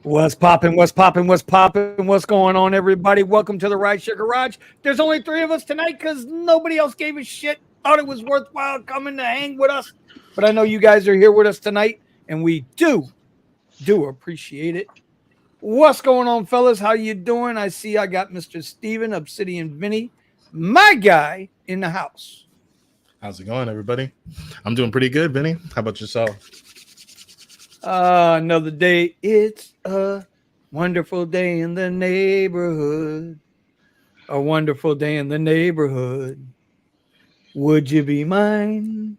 What's popping? What's popping? What's popping? What's going on, everybody? Welcome to the Rideshare Garage. There's only three of us tonight because nobody else gave a shit. Thought it was worthwhile coming to hang with us. But I know you guys are here with us tonight, and we do appreciate it. What's going on, fellas? How you doing? I see I got Mr. Steven, Obsidian Vinny, my guy, in the house. How's it going, everybody? I'm doing pretty good, Vinny. How about yourself? Another day. It's a wonderful day in the neighborhood. A wonderful day in the neighborhood. Would you be mine?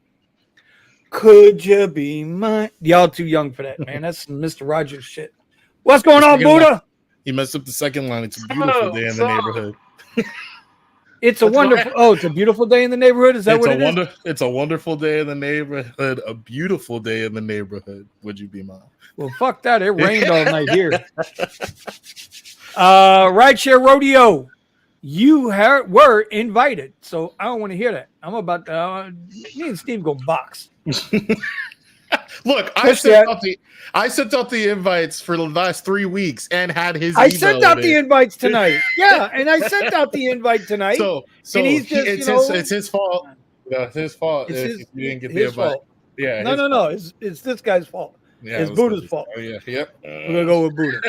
Could you be mine? Y'all too young for that, man. That's some Mr. Rogers shit. What's going on, Buddha? He messed up the second line. It's a beautiful day in the neighborhood. It's a wonderful. Oh, it's a beautiful day in the neighborhood. Is that what it is? It's a wonderful day in the neighborhood. A beautiful day in the neighborhood. Would you be mine? Well, fuck that. It rained all night here. Rideshare Rodeo. You were invited, so I don't want to hear that. I'm about to. Me and Steve go box. Look, I sent out the invites for the last 3 weeks and had his. I sent out the invites tonight. Yeah, and I sent out the invite tonight. So and he's just, it's his fault. It's his fault if you didn't get the invite. Fault. Yeah. No. It's this guy's fault. Yeah, it's Buddha's fault. Oh, yeah. Yep. We're gonna go with Buddha.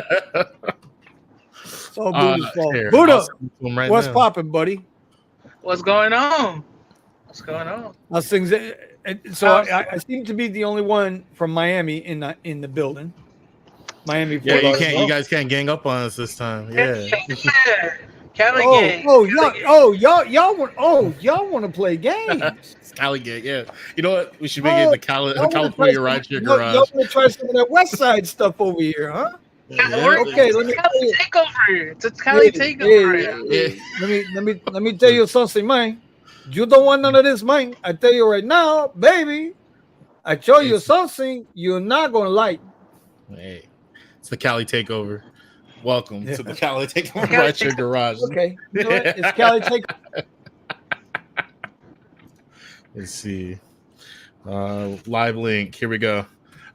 It's all Buddha's fault. Here, Buddha, right what's popping, buddy? What's going on? What's going on? How's things? So I seem to be the only one from Miami in the building. Miami. Yeah, you can't. You guys can't gang up on us this time. Yeah. Cali gang. Y'all want to play games. Cali gang. Yeah. You know what? We should make it the California Rideshare Garage. Y'all want to try some of that West Side stuff over here, huh? Yeah. Okay, let me take over. It's a Cali takeover. Let me tell you something, man. You don't want none of this, man. I tell you right now, baby. I show you something you're not gonna like. Hey, it's the Cali takeover. Welcome to the Cali takeover Rideshare Garage. Okay, you know what? It's Cali takeover. Let's see. Live link. Here we go.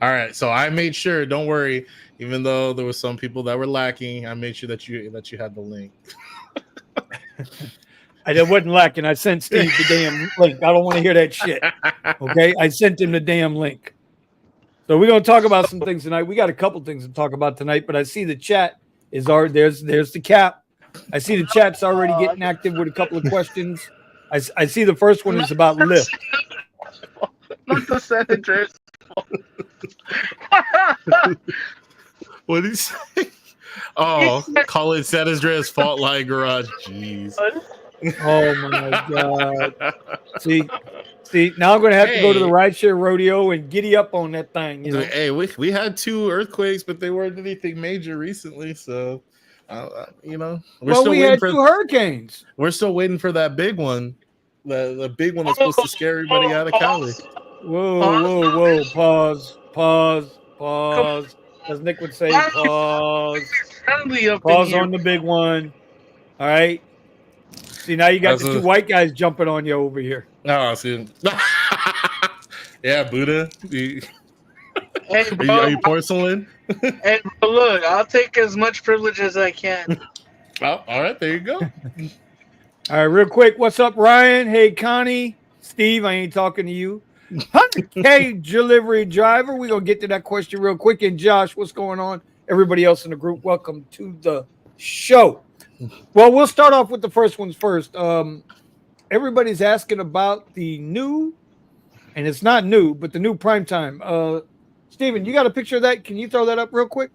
All right. So I made sure. Don't worry. Even though there were some people that were lacking, I made sure that you had the link. I wasn't lacking. I sent Steve the damn link. I don't want to hear that shit. Okay, I sent him the damn link. So we're gonna talk about some things tonight. We got a couple things to talk about tonight, but I see the chat is already there's the cap. I see the chat's already getting active with a couple of questions. I see the first one is about Lyft. Not the San Andreas. What did he say? Oh, call it San Andreas Fault Line Garage. Jeez. Oh my god! See, now I'm gonna have to go to the Rideshare Rodeo and giddy up on that thing. You know? Hey, we had 2 earthquakes, but they weren't anything major recently. So, we had 2 hurricanes. We're still waiting for that big one, the big one that's supposed to scare everybody out of Cali. Whoa! Pause. As Nick would say, pause. Pause on the big one. All right. See, now you got the 2 white guys jumping on you over here. Oh, see. Yeah, Buddha. Hey, bro, are you porcelain? Hey, bro, look, I'll take as much privilege as I can. Oh, all right, there you go. All right, real quick. What's up, Ryan? Hey, Connie. Steve, I ain't talking to you. 100K delivery driver. We're going to get to that question real quick. And Josh, what's going on? Everybody else in the group, welcome to the show. Well, we'll start off with the first ones first. Everybody's asking about the new, and it's not new, but the new primetime. Steven, you got a picture of that? Can you throw that up real quick?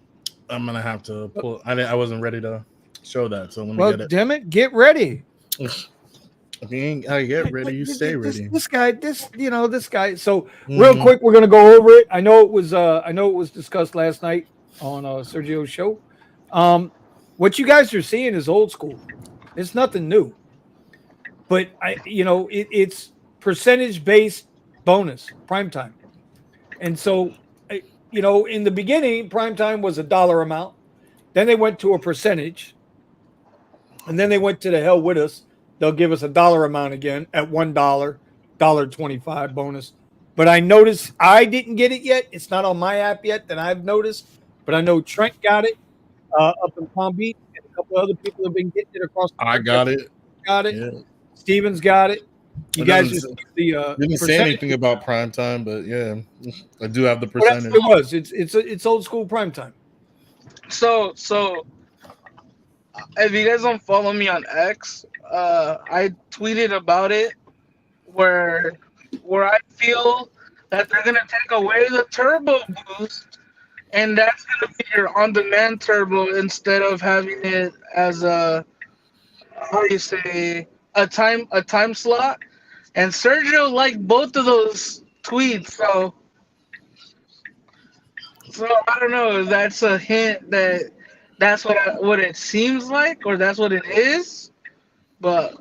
I'm going to have to pull. I wasn't ready to show that, so let me get it. Damn it, get ready. I get ready, you stay ready. This guy. So real quick, we're gonna go over it. I know it was discussed last night on Sergio's show. What you guys are seeing is old school. It's nothing new. But it's percentage based bonus primetime. And so in the beginning, primetime was $1 amount. Then they went to a percentage. And then they went to the hell with us. They'll give us $1 amount again at $1, $1.25 bonus. But I noticed I didn't get it yet. It's not on my app yet that I've noticed. but I know Trent got it up in Palm Beach, and a couple other people have been getting it across the I country. got it. Got it. Yeah. Stevens got it. You It guys doesn't just the didn't say percentage. anything about prime time, but yeah, I do have the Well, that's percentage. what it was. It's old school prime time. So if you guys don't follow me on X, I tweeted about it where I feel that they're gonna take away the turbo boost, and that's gonna be your on-demand turbo instead of having it as a, how do you say, a time slot. And Sergio liked both of those tweets, so I don't know if that's a hint that that's what it seems like, or that's what it is. But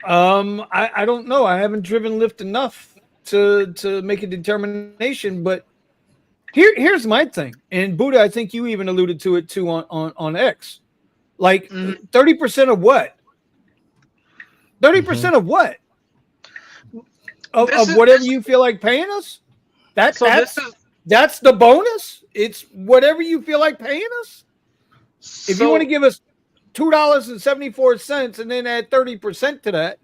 I don't know. I haven't driven Lyft enough to make a determination. But here's my thing. And Buddha, I think you even alluded to it too on X. Like 30% of what? 30% of what? Of whatever you feel like paying us? That's the bonus. It's whatever you feel like paying us. If you want to give us $2.74 and then add 30% to that,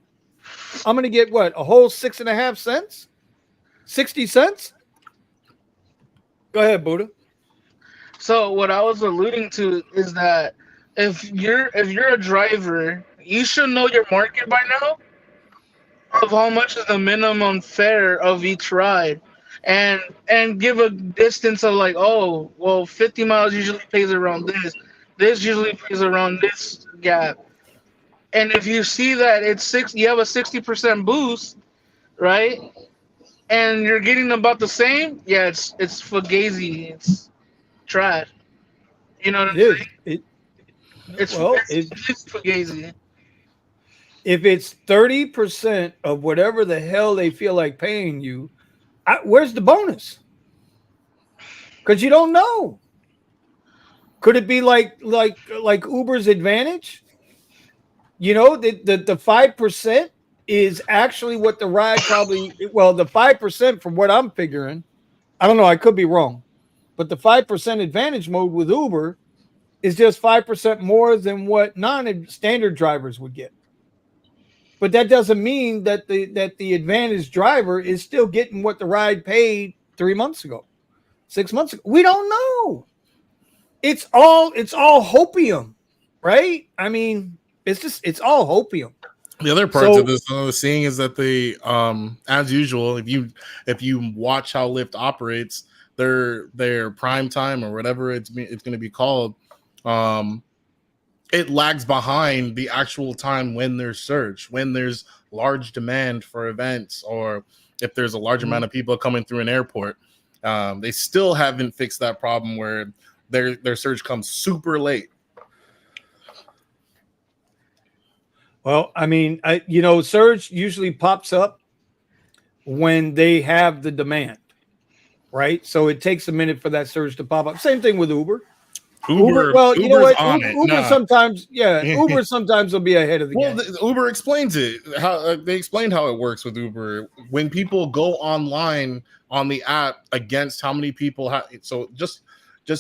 I'm going to get what, a whole 6.5 cents, 60 cents. Go ahead, Buddha. So what I was alluding to is that if you're a driver, you should know your market by now of how much is the minimum fare of each ride, and give a distance of like, oh well, 50 miles usually pays around this usually pays around this gap. And if you see that you have a 60% boost, right? And you're getting about the same, yeah, it's fugazi, it's trash. You know what I'm saying? It's fugazi. If it's 30% of whatever the hell they feel like paying you, where's the bonus? Because you don't know. Could it be like Uber's advantage? You know, the 5% is actually what the ride probably. Well, the 5% from what I'm figuring, I don't know. I could be wrong, but the 5% advantage mode with Uber is just 5% more than what non-standard drivers would get. But that doesn't mean that the advantage driver is still getting what the ride paid 3 months ago, 6 months ago. We don't know. It's all hopium, right? I mean, it's all hopium. The other parts of this I was seeing is that they, as usual, if you watch how Lyft operates, their prime time or whatever it's going to be called, it lags behind the actual time when there's surge, when there's large demand for events, or if there's a large amount of people coming through an airport. They still haven't fixed that problem where their surge comes super late. Well, I mean, surge usually pops up when they have the demand, right? So it takes a minute for that surge to pop up. Same thing with Uber. Well, you know what? Uber sometimes, Uber sometimes will be ahead of the game. Uber explains it. How they explained how it works with Uber. When people go online on the app against how many people have, so just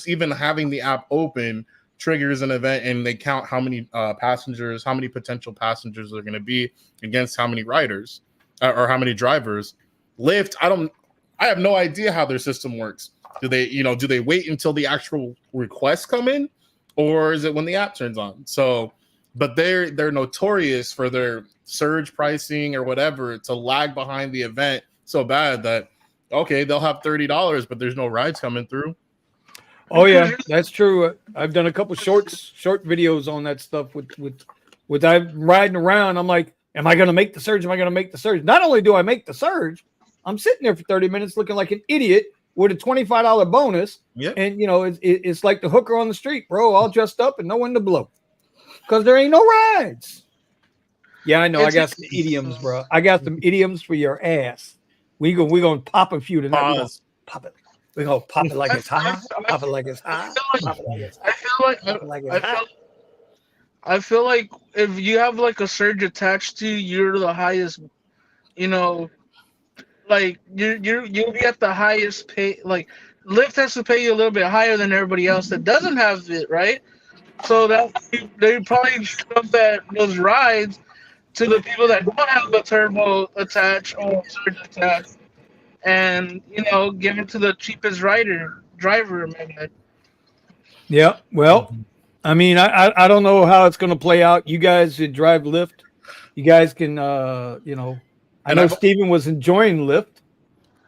even having the app open triggers an event, and they count how many passengers, how many potential passengers are going to be against how many riders or how many drivers. Lyft, I have no idea how their system works. Do they wait until the actual requests come in, or is it when the app turns on? So, but they're notorious for their surge pricing or whatever to lag behind the event so bad that, okay, they'll have $30, but there's no rides coming through. Oh yeah, that's true. I've done a couple short videos on that stuff with I'm riding around. I'm like, am I going to make the surge? Am I going to make the surge? Not only do I make the surge, I'm sitting there for 30 minutes looking like an idiot with a $25 bonus. Yep. And it's like the hooker on the street, bro, all dressed up and no one to blow because there ain't no rides. Yeah, I know. I got some idioms, bro. I got some idioms for your ass. We gonna pop a few tonight. We're gonna pop it. We're gonna pop it like it's hot. Pop it like it's hot. I feel like if you have like a surge attached to you, you're the highest. Like you'll be at the highest pay. Like Lyft has to pay you a little bit higher than everybody else that doesn't have it, right? So that they probably give up those rides to the people that don't have a turbo attached or surge attached, and give it to the cheapest driver. My bad. Yeah. Well, I mean, I don't know how it's going to play out. You guys that drive Lyft, you guys can, I And know I've Steven was enjoying Lyft.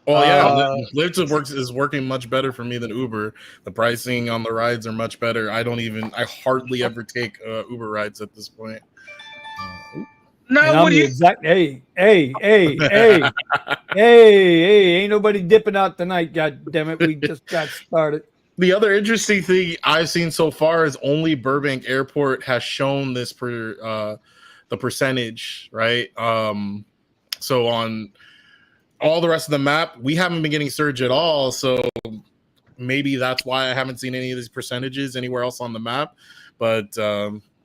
Well, yeah, Uh, Lyft is working much better for me than Uber. The pricing on the rides are much better. I hardly ever take Uber rides at this point. and Now, I'm what do the you? exact, hey, ain't nobody dipping out tonight. God damn it. We just got started. The other interesting thing I've seen so far is only Burbank Airport has shown this the percentage, right? So on all the rest of the map, we haven't been getting surge at all. So maybe that's why I haven't seen any of these percentages anywhere else on the map. But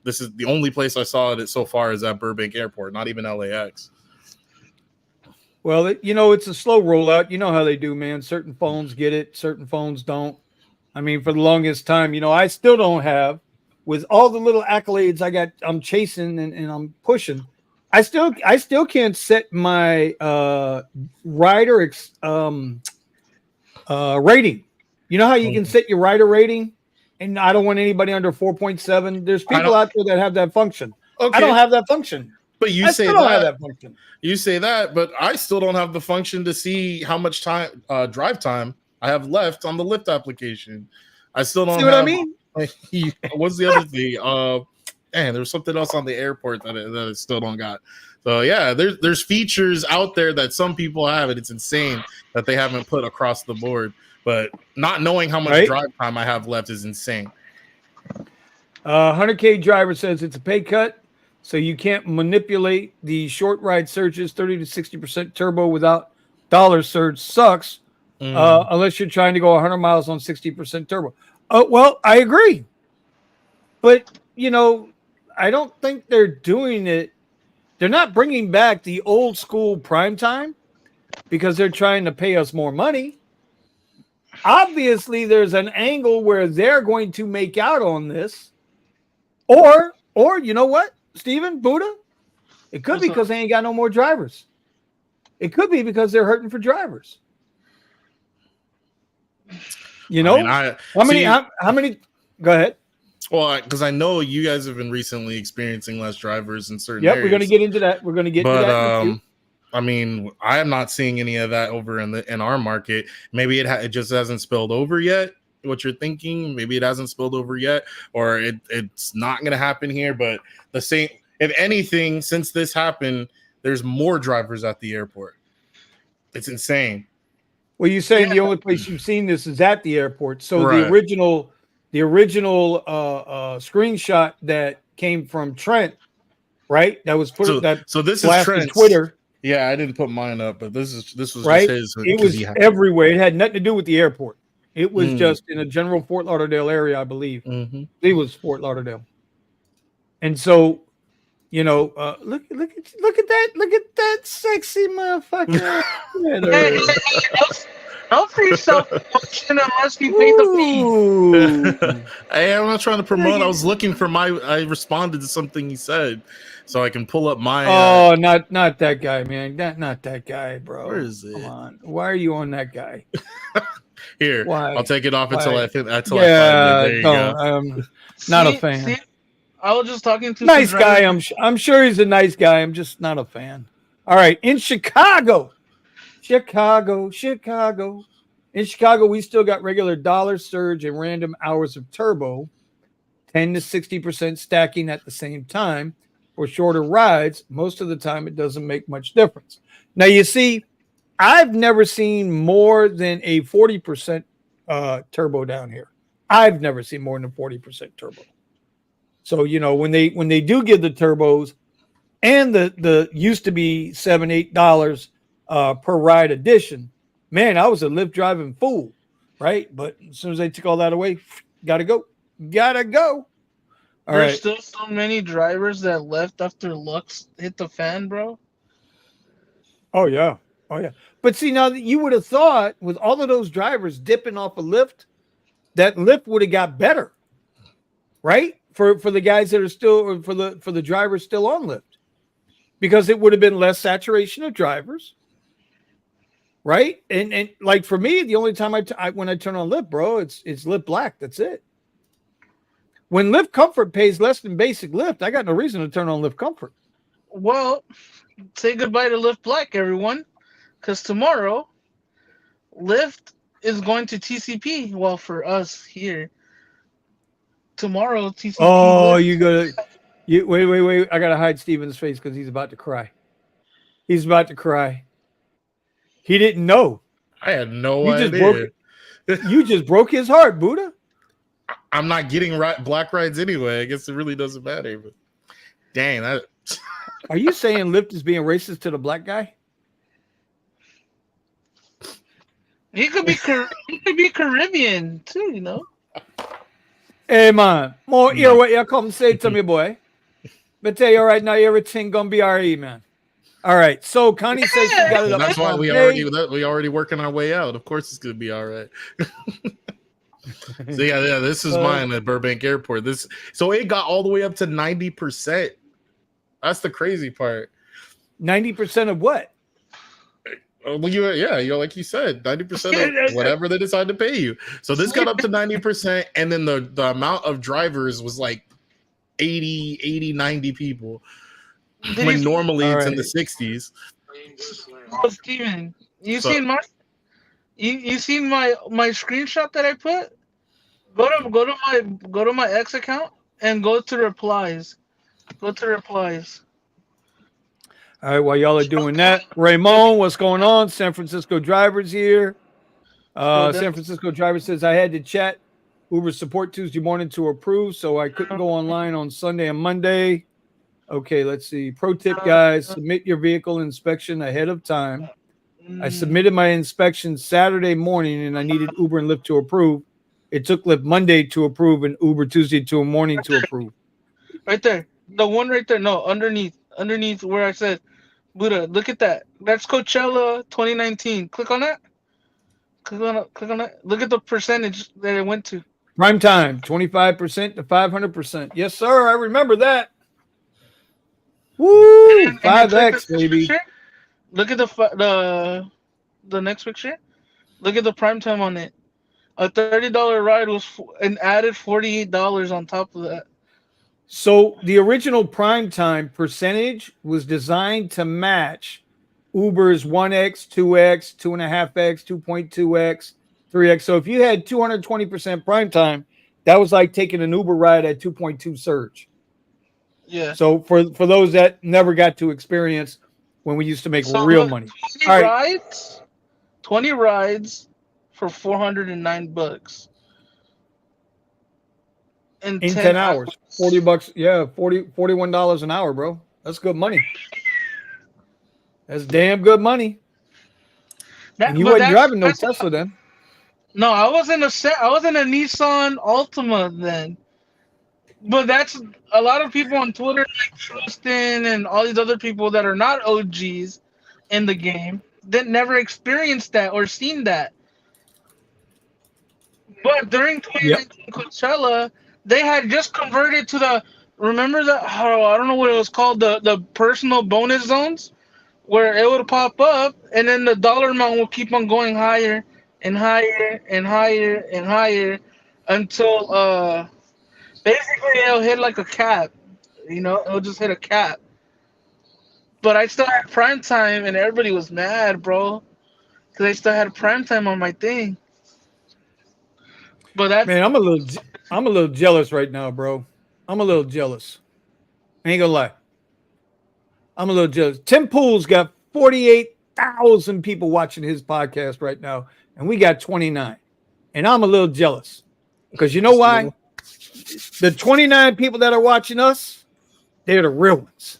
this is the only place I saw it so far is at Burbank Airport, not even LAX. Well, it's a slow rollout. You know how they do, man. Certain phones get it, certain phones don't. I mean, for the longest time, I still don't have, with all the little accolades I'm chasing and I'm pushing. I still can't set my rider rating. You know how you can set your rider rating, and I don't want anybody under 4.7. There's people out there that have that function. Okay. I don't have that function. But I still don't have that function. You say that, but I still don't have the function to see how much time drive time I have left on the Lyft application. I still don't see what have. I mean? What's the other thing? Man, there was something else on the airport that I still don't got. So yeah, there's features out there that some people have, and it's insane that they haven't put across the board. But not knowing how much drive time I have left is insane. 100K driver says it's a pay cut, so you can't manipulate the short ride surges. 30 to 60% turbo without dollar surge sucks. Unless you're trying to go 100 miles on 60% turbo. Well, I agree. But, I don't think they're doing it. They're not bringing back the old school prime time because they're trying to pay us more money. Obviously, there's an angle where they're going to make out on this. Or you know what, Steven, Buddha? It could be because they ain't got no more drivers. It could be because they're hurting for drivers. How many? Go ahead. Well, because I know you guys have been recently experiencing less drivers in certain areas. We're going to get into that. I mean, I am not seeing any of that over in our market. Maybe it just hasn't spilled over yet. What you're thinking, maybe it hasn't spilled over yet, or it's not going to happen here. But the same, if anything, since this happened, there's more drivers at the airport. It's insane. Well, you're saying the only place you've seen this is at the airport. So right. the original screenshot that came from Trent, right? That was put so this is Trent's Twitter. Yeah, I didn't put mine up, but this was right. Just his. It was everywhere. It had nothing to do with the airport. It was just in a general Fort Lauderdale area, I believe. It was Fort Lauderdale, and so look at that sexy motherfucker. Don't free yourself unless you pay the fee. Hey, I'm not trying to promote. I was looking for I responded to something he said, so I can pull up my. Not that guy, man. Not that guy, bro. Where is it? Come on. Why are you on that guy? Here, why? I'll take it off until I find it. There you go. Not a fan. See, I was just talking to nice guy. I'm sure he's a nice guy. I'm just not a fan. All right, in Chicago. In Chicago, we still got regular dollar surge and random hours of turbo, 10 to 60% stacking at the same time. For shorter rides, most of the time it doesn't make much difference. Now, you see, I've never seen more than a 40% turbo down here. I've never seen more than 40% turbo. So, when they do give the turbos and the used to be $7-8 per ride addition, man, I was a Lyft driving fool, right? But as soon as they took all that away, gotta go. There's still so many drivers that left after Lux hit the fan, bro. Oh yeah. Oh yeah, but see now you would have thought with all of those drivers dipping off a Lyft, that Lyft would have got better, right? For the guys that are still, or for the drivers still on Lyft, because it would have been less saturation of drivers, right? And like for me, the only time when I turn on Lyft, bro, it's Lyft Black. That's it. When Lyft Comfort pays less than basic Lyft, I got no reason to turn on Lyft Comfort. Well, say goodbye to Lyft Black, everyone, because tomorrow Lyft is going to TCP. Well, for us here, tomorrow TCP. Oh, Lyft. wait. I gotta hide Steven's face because he's about to cry. He's about to cry. He didn't know. I had no You idea. You just broke his heart, Buddha. I'm not getting black rides anyway. I guess it really doesn't matter. But dang, that. Are you saying Lyft is being racist to the black guy? He could be Caribbean too, you know. Hey man, more hear what you come say to me, boy. But tell you right now, everything gonna be all right, man. All right. So Connie says she got it up. That's why we already working our way out. Of course, it's gonna be all right. So yeah, this is mine at Burbank Airport. So it got all the way up to 90%. That's the crazy part. 90% of what? Well, you're like you said, 90% of whatever they decide to pay you. So this got up to 90%, and then the amount of drivers was like 80, 90 people. When normally it's in the 60s. Oh, Steven, you seen my screenshot that I put? Go to my X account and go to replies. Go to replies. All right, while y'all are doing that, Raymond, what's going on? San Francisco drivers here. San Francisco driver says I had to chat Uber support Tuesday morning to approve, so I couldn't go online on Sunday and Monday. Okay, let's see. Pro tip, guys, submit your vehicle inspection ahead of time. I submitted my inspection Saturday morning, and I needed Uber and Lyft to approve. It took Lyft Monday to approve and Uber Tuesday to morning to approve. Right there. The one right there. No, underneath where I said, Buddha, look at that. That's Coachella 2019. Click on that. Click on that. Look at the percentage that it went to. Prime time, 25% to 500%. Yes, sir. I remember that. Woo! 5X, baby. Look at the next picture. Look at the prime time on it. A $30 ride was an added $48 on top of that. So the original primetime percentage was designed to match Uber's 1X, 2X, 2.5X, 2.2X, 3X. So if you had 220% primetime, that was like taking an Uber ride at 2.2 surge. Yeah. So for those that never got to experience when we used to make real money. 20 rides for $409. In 10 hours. $40. Yeah, $41 an hour, bro. That's good money. That's damn good money. And you wasn't driving no Tesla then. No, I was in a Nissan Altima then. But that's a lot of people on Twitter, like Tristan and all these other people that are not OGs in the game, that never experienced that or seen that. But during 2019 Coachella, they had just converted to the, remember that, I don't know what it was called, the personal bonus zones, where it would pop up and then the dollar amount will keep on going higher and higher and higher and higher until basically it'll hit like a cap. You know, it'll just hit a cap. But I still had prime time and everybody was mad, bro, because I still had prime time on my thing. But that's, man, I'm a little jealous right now, bro. I'm a little jealous. I ain't gonna lie. I'm a little jealous. Tim Pool's got 48,000 people watching his podcast right now, and we got 29. And I'm a little jealous. Because you know why? The 29 people that are watching us, they're the real ones.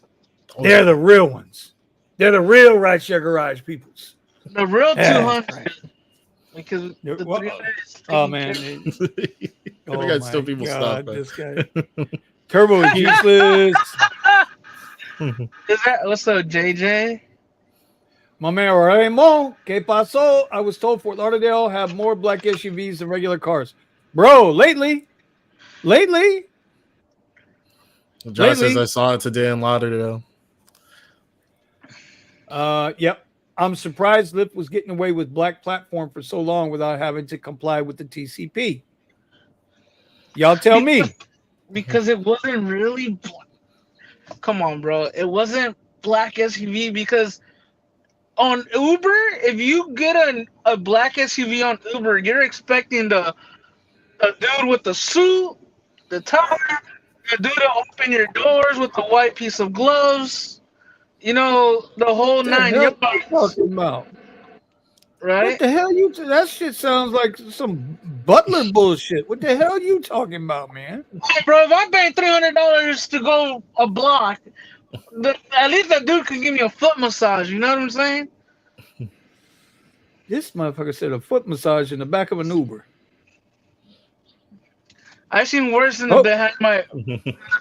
They're the real ones. They're the real Rideshare Garage peoples. The real 200. Because the 300 is man. We got still people stop. This guy. Turbo is useless. Is that what's up, JJ? My man Raymond, ¿qué pasó? I was told Fort Lauderdale have more black SUVs than regular cars. Bro, lately, Josh says I saw it today in Lauderdale. Yep. I'm surprised Lyft was getting away with black platform for so long without having to comply with the TCP. Y'all tell me. Because it wasn't really. Come on, bro. It wasn't black SUV because on Uber, if you get a black SUV on Uber, you're expecting the dude with the suit, the tie, the dude to open your doors with the white piece of gloves. You know, the whole What the nine hell yards, you talking about? right? What the hell that shit sounds like some butler bullshit. What the hell you talking about, man? Hey, bro, if I paid $300 to go a block, at least that dude could give me a foot massage. You know what I'm saying? This motherfucker said a foot massage in the back of an Uber. I've seen worse than if they had my.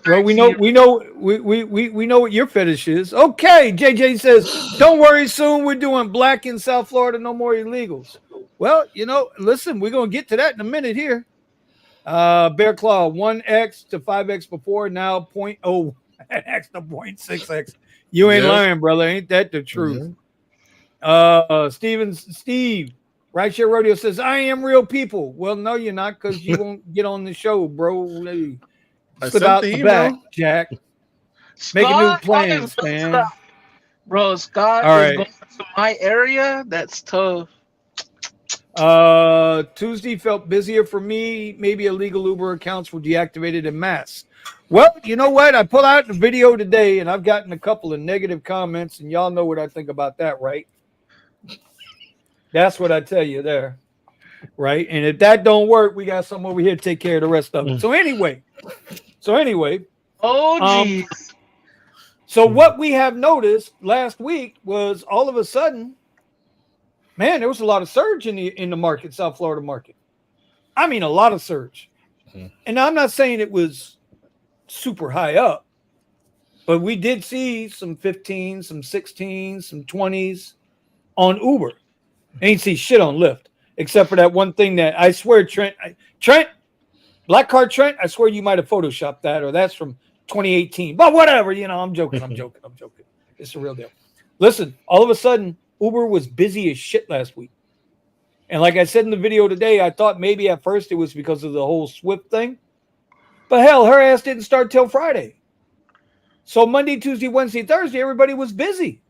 Well, we know what your fetish is. Okay, JJ says, don't worry, soon we're doing black in South Florida, no more illegals. Well, listen, we're gonna get to that in a minute here. Bear Claw, 1x to 5x before, now 0.01x to 0.6x. You ain't lying, brother. Ain't that the truth? Steve, Rideshare Rodeo says, I am real people. Well, no, you're not, because you won't get on the show, bro. Slip out the back, Jack. Making new plans, man. Bro, Scott is going to my area. That's tough. Tuesday felt busier for me. Maybe illegal Uber accounts were deactivated en masse. Well, you know what? I put out the video today, and I've gotten a couple of negative comments, and y'all know what I think about that, right? That's what I tell you there, right? And if that don't work, we got some over here to take care of the rest of it. So anyway, oh geez. So what we have noticed last week was all of a sudden, man, there was a lot of surge in the market, South Florida market. I mean, a lot of surge. And I'm not saying it was super high up, but we did see some 15s, some 16s, some 20s on Uber. Ain't see shit on Lyft, except for that one thing that I swear, Trent, Black Card Trent, I swear you might have photoshopped that, or that's from 2018. But whatever, I'm joking. It's a real deal. Listen, all of a sudden, Uber was busy as shit last week. And like I said in the video today, I thought maybe at first it was because of the whole Swift thing. But hell, her ass didn't start till Friday. So Monday, Tuesday, Wednesday, Thursday, everybody was busy.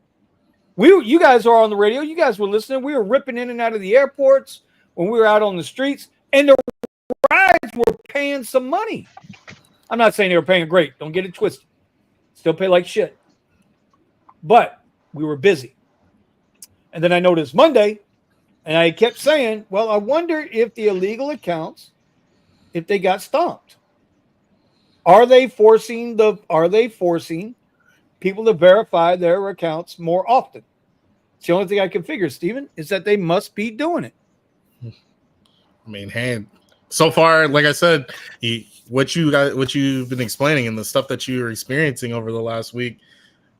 You guys are on the radio. You guys were listening. We were ripping in and out of the airports when we were out on the streets. And the rides were paying some money. I'm not saying they were paying great. Don't get it twisted. Still pay like shit. But we were busy. And then I noticed Monday, and I kept saying, well, I wonder if the illegal accounts, if they got stomped. Are they forcing people to verify their accounts more often? It's the only thing I can figure, Steven, is that they must be doing it. I mean, so far, like I said, what you've been explaining and the stuff that you were experiencing over the last week,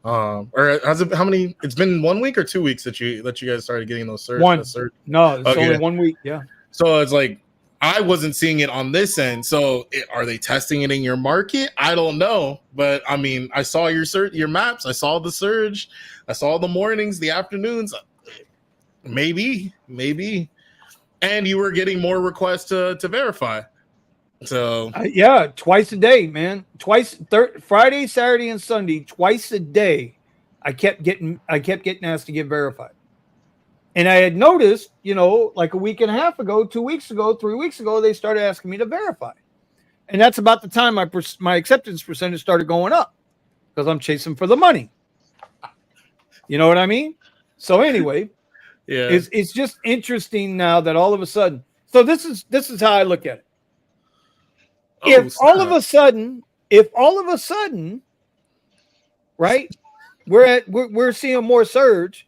or has it, how many? It's been 1 week or 2 weeks that you guys started getting those surges. No, it's only 1 week. Yeah. So it's like I wasn't seeing it on this end. So are they testing it in your market? I don't know, but I mean, I saw your maps. I saw the surge. I saw the mornings, the afternoons. Maybe, and you were getting more requests to verify. So yeah, twice a day, man. Friday, Saturday, and Sunday, twice a day. I kept getting asked to get verified. And I had noticed, like a week and a half ago, 2 weeks ago, 3 weeks ago, they started asking me to verify. And that's about the time my acceptance percentage started going up because I'm chasing for the money. You know what I mean? So anyway, yeah, it's just interesting now that all of a sudden. So this is how I look at it. If all of a sudden, right, we're seeing more surge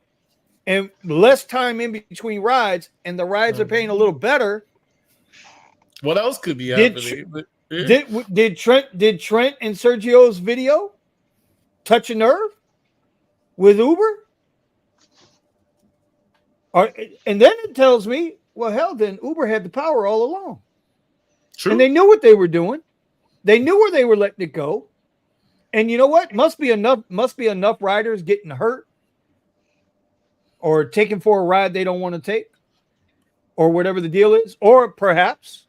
and less time in between rides, and the rides are paying a little better. What else could be happening? Did Trent and Sergio's video touch a nerve with Uber? And then it tells me, well, hell, then Uber had the power all along. True. And they knew what they were doing. They knew where they were letting it go. And you know what? Must be enough riders getting hurt or taking for a ride they don't want to take or whatever the deal is. Or perhaps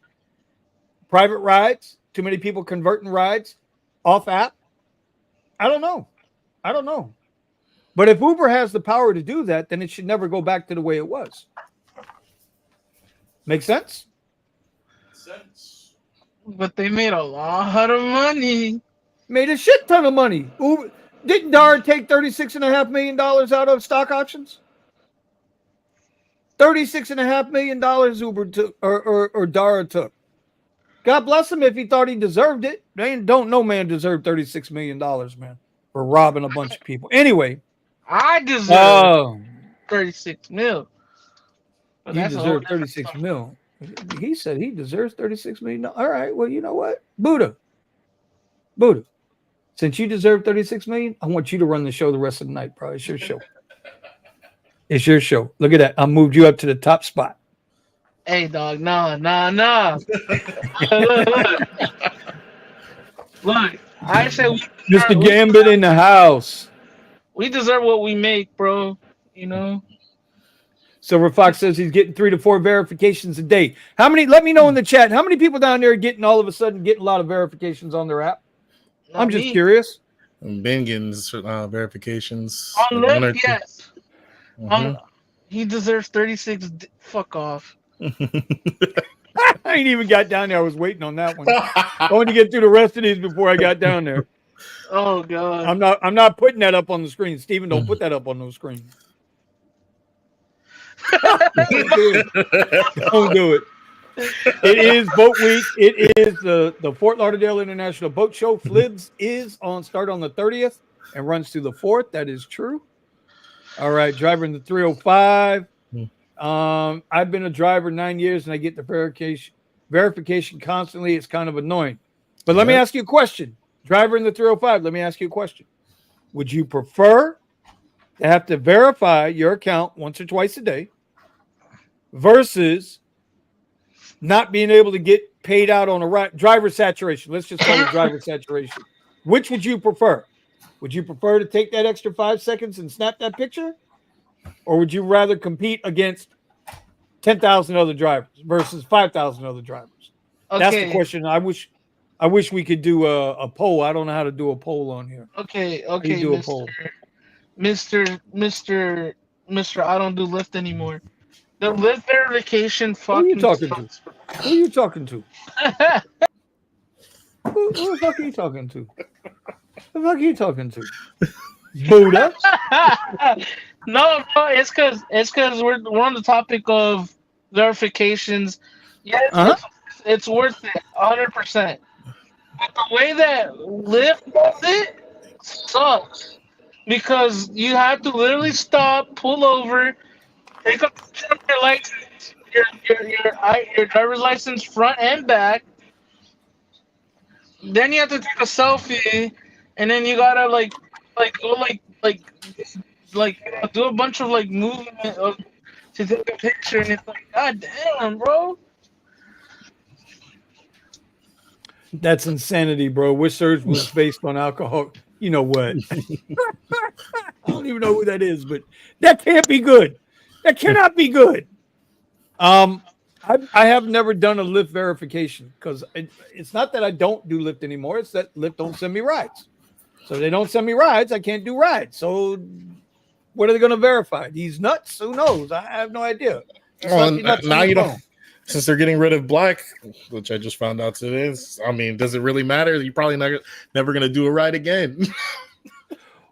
private rides, too many people converting rides off app. I don't know. But if Uber has the power to do that, then it should never go back to the way it was. Make sense? But they made a lot of money. Made a shit ton of money. Uber, didn't Dara take $36.5 million out of stock options? $36.5 million Uber took or Dara took. God bless him if he thought he deserved it. No man deserved $36 million, man, for robbing a bunch of people. Anyway. I deserve 36 mil. But you deserve 36 mil. He said he deserves 36 million. All right. Well, you know what? Buddha. Since you deserve 36 million, I want you to run the show the rest of the night, bro. It's your show. It's your show. Look at that. I moved you up to the top spot. Hey, dog. Nah. Look, I said Mr. Gambit in the house. We deserve what we make, bro. You know? Silver Fox says he's getting 3 to 4 verifications a day. How many? Let me know in the chat. How many people down there are getting all of a sudden getting a lot of verifications on their app? I'm just curious. I've been getting verifications. On Lyft, yes. He deserves 36. Fuck off. I ain't even got down there. I was waiting on that one. I wanted to get through the rest of these before I got down there. Oh God. I'm not putting that up on the screen. Steven, don't put that up on those screens. Don't do it. It is boat week. It is the Fort Lauderdale International Boat Show. FLIBS is start on the 30th and runs through the 4th. That is true. All right, driver in the 305. I've been a driver 9 years and I get the verification constantly. It's kind of annoying. But let me ask you a question. Driver in the 305, let me ask you a question. Would you prefer to have to verify your account once or twice a day versus not being able to get paid out on a driver saturation? Let's just call it driver saturation. Which would you prefer? Would you prefer to take that extra 5 seconds and snap that picture? Or would you rather compete against 10,000 other drivers versus 5,000 other drivers? Okay. That's the question. I wish we could do a poll. I don't know how to do a poll on here. Okay, do a poll. Mr. I don't do Lyft anymore. The Lyft verification fucking. Who are you talking to? Who are you talking to? Who the fuck are you talking to? The fuck are you talking to? Buddha? No, it's because we're on the topic of verifications. Yes, it's worth it, 100%. But the way that Lyft does it sucks because you have to literally stop, pull over, take a picture of your license, your driver's license front and back. Then you have to take a selfie, and then you gotta do a bunch of movement to take a picture, and it's like, God damn, bro. That's insanity, bro. Which surge was based on alcohol? You know what? I don't even know who that is, but that can't be good. That cannot be good. I have never done a Lyft verification because it's not that I don't do Lyft anymore. It's that Lyft don't send me rides. So they don't send me rides. I can't do rides. So what are they going to verify? These nuts? Who knows? I have no idea. Now you don't. Since they're getting rid of black, which I just found out today, I mean, does it really matter? You're probably never going to do a ride again.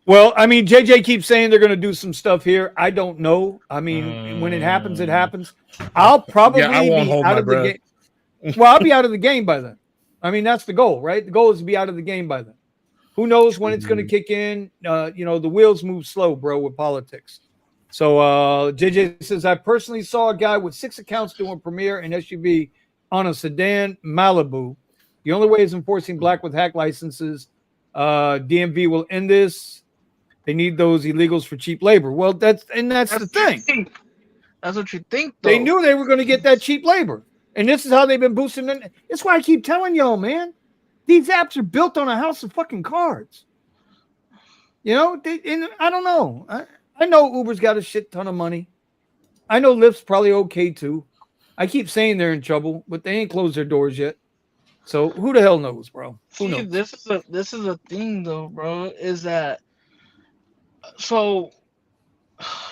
Well, I mean, JJ keeps saying they're going to do some stuff here. I don't know. I mean, when it happens, it happens. I'll probably be out of the game. Well, I'll be out of the game by then. I mean, that's the goal, right? The goal is to be out of the game by then. Who knows when it's going to kick in? The wheels move slow, bro, with politics. So JJ says, I personally saw a guy with 6 accounts doing Premier and SUV on a sedan Malibu. The only way is enforcing black with hack licenses. DMV will end this. They need those illegals for cheap labor. Well, that's the thing. That's what you think, though. They knew they were going to get that cheap labor. And this is how they've been boosting it. That's why I keep telling y'all, man. These apps are built on a house of fucking cards. You know, and I don't know. I know Uber's got a shit ton of money. I know Lyft's probably okay too. I keep saying they're in trouble, but they ain't closed their doors yet. So who the hell knows, bro? Who knows? This is a thing, though, bro. Is that so?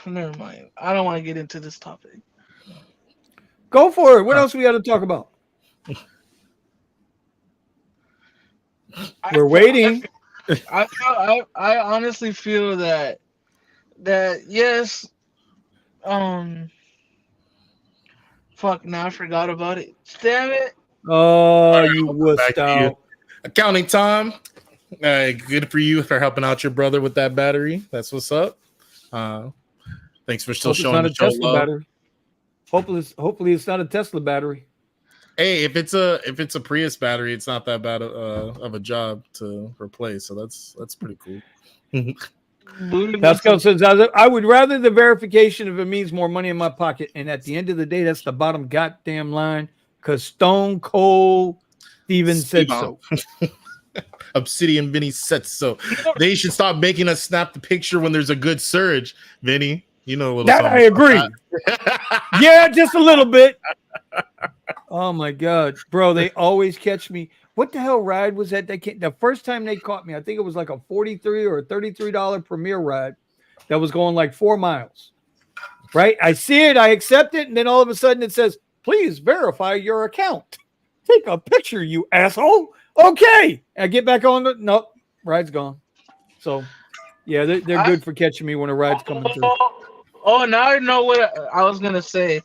Never mind. I don't want to get into this topic. Go for it. What else we got to talk about? We're waiting. I honestly feel that yes. Fuck. Now I forgot about it. Damn it. Oh, you Welcome back wussed to you. out. Accounting time. Good for you for helping out your brother with that battery. That's what's up. Thanks for still Hope it's showing not the a show Tesla love. battery. Hopefully it's not a Tesla battery. Hey, if it's a Prius battery, it's not that bad of a job to replace. So that's pretty cool. Pascal says, I would rather the verification if it means more money in my pocket. And at the end of the day, that's the bottom goddamn line. Because Stone Cold Steven said so. Obsidian Vinny said so. They should stop making us snap the picture when there's a good surge, Vinny. You know what that I agree. Yeah, just a little bit. Oh my god, bro! They always catch me. What the hell ride was that? The first time they caught me, I think it was like a $43 or $33 Premier ride that was going like 4 miles. Right? I see it, I accept it, and then all of a sudden it says, "Please verify your account. Take a picture, you asshole." Okay, I get back on the nope, ride's gone. So, yeah, they're good for catching me when a ride's coming through. Oh, now I know what I was gonna say.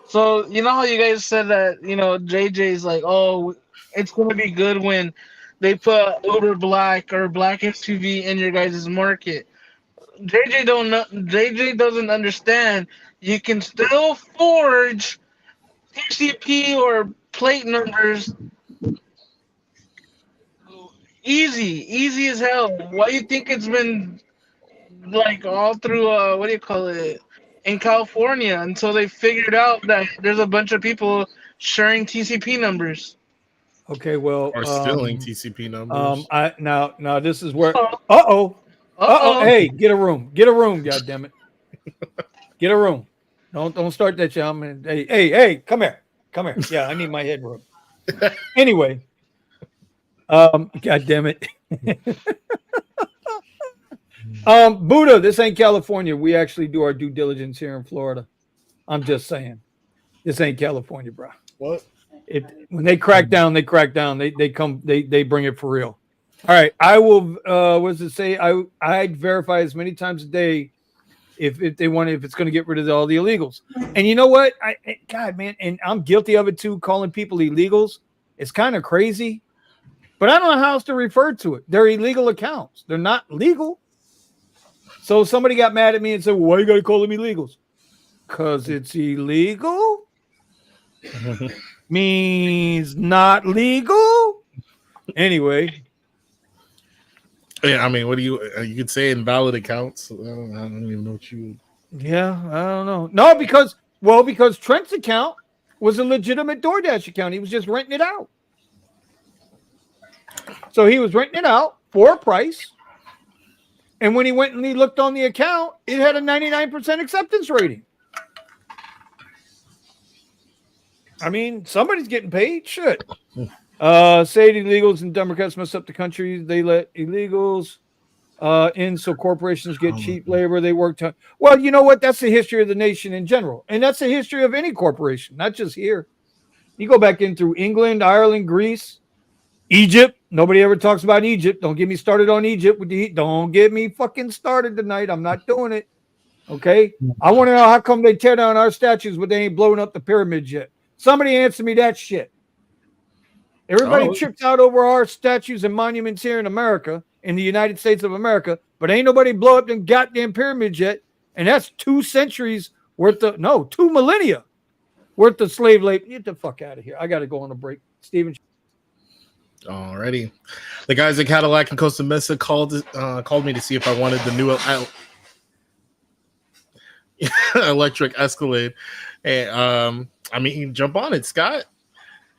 So you know how you guys said that JJ's like, oh, it's gonna be good when they put Uber Black or Black SUV in your guys' market. JJ doesn't understand. You can still forge TCP or plate numbers easy as hell. Why do you think it's been like all through what do you call it in California until they figured out that there's a bunch of people sharing TCP numbers? Okay, well, or stealing TCP numbers. Now this is where hey, get a room, god damn it, get a room. Don't start that shit. Hey, come here. Yeah, I need my headroom. Anyway, god damn it. Buddha, this ain't California. We actually do our due diligence here in Florida. I'm just saying, this ain't California, bro. What? When they crack down, they crack down. They bring it for real. All right, I will. What does it say? I'd verify as many times a day if they want, if it's going to get rid of all the illegals. And you know what? God, man, and I'm guilty of it too. Calling people illegals, it's kind of crazy, but I don't know how else to refer to it. They're illegal accounts. They're not legal. So somebody got mad at me and said, well, "Why you got to call them illegals?" Because it's illegal. Means not legal. Anyway. Yeah, I mean, what do you could say invalid accounts? I don't even know what you. Yeah, I don't know. No, because Trent's account was a legitimate DoorDash account. He was just renting it out. So he was renting it out for a price. And when he went and he looked on the account, it had a 99% acceptance rating. I mean, somebody's getting paid. Shit. Say illegals and Democrats mess up the country. They let illegals in so corporations get cheap labor. They work time. Well, you know what? That's the history of the nation in general. And that's the history of any corporation, not just here. You go back in through England, Ireland, Greece, Egypt. Nobody ever talks about Egypt. Don't get me started on Egypt. Don't get me fucking started tonight. I'm not doing it. Okay? I want to know how come they tear down our statues, but they ain't blowing up the pyramids yet. Somebody answer me that shit. Everybody trips out over our statues and monuments here in America, in the United States of America, but ain't nobody blow up them goddamn pyramids yet. And that's 2 centuries worth of, 2 millennia worth of slave labor. Get the fuck out of here. I got to go on a break. Steven. Alrighty. The guys at Cadillac and Costa Mesa called me to see if I wanted the new electric Escalade. And I mean, jump on it, Scott.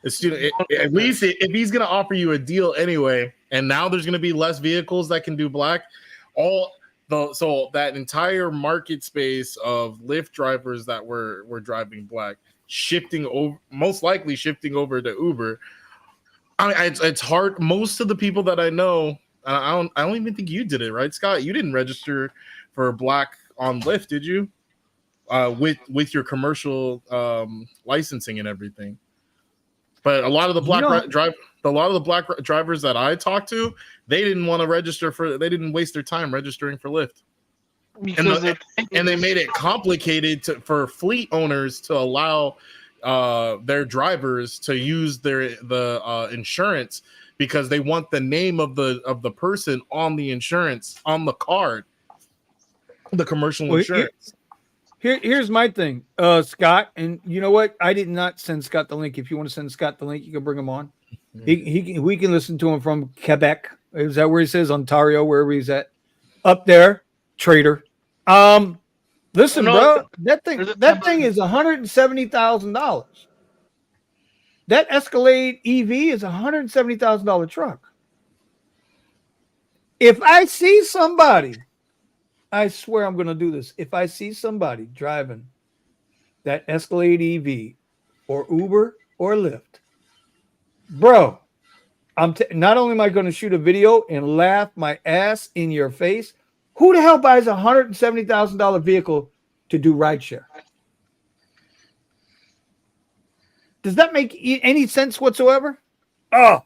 At least if he's going to offer you a deal anyway, and now there's going to be less vehicles that can do black, so that entire market space of Lyft drivers that were driving black, most likely shifting over to Uber. It's hard. Most of the people that I know, I don't even think you did it, right, Scott? You didn't register for black on Lyft, did you? With your commercial licensing and everything. But a lot of the black drivers that I talked to, they didn't want to they didn't waste their time registering for Lyft. And they made it complicated for fleet owners to allow their drivers to use the insurance, because they want the name of the person on the insurance on the card, the commercial insurance. Here's my thing, Scott, and you know what? I did not send Scott the link. If you want to send Scott the link, you can bring him on. We can listen to him from Quebec. Is that where he says? Ontario, wherever he's at, up there, trader. Listen, bro, that thing is $170,000. That Escalade EV is $170,000 truck. If I see somebody, I swear I'm going to do this. If I see somebody driving that Escalade EV or Uber or Lyft, bro, not only am I going to shoot a video and laugh my ass in your face, who the hell buys a $170,000 vehicle to do rideshare? Does that make any sense whatsoever? Oh.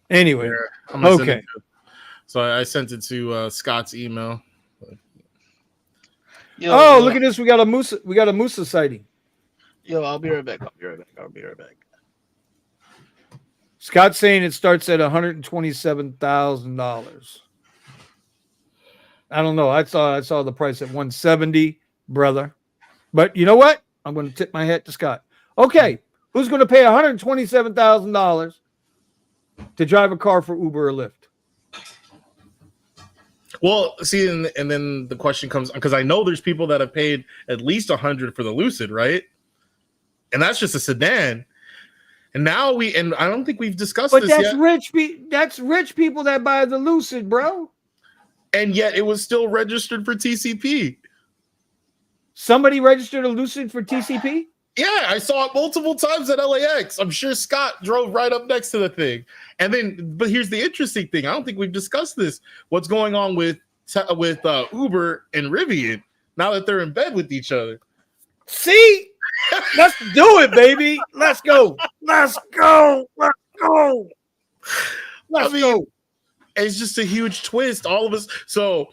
Anyway, okay. So I sent it to Scott's email. Yo, look at this. We got a Musa sighting. Yo, I'll be right back. Scott's saying it starts at $127,000. I don't know. I saw the price at 170, brother. But you know what? I'm going to tip my hat to Scott. Okay, who's going to pay $127,000 to drive a car for Uber or Lyft? Well, see, and then the question comes, because I know there's people that have paid at least $100 for the Lucid, right? And that's just a sedan. And now I don't think we've discussed this yet. That's rich people that buy the Lucid, bro. And yet it was still registered for TCP. Somebody registered a Lucid for TCP? Yeah, I saw it multiple times at LAX. I'm sure Scott drove right up next to the thing. But here's the interesting thing. I don't think we've discussed this. What's going on with Uber and Rivian now that they're in bed with each other? See? Let's do it, baby. Let's go. It's just a huge twist. All of us. So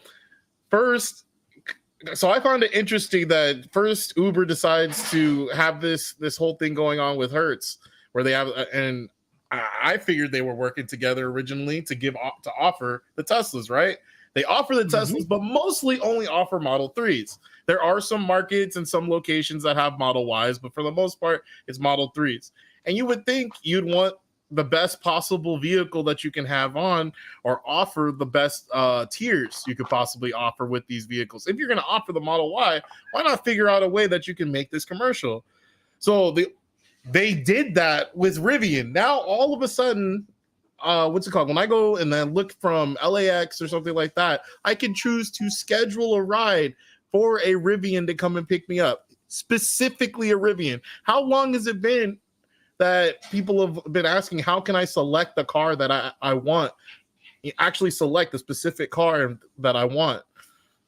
I found it interesting that first Uber decides to have this whole thing going on with Hertz, where they have, and I figured they were working together originally to offer the Teslas, right? They offer the Teslas, but mostly only offer Model 3s. There are some markets and some locations that have Model Ys, but for the most part, it's Model 3s. And you would think you'd want the best possible vehicle that you can have on, or offer the best tiers you could possibly offer with these vehicles. If you're going to offer the Model Y, why not figure out a way that you can make this commercial? So they did that with Rivian. Now, all of a sudden, what's it called? When I go and then look from LAX or something like that, I can choose to schedule a ride for a Rivian to come and pick me up. Specifically a Rivian. How long has it been that people have been asking, how can I select the car that I want? You actually select the specific car that I want.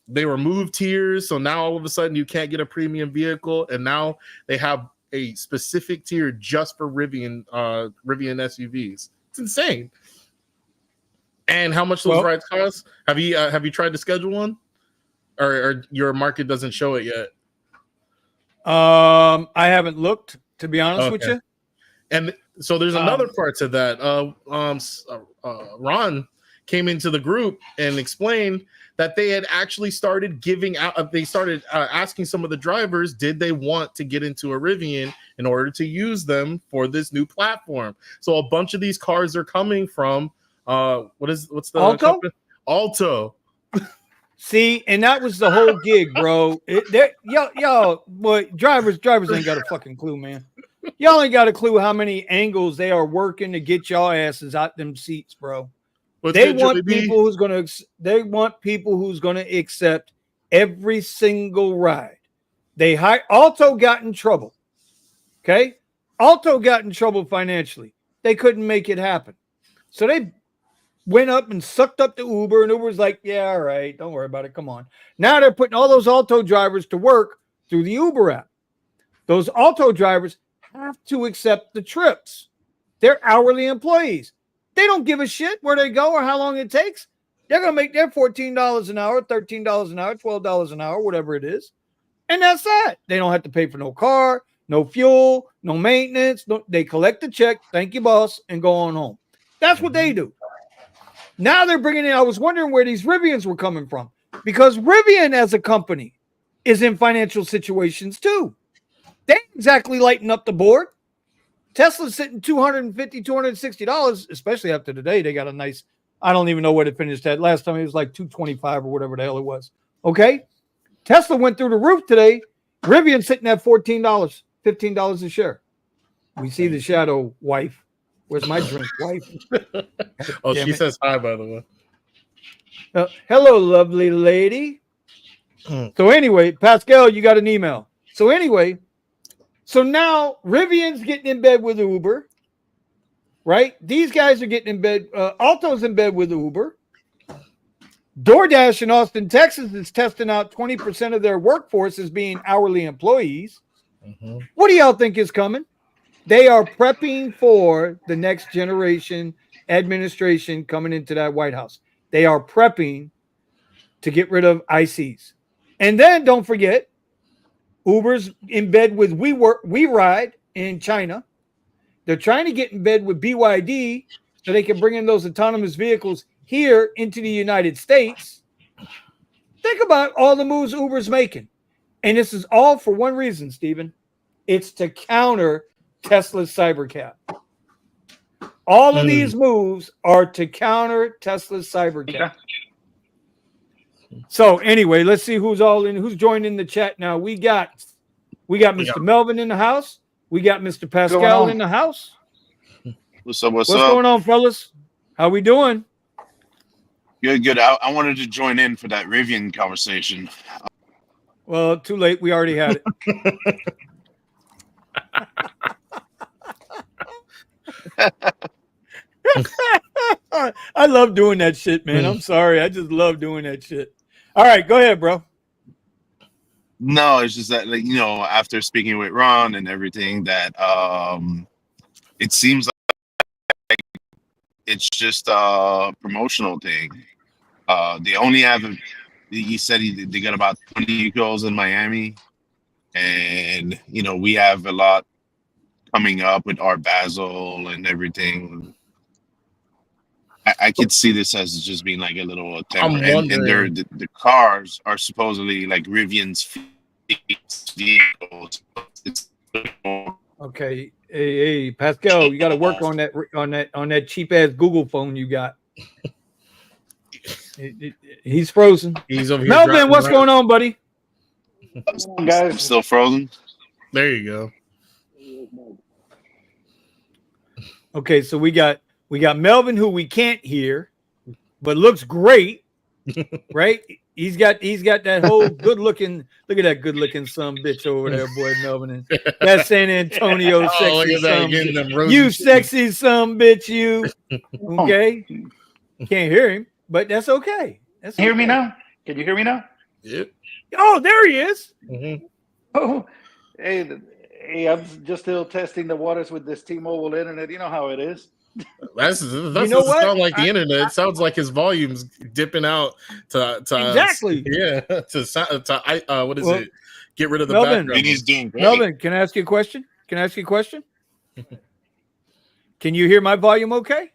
They removed tiers, so now all of a sudden you can't get a premium vehicle, and now they have a specific tier just for Rivian SUVs. It's insane. And how much those rides cost? Have you tried to schedule one, or your market doesn't show it yet? I haven't looked, to be honest with you. And so there's another part to that. Ron came into the group and explained that they had actually started giving out. They started asking some of the drivers, did they want to get into a Rivian in order to use them for this new platform? So a bunch of these cars are coming from what's the Alto? company? Alto. See, and that was the whole gig, bro. Y'all, boy, drivers ain't got a fucking clue, man. Y'all ain't got a clue how many angles they are working to get y'all asses out them seats, bro. They want people who's gonna accept every single ride. Alto got in trouble. Okay, Alto got in trouble financially. They couldn't make it happen, so they went up and sucked up the Uber, and Uber's like, yeah, all right, don't worry about it. Come on. Now they're putting all those Alto drivers to work through the Uber app. Those Alto drivers have to accept the trips. They're hourly employees. They don't give a shit where they go or how long it takes. They're going to make their $14 an hour, $13 an hour, $12 an hour, whatever it is. And that's that. They don't have to pay for no car, no fuel, no maintenance. They collect the check, thank you, boss, and go on home. That's what they do. Now they're bringing in, I was wondering where these Rivians were coming from, because Rivian as a company is in financial situations too. They exactly lighten up the board. Tesla's sitting $250, $260, especially after today. They got a nice, I don't even know what it finished at. Last time it was like 225 or whatever the hell it was. Okay. Tesla went through the roof today. Rivian sitting at $14, $15 a share. We see the shadow wife. Where's my drink, wife? Oh, she says hi, by the way. Hello, lovely lady. So anyway, Pascal, you got an email. So anyway, so now Rivian's getting in bed with Uber, right? These guys are getting in bed. Alto's in bed with Uber. DoorDash in Austin, Texas is testing out 20% of their workforce as being hourly employees. What do y'all think is coming? They are prepping for the next generation administration coming into that White House. They are prepping to get rid of ICs. And then don't forget, Uber's in bed with WeRide in China. They're trying to get in bed with BYD so they can bring in those autonomous vehicles here into the United States. Think about all the moves Uber's making. And this is all for one reason, Stephen. It's to counter Tesla's Cybercab. All of these moves are to counter Tesla's Cybercab. So anyway, let's see who's joining the chat now. We got Mr. Melvin in the house. We got Mr. Pascal in the house. What's up? What's going on, fellas? How we doing? Good. I wanted to join in for that Rivian conversation. Well, too late. We already had it. I love doing that shit, man. I'm sorry. I just love doing that shit. All right, go ahead, bro. No, it's just that, like, after speaking with Ron and everything, that it seems like it's just a promotional thing. They only have, he said they got about 20 girls in Miami, and we have a lot coming up with Art Basel and everything. I could see this as just being like a little attempt, and the cars are supposedly like Rivian's vehicles. Okay, hey, Pascal, you got to work on that cheap ass Google phone you got. He's frozen. He's over here. Melvin, what's going on, buddy? I'm still frozen. There you go. Okay, so we got Melvin, who we can't hear, but looks great, right? He's got that whole good looking. Look at that good looking son bitch over there, boy, Melvin. And that San Antonio sexy son bitch. You sexy son bitch, you. Okay, can't hear him, but that's okay. Hear me now? Can you hear me now? Yep. Oh, there he is. Oh, hey, I'm just still testing the waters with this T-Mobile internet. You know how it is. That's doesn't sound like the internet. It sounds like his volume's dipping out to exactly. Yeah. What is it? Get rid of the Melvin, background. He's doing great. Melvin, can I ask you a question? Can you hear my volume okay?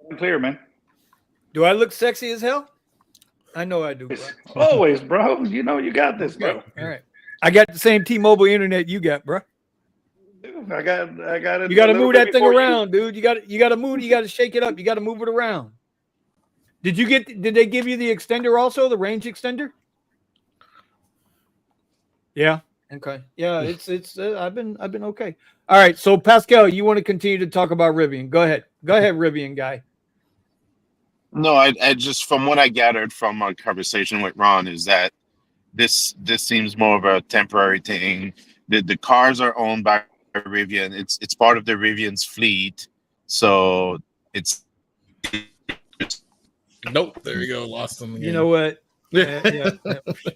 I'm clear, man. Do I look sexy as hell? I know I do, bro. Always, bro. You know you got this, bro. All right. I got the same T-Mobile internet you got, bro. I got it. You got to move that thing around, dude. You got to move. You got to shake it up. You got to move it around. Did they give you the extender also, the range extender? Yeah. Okay. Yeah, it's I've been okay. All right. So Pascal, you want to continue to talk about Rivian? Go ahead. Go ahead, Rivian guy. No, I just from what I gathered from our conversation with Ron is that this seems more of a temporary thing. The cars are owned by Rivian. It's part of the Rivian's fleet, so it's Nope. There you go. Lost them again. You know what? Yeah,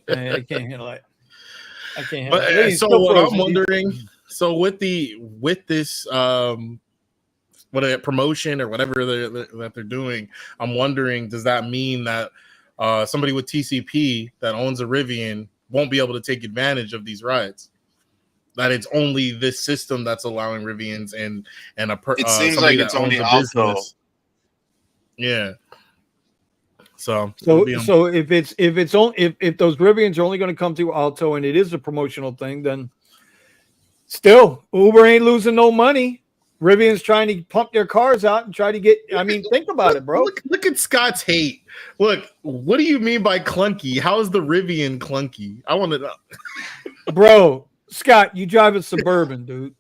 I can't handle it. I can't handle it. But so what I'm wondering, so with this what a promotion or whatever that they're doing, I'm wondering, does that mean that somebody with TCP that owns a Rivian won't be able to take advantage of these rides? That it's only this system that's allowing Rivians and it seems like it's only Alto. Yeah. So if those Rivians are only going to come through Alto and it is a promotional thing, then still Uber ain't losing no money. Rivian's trying to pump their cars out and try to get. I mean, think about it, bro. Look at Scott's hate. Look, what do you mean by clunky? How is the Rivian clunky? I want to know. Bro, Scott, you drive a Suburban, dude.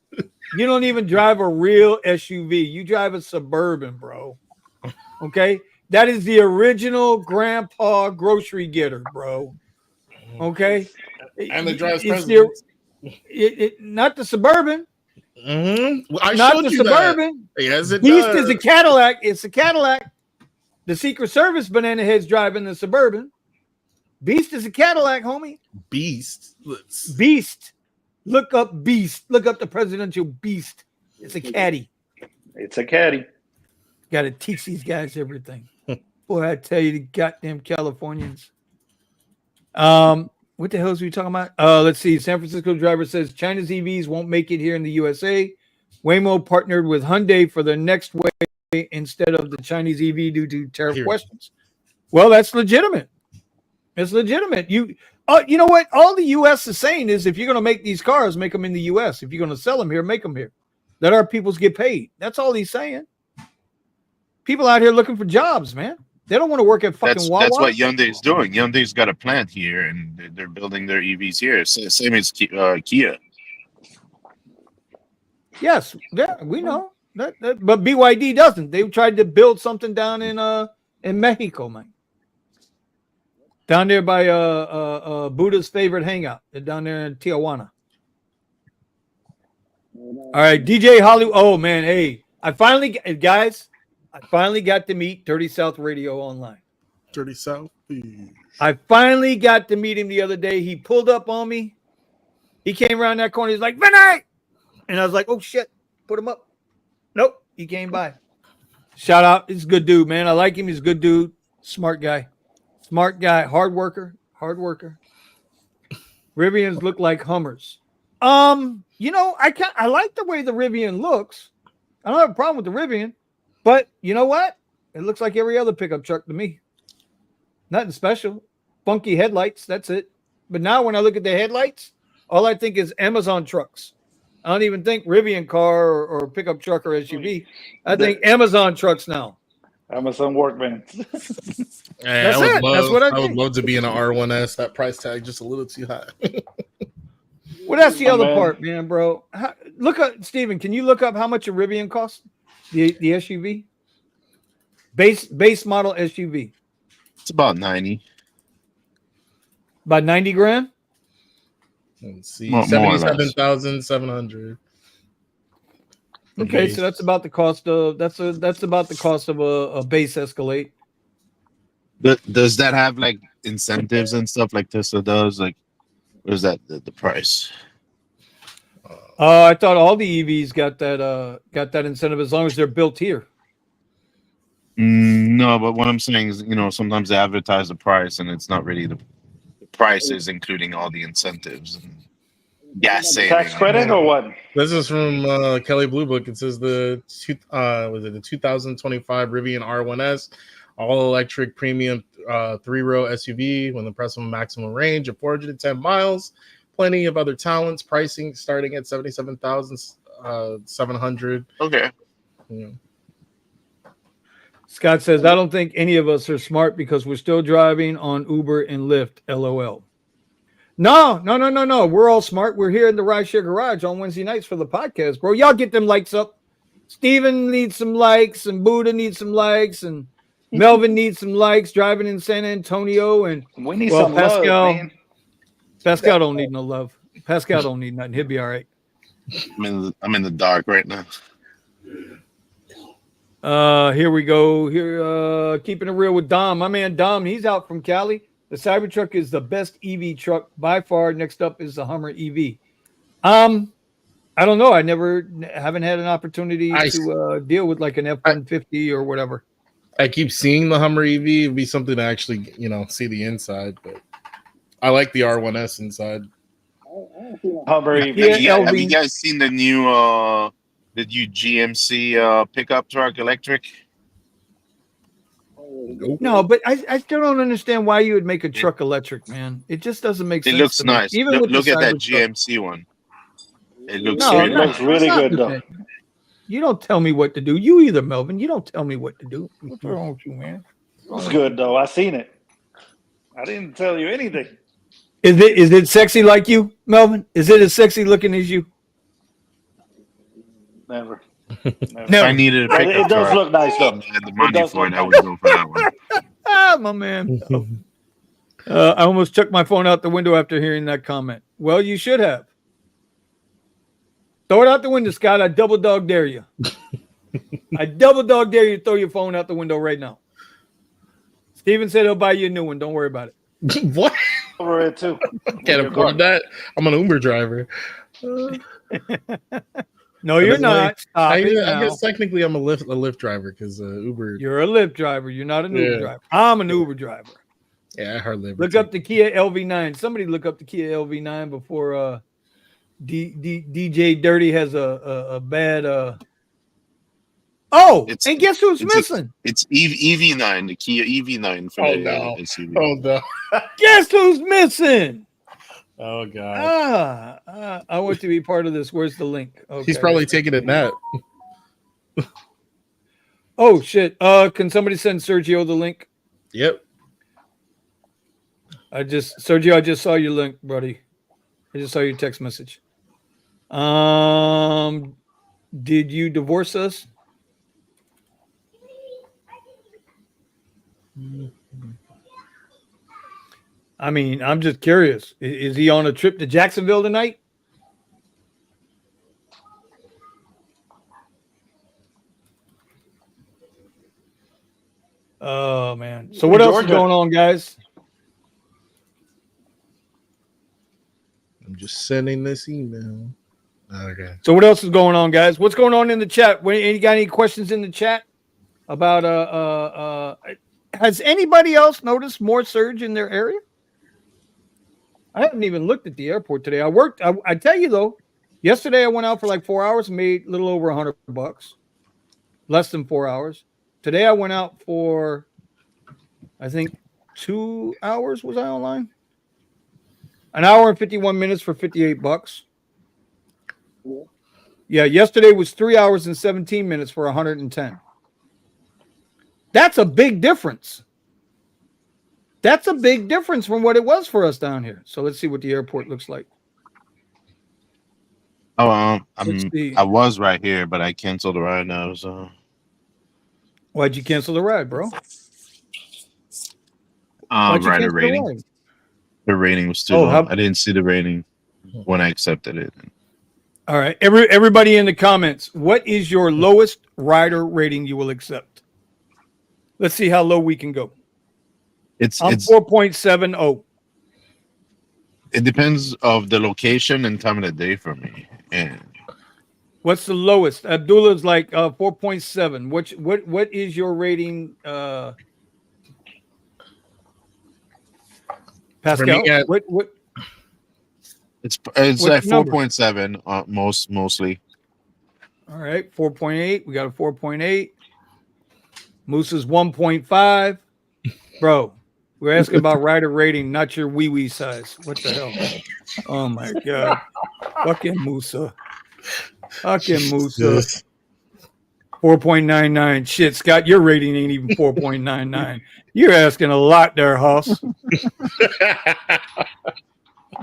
You don't even drive a real SUV. You drive a Suburban, bro. Okay? That is the original grandpa grocery getter, bro. Okay? And it drives presidents. Not the Suburban. Mm-hmm. Not the Suburban. That. Yes, it Beast does. is a Cadillac. It's a Cadillac. The Secret Service banana heads driving the Suburban. Beast is a Cadillac, homie. Beast. Look up Beast. Look up the presidential Beast. It's a caddy. It's a caddy. Got to teach these guys everything. Boy, I tell you, the goddamn Californians. What the hell is we talking about? Let's see. San Francisco driver says China's EVs won't make it here in the USA. Waymo partnered with Hyundai for the next way instead of the Chinese EV due to tariff questions. Well, that's legitimate. It's legitimate. You know what? All the U.S. is saying is if you're going to make these cars, make them in the U.S. If you're going to sell them here, make them here. Let our peoples get paid. That's all he's saying. People out here looking for jobs, man. They don't want to work at fucking Wawa. That's what Hyundai's doing. Hyundai's got a plant here, and they're building their EVs here. Same as Kia. Yes, yeah, we know that. But BYD doesn't. They tried to build something down in Mexico, man. Down there by Buddha's favorite hangout. They're down there in Tijuana. All right, DJ Hollywood. Oh man, hey, I finally got to meet Dirty South Radio online. Dirty South. I finally got to meet him the other day. He pulled up on me. He came around that corner. He's like, Vinay! And I was like, oh shit, put him up. Nope, he came by. Shout out. He's a good dude, man. I like him. He's a good dude. Smart guy. Hard worker. Rivians look like Hummers. I like the way the Rivian looks. I don't have a problem with the Rivian. But you know what? It looks like every other pickup truck to me. Nothing special. Funky headlights. That's it. But now when I look at the headlights, all I think is Amazon trucks. I don't even think Rivian car or pickup truck or SUV. I think Amazon trucks now. Amazon Workman. That's it. That's what I think. I would love to be in an R1S. That price tag just a little too high. Well, that's the other part, man, bro. Look up, Steven. Can you look up how much a Rivian costs? The SUV? Base model SUV. It's about 90. About 90 grand? Let's see. 77,700. Okay, so that's about the cost of a base Escalade. Does that have like incentives and stuff like Tesla does? Like, what is that the price? I thought all the EVs got that incentive as long as they're built here. No, but what I'm saying is, sometimes they advertise the price and it's not really the price is including all the incentives and gas saving. Tax credit or what? This is from Kelly Blue Book. It says the 2025 Rivian R1S all electric premium 3-row SUV with impressive maximum range of 410 miles. Plenty of other talents. Pricing starting at $77,700. Okay. Yeah. Scott says, I don't think any of us are smart because we're still driving on Uber and Lyft. LOL. No. We're all smart. We're here in the Rideshare Garage on Wednesday nights for the podcast, bro. Y'all get them likes up. Steven needs some likes, and Buddha needs some likes, and Melvin needs some likes driving in San Antonio. And we need some Pascal, love, man. Pascal don't need no love. Pascal don't need nothing. He'll be all right. I'm in the dark right now. Here we go. Here, keeping it real with Dom. My man Dom, he's out from Cali. The Cybertruck is the best EV truck by far. Next up is the Hummer EV. I don't know. I haven't had an opportunity to deal with like an F-150 or whatever. I keep seeing the Hummer EV. It'd be something to actually, see the inside, but I like the R1S inside. Hummer EV. Have you guys seen the new GMC pickup truck electric? No, but I still don't understand why you would make a truck electric, man. It just doesn't make sense. It looks to me. nice. Even Look at that Cybertruck. GMC one. It looks it looks really good, though. You don't tell me what to do. You either, Melvin. You don't tell me what to do. What's wrong with you, man? It's good, though. I seen it. I didn't tell you anything. Is it sexy like you, Melvin? Is it as sexy looking as you? Never. If I needed a But pickup it does truck, look nice, though. and I had the money does for it, look I would go for that one. Ah, my man. I almost chucked my phone out the window after hearing that comment. Well, you should have. Throw it out the window, Scott. I double dog dare you. I double dog dare you to throw your phone out the window right now. Steven said he'll buy you a new one. Don't worry about it. What? Over it, too. Can't afford that. I'm an Uber driver. No, you're not. Stop I it guess technically I'm a Lyft driver because Uber. You're a Lyft driver. You're not an Uber driver. I'm an Uber driver. Yeah, I heard Lyft. Look up the Kia LV9. Somebody look up the Kia LV9 before DJ Dirty has a bad. And guess who's missing? It's EV9, the Kia EV9 for the SUV. Oh no! Guess who's missing? Oh god! I want to be part of this. Where's the link? Okay. He's probably taking a nap. Oh shit! Can somebody send Sergio the link? Yep. Sergio, I just saw your link, buddy. I just saw your text message. Did you divorce us? I mean, I'm just curious. Is he on a trip to Jacksonville tonight? Oh man. So what else is going on, guys? I'm just sending this email. Okay. So what else is going on, guys? What's going on in the chat? You got any questions in the chat about has anybody else noticed more surge in their area? I haven't even looked at the airport today. I tell you though, yesterday I went out for like 4 hours and made a little over $100, less than 4 hours. Today I went out for, I think 2 hours. Was I online? An hour and 51 minutes for $58. Yeah, yesterday was 3 hours and 17 minutes for 110. That's a big difference. That's a big difference from what it was for us down here. So let's see what the airport looks like. Oh, I was right here, but I canceled the ride now. So why'd you cancel the ride, bro? Rider rating. The rating was too low. I didn't see the rating when I accepted it. All right, everybody in the comments, what is your lowest rider rating you will accept? Let's see how low we can go. It's 4.70. It depends of the location and time of the day for me. And what's the lowest? Abdullah's like 4.7. What is your rating? Pascal, what? It's like 4.7 mostly. All right, 4.8. We got a 4.8. Moose's 1.5. Bro, we're asking about rider rating, not your wee size. What the hell? Oh my god. Fucking Musa. Fucking Musa. 4.99. Shit, Scott, your rating ain't even 4.99. You're asking a lot there, Hoss.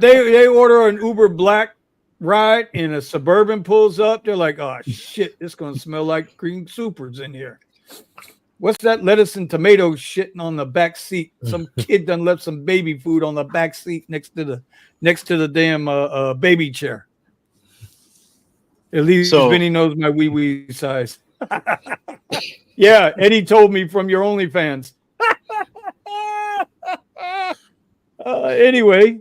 They order an Uber Black ride and a Suburban pulls up. They're like, oh shit, this gonna smell like green supers in here. What's that lettuce and tomato shitting on the back seat? Some kid done left some baby food on the back seat next to the damn baby chair. At least Vinny knows my wee size. Yeah, Eddie told me from your OnlyFans. Anyway.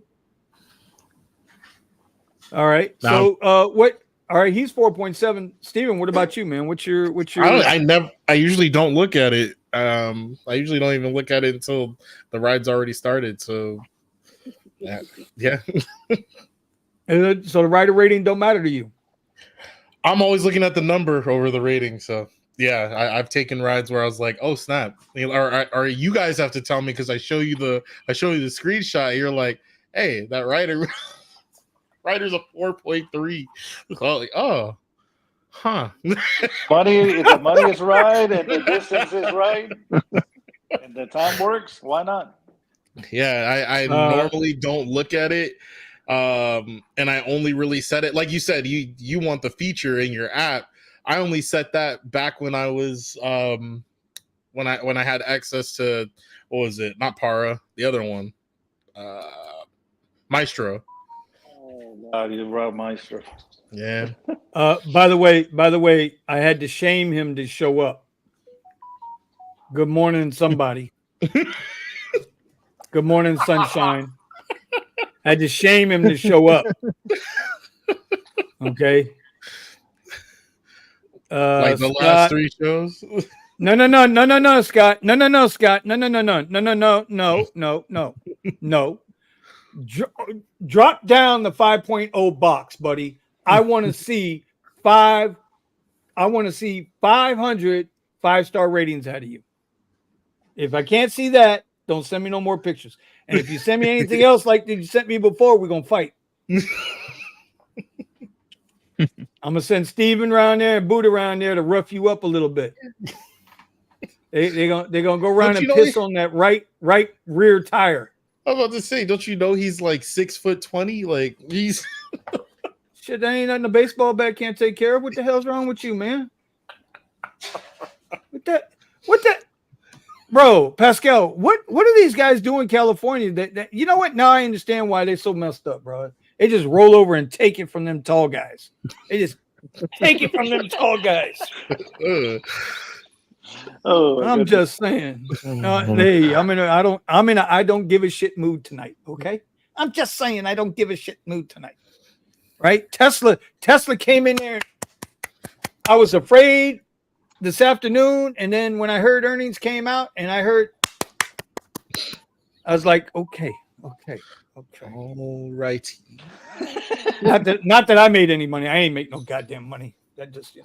All right. So what? All right, he's 4.7. Steven, what about you, man? What's your I usually don't look at it. I usually don't even look at it until the ride's already started. So yeah. So the rider rating don't matter to you. I'm always looking at the number over the rating. So yeah, I've taken rides where I was like, oh snap. Or you guys have to tell me because I show you the screenshot. You're like, hey, that rider's a 4.3. Like, oh, huh. The money is right, and the distance is right, and the time works. Why not? Yeah, I normally don't look at it, and I only really set it like you said. You want the feature in your app. I only set that back when I was when I had access to what was it? Not Para, the other one, Maestro. God, you Rob Meister. Yeah. By the way, I had to shame him to show up. Good morning, somebody. Good morning, sunshine. I had to shame him to show up. Okay. Like the Scott, last 3 shows. No, Scott. No, Scott. No. Drop down the 5.0 box, buddy. I want to see 500 5-star ratings out of you. If I can't see that, don't send me no more pictures. And if you send me anything else like you sent me before, we're gonna fight. I'm gonna send Steven around there and Boot around there to rough you up a little bit. They're gonna go around and piss on that right rear tire. I was about to say, don't you know he's like 6'20"? Like he's shit. That ain't nothing a baseball bat can't take care of. What the hell's wrong with you, man? What that? Bro, Pascal, what do these guys do in California? That you know what? Now I understand why they're so messed up, bro. They just roll over and take it from them tall guys. They just take it from them tall guys. I'm just saying. Hey, I'm in a I don't give a shit mood tonight. Okay, I'm just saying I don't give a shit mood tonight. Right? Tesla came in there. I was afraid this afternoon, and then when I heard earnings came out, and I was like, okay. All right. Not that I made any money. I ain't make no goddamn money. That just,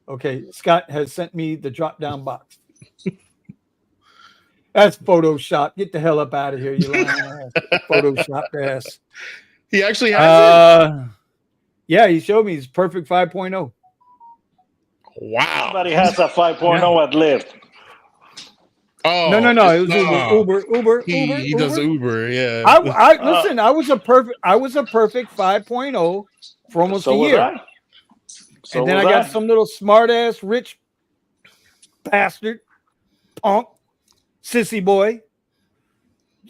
Okay, Scott has sent me the drop down box. That's Photoshop. Get the hell up out of here, you lying ass. Photoshop ass. He actually has it? Yeah, he showed me his perfect 5.0. Wow. Somebody has a 5.0 at Lyft. Oh no! It was Uber. He does Uber, yeah. Listen. I was a perfect 5.0 for almost a year, and then I got some little smart ass rich bastard, punk, sissy boy,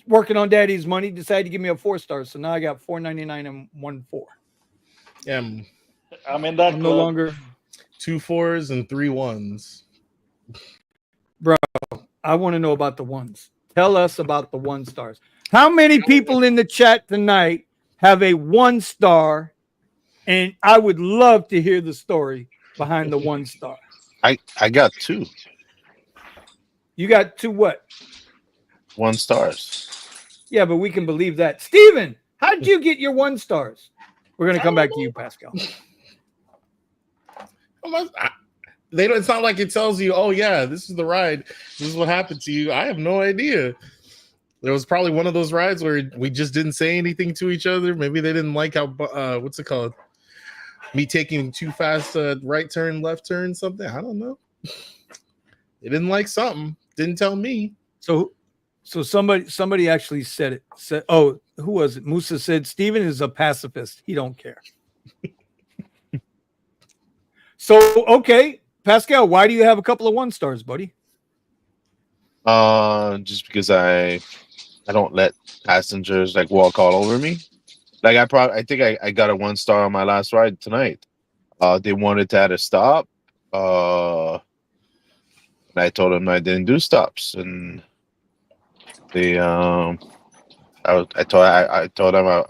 working on daddy's money. Decided to give me a 4-star, so now I got 4.99 and 1.4. Yeah, I'm in that. I'm no longer 2 4s and 3 1s. Bro, I want to know about the ones. Tell us about the 1-stars. How many people in the chat tonight have a 1-star? And I would love to hear the story behind the 1-star. I got 2. You got 2 what? 1 stars. Yeah, but we can believe that. Steven, how did you get your 1-stars? We're going to come back to you, Pascal. It's not like it tells you, oh yeah, this is the ride. This is what happened to you. I have no idea. There was probably one of those rides where we just didn't say anything to each other. Maybe they didn't like how what's it called? me taking too fast right turn, left turn, something. I don't know. They didn't like something. Didn't tell me. So somebody actually said it. Said, oh, who was it? Musa said Steven is a pacifist. He don't care. So okay, Pascal, why do you have a couple of 1 stars, buddy? Just because I don't let passengers like walk all over me. Like I think I got a 1 star on my last ride tonight. They wanted to add a stop. And I told them I didn't do stops, and they I told them I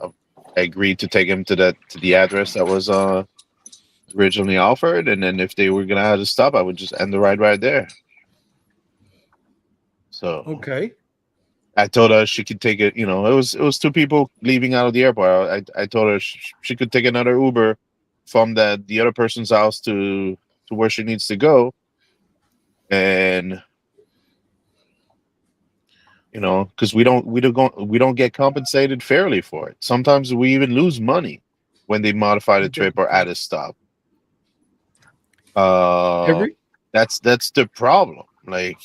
agreed to take him to the address that was originally offered, and then if they were gonna have to stop, I would just end the ride right there. So Okay. I told her she could take it. You know, it was 2 people leaving out of the airport. I told her she could take another Uber from the other person's house to where she needs to go, and you know, because we don't get compensated fairly for it. Sometimes we even lose money when they modify the trip or add a stop. That's the problem. Like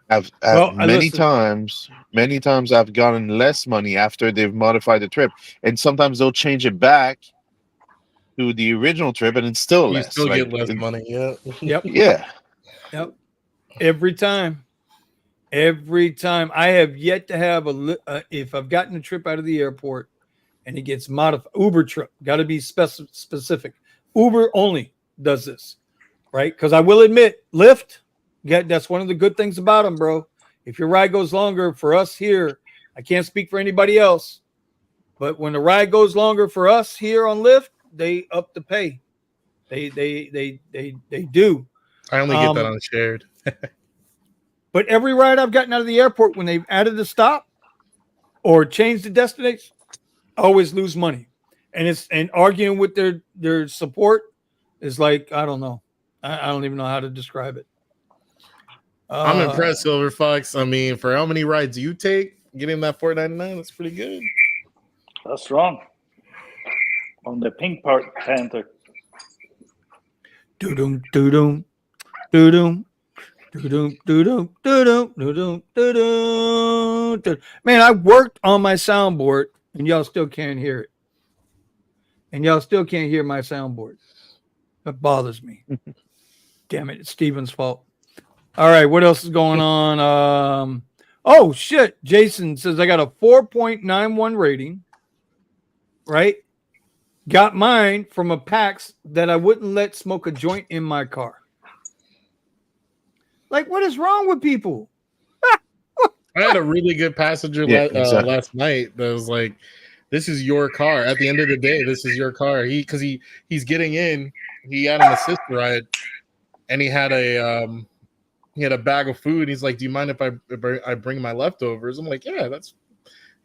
many times I've gotten less money after they've modified the trip, and sometimes they'll change it back to the original trip, and it's still less. You still get less money. Yeah. Yep. Yeah. Yep. Every time I have yet to have if I've gotten a trip out of the airport and it gets modified, Uber trip, got to be specific. Uber only does this, right? Because I will admit, Lyft, that's one of the good things about them, bro. If your ride goes longer for us here, I can't speak for anybody else, but when the ride goes longer for us here on Lyft, they up the pay. They do. I only get that on shared. But every ride I've gotten out of the airport, when they've added a stop or changed the destination, I always lose money. And arguing with their support is like, I don't know. I don't even know how to describe it. I'm impressed, Silver Fox. I mean, for how many rides you take, getting that $4.99, that's pretty good. That's wrong. On the pink part, Panther. Doo-doom, doo-doom, doo-doom. Man, I worked on my soundboard and y'all still can't hear it. And y'all still can't hear my soundboard. That bothers me. Damn it, it's Steven's fault. All right, what else is going on? Oh shit. Jason says I got a 4.91 rating. Right? Got mine from a PAX that I wouldn't let smoke a joint in my car. Like, what is wrong with people? I had a really good passenger last night that was like, "This is your car. At the end of the day, this is your car." He's getting in. He had an assist ride, and he had a bag of food. He's like, "Do you mind if I bring my leftovers?" I'm like, "Yeah, that's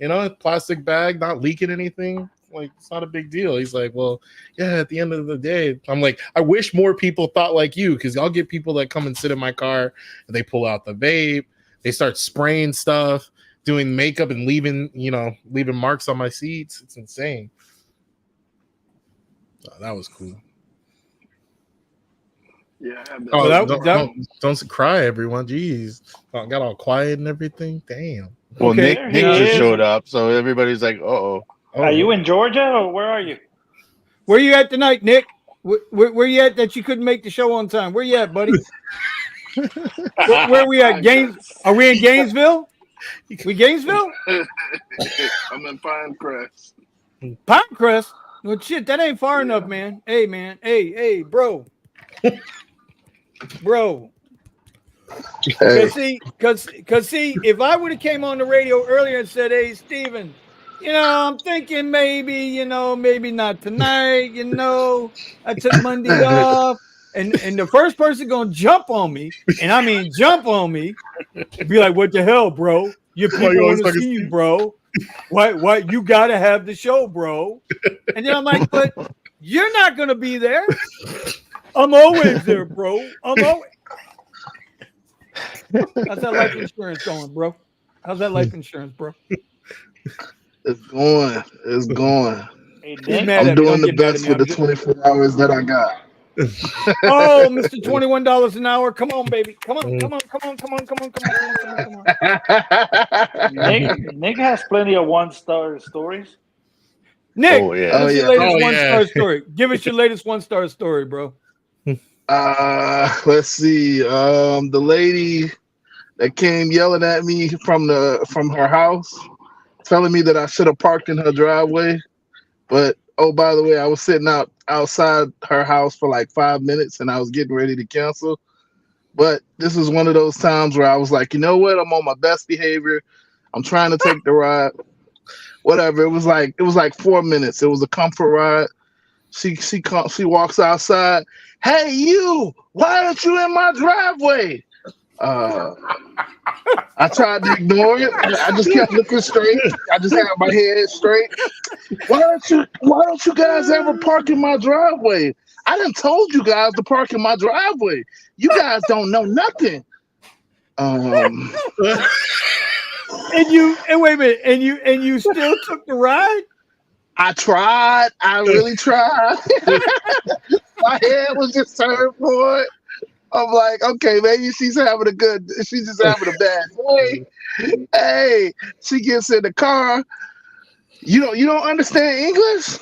a plastic bag, not leaking anything. Like, it's not a big deal." He's like, "Well, yeah, at the end of the day," I'm like, "I wish more people thought like you, because I'll get people that come and sit in my car and they pull out the vape, they start spraying stuff, doing makeup and leaving marks on my seats. It's insane." So that was cool. Yeah. Don't cry, everyone. Jeez, got all quiet and everything. Damn. Well, Okay. Nick just showed up, so everybody's like, "Uh-oh." Are you in Georgia or where are you? Where you at tonight, Nick? Where you at that you couldn't make the show on time? Where you at, buddy? where we at? Are we in Gainesville? We Gainesville? I'm in Pinecrest. Pinecrest? Well, shit, that ain't far enough, man. Hey, man. Hey, bro. Bro. Hey. Cause see, if I would have came on the radio earlier and said, "Hey, Steven, I'm thinking maybe not tonight, I took Monday off." And the first person gonna jump on me, and I mean jump on me, be like, "What the hell, bro? Your people want to see you, bro. Why you gotta have the show, bro?" And then I'm like, "But you're not gonna be there. I'm always there, bro. I'm always." How's that life insurance going, bro? How's that life insurance, bro? It's going. Hey, He's Nick. mad I'm at me. doing Don't the get mad at best me. with I'm the just... 24 hours that I got. Oh, Mr. $21 an hour. Come on, baby. Come on, come on, come on, come on, come on, come on, come on, come on, come on. Nick has plenty of 1-star stories. Nick, Oh yeah. give Oh us your yeah. latest Oh, one-star yeah. story. Give us your latest one-star story, bro. Let's see. The lady that came yelling at me from her house, telling me that I should have parked in her driveway. But oh, by the way, I was sitting outside her house for like 5 minutes, and I was getting ready to cancel. But this is one of those times where I was like, you know what? I'm on my best behavior. I'm trying to take the ride. Whatever. It was like 4 minutes. It was a comfort ride. She walks outside. Hey, you! Why aren't you in my driveway? I tried to ignore it. I just kept looking straight. I just had my head straight. Why don't you guys ever park in my driveway? I done told you guys to park in my driveway. You guys don't know nothing. And wait a minute, and you still took the ride? I tried. I really tried. My head was just turned for it. I'm like, okay, maybe she's just having a bad day. Hey, she gets in the car. You don't understand English?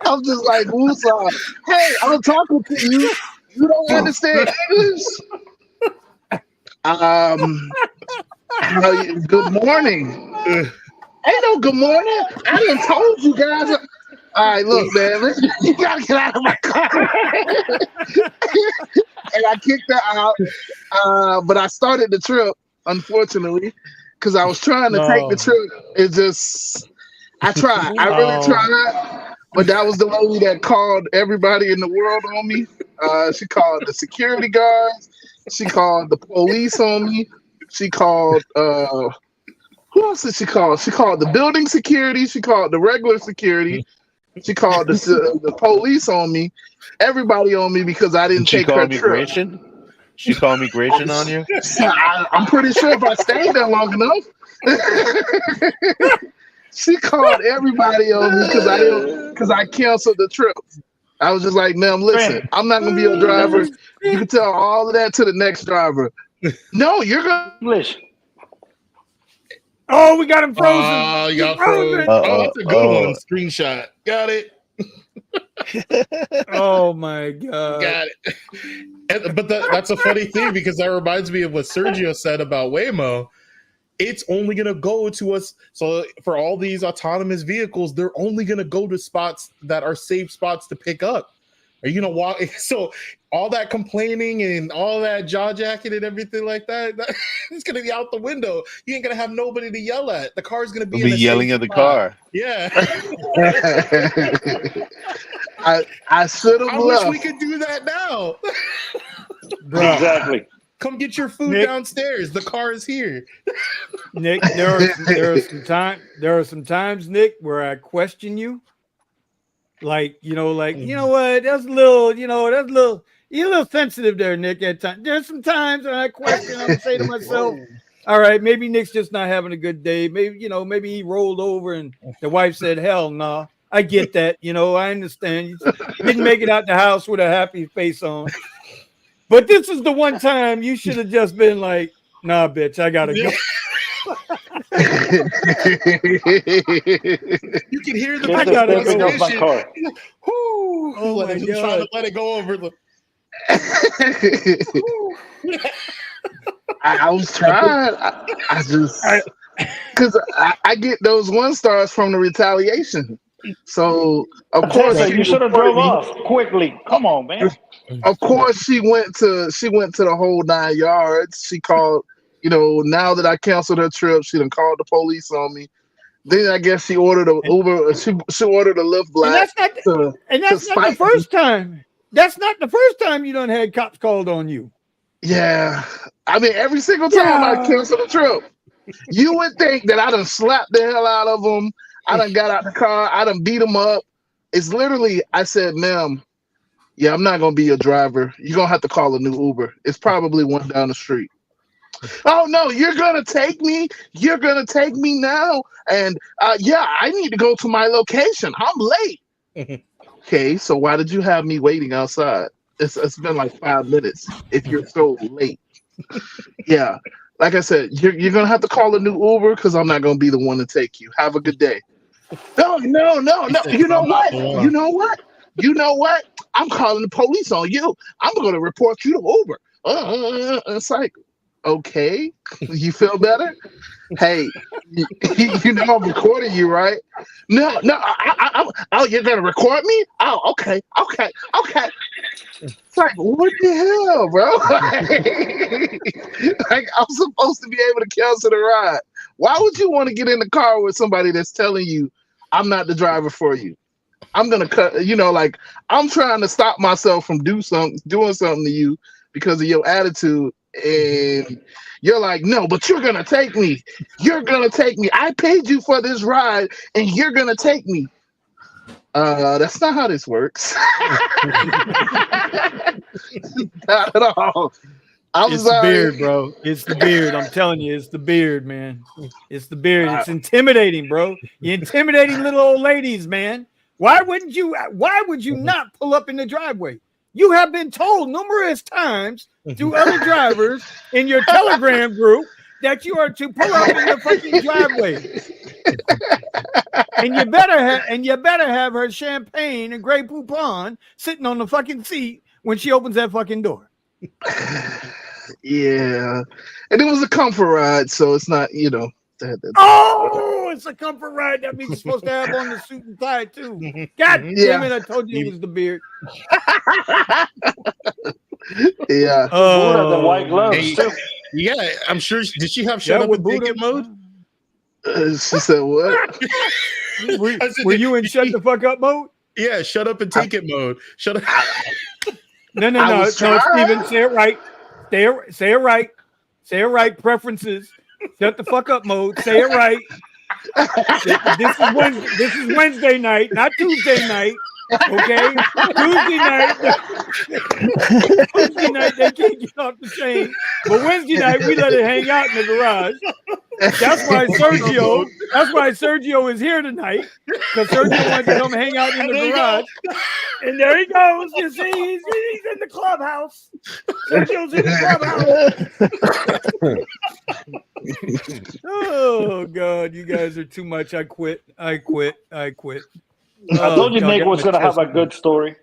I'm just like, Woosah. Hey, I'm talking to you. You don't understand English? Good morning. Ain't no good morning. I done told you guys. All right, look, man. You gotta get out of my car. And I kicked her out. But I started the trip, unfortunately, because I was trying to take the trip. I tried. I really tried. But that was the lady that called everybody in the world on me. She called the security guards. She called the police on me. She called who else did she call? She called the building security. She called the regular security. She called the police on me. Everybody on me because I didn't She take her called trip. migration. She called migration on you. I'm pretty sure if I stayed there long enough. She called everybody on me because I canceled the trip. I was just like, ma'am, listen, I'm not gonna be your driver. You can tell all of that to the next driver. No, you're gonna English. Oh, we got him frozen. Oh, you got Frozen. frozen. Oh, that's a good one. Screenshot. Got it. Oh my god. Got it. But that's a funny thing because that reminds me of what Sergio said about Waymo. It's only going to go to us. So for all these autonomous vehicles, they're only going to go to spots that are safe spots to pick up. Are you going to walk? So all that complaining and all that jaw jacking and everything like that, it's going to be out the window. You ain't going to have nobody to yell at. The car's going to be, yelling at the car. Yeah. I should have I left. wish we could do that now. Exactly. Come get your food Nick, downstairs. The car is here. Nick, there are some times, Nick, where I question you. Like, you know what? That's a little, you're a little sensitive there, Nick, at times. There's some times when I question, I'm say to myself, all right, maybe Nick's just not having a good day. Maybe, maybe he rolled over and the wife said, hell no. Nah. I get that, I understand. You didn't make it out the house with a happy face on. But this is the one time you should have just been like, nah, bitch, I gotta go. You can hear the Get the stepping off my car. Oh my trying god. to let it go over the. I was trying. I just because I get those 1 stars from the retaliation. So of course You should have drove off quickly. Come on, man. Of course she went to the whole 9 yards. She called, now that I canceled her trip, she done called the police on me. Then I guess she ordered a Uber. She ordered a Lyft Black. And that's not the first time. That's not the first time you done had cops called on you. Yeah, I mean every single time I cancel the trip, you would think that I done slapped the hell out of them. I done got out the car. I done beat them up. It's literally, I said, ma'am, yeah, I'm not gonna be your driver. You're gonna have to call a new Uber. It's probably one down the street. Oh no, you're gonna take me. You're gonna take me now. And yeah, I need to go to my location. I'm late. Okay, so why did you have me waiting outside? It's been like 5 minutes. If you're so late, yeah. Like I said, you're gonna have to call a new Uber because I'm not gonna be the one to take you. Have a good day. No. said, You know "I'm not what? the one." You know what? You know what? I'm calling the police on you. I'm gonna report you to Uber. It's like, okay, you feel better? Hey, you know I'm recording you, right? No, oh, you're gonna record me? Oh, okay. It's like, what the hell, bro? Like, I'm supposed to be able to cancel the ride. Why would you want to get in the car with somebody that's telling you, I'm not the driver for you? I'm gonna cut. Like I'm trying to stop myself from doing something to you because of your attitude, and you're like, no, but you're gonna take me. You're gonna take me. I paid you for this ride, and you're gonna take me. That's not how this works. Not at all. I'm It's sorry. the beard, bro. It's the beard. I'm telling you, it's the beard, man. It's the beard. It's intimidating, bro. You're intimidating little old ladies, man. Why would you not pull up in the driveway? You have been told numerous times through other drivers in your Telegram group that you are to pull up in the fucking driveway. And you better have her champagne and Grey Poupon sitting on the fucking seat when she opens that fucking door. Yeah, and it was a comfort ride, so it's not, Oh, it's a comfort ride. That means you're supposed to have on the suit and tie too. God damn it! I told you it was the beard. Yeah. Buddha, the white gloves Hey, too. yeah, I'm sure. Did she have shut up with and take Buddha. it mode? She said what? Were you in shut the fuck up mode? Yeah, shut up and take it mode. Shut up. No, Steven, say it right. Say it right. Say it right. Preferences. Shut the fuck up mode. Say it right. This is Wednesday night, not Tuesday night. Okay, Tuesday night they can't get off the chain, but Wednesday night we let it hang out in the garage. That's why Sergio is here tonight, because Sergio wants to come hang out in the garage. And there he goes. You see, he's in the clubhouse. Sergio's in the clubhouse. Oh God, you guys are too much. I quit. I told you Nick was gonna have a good story.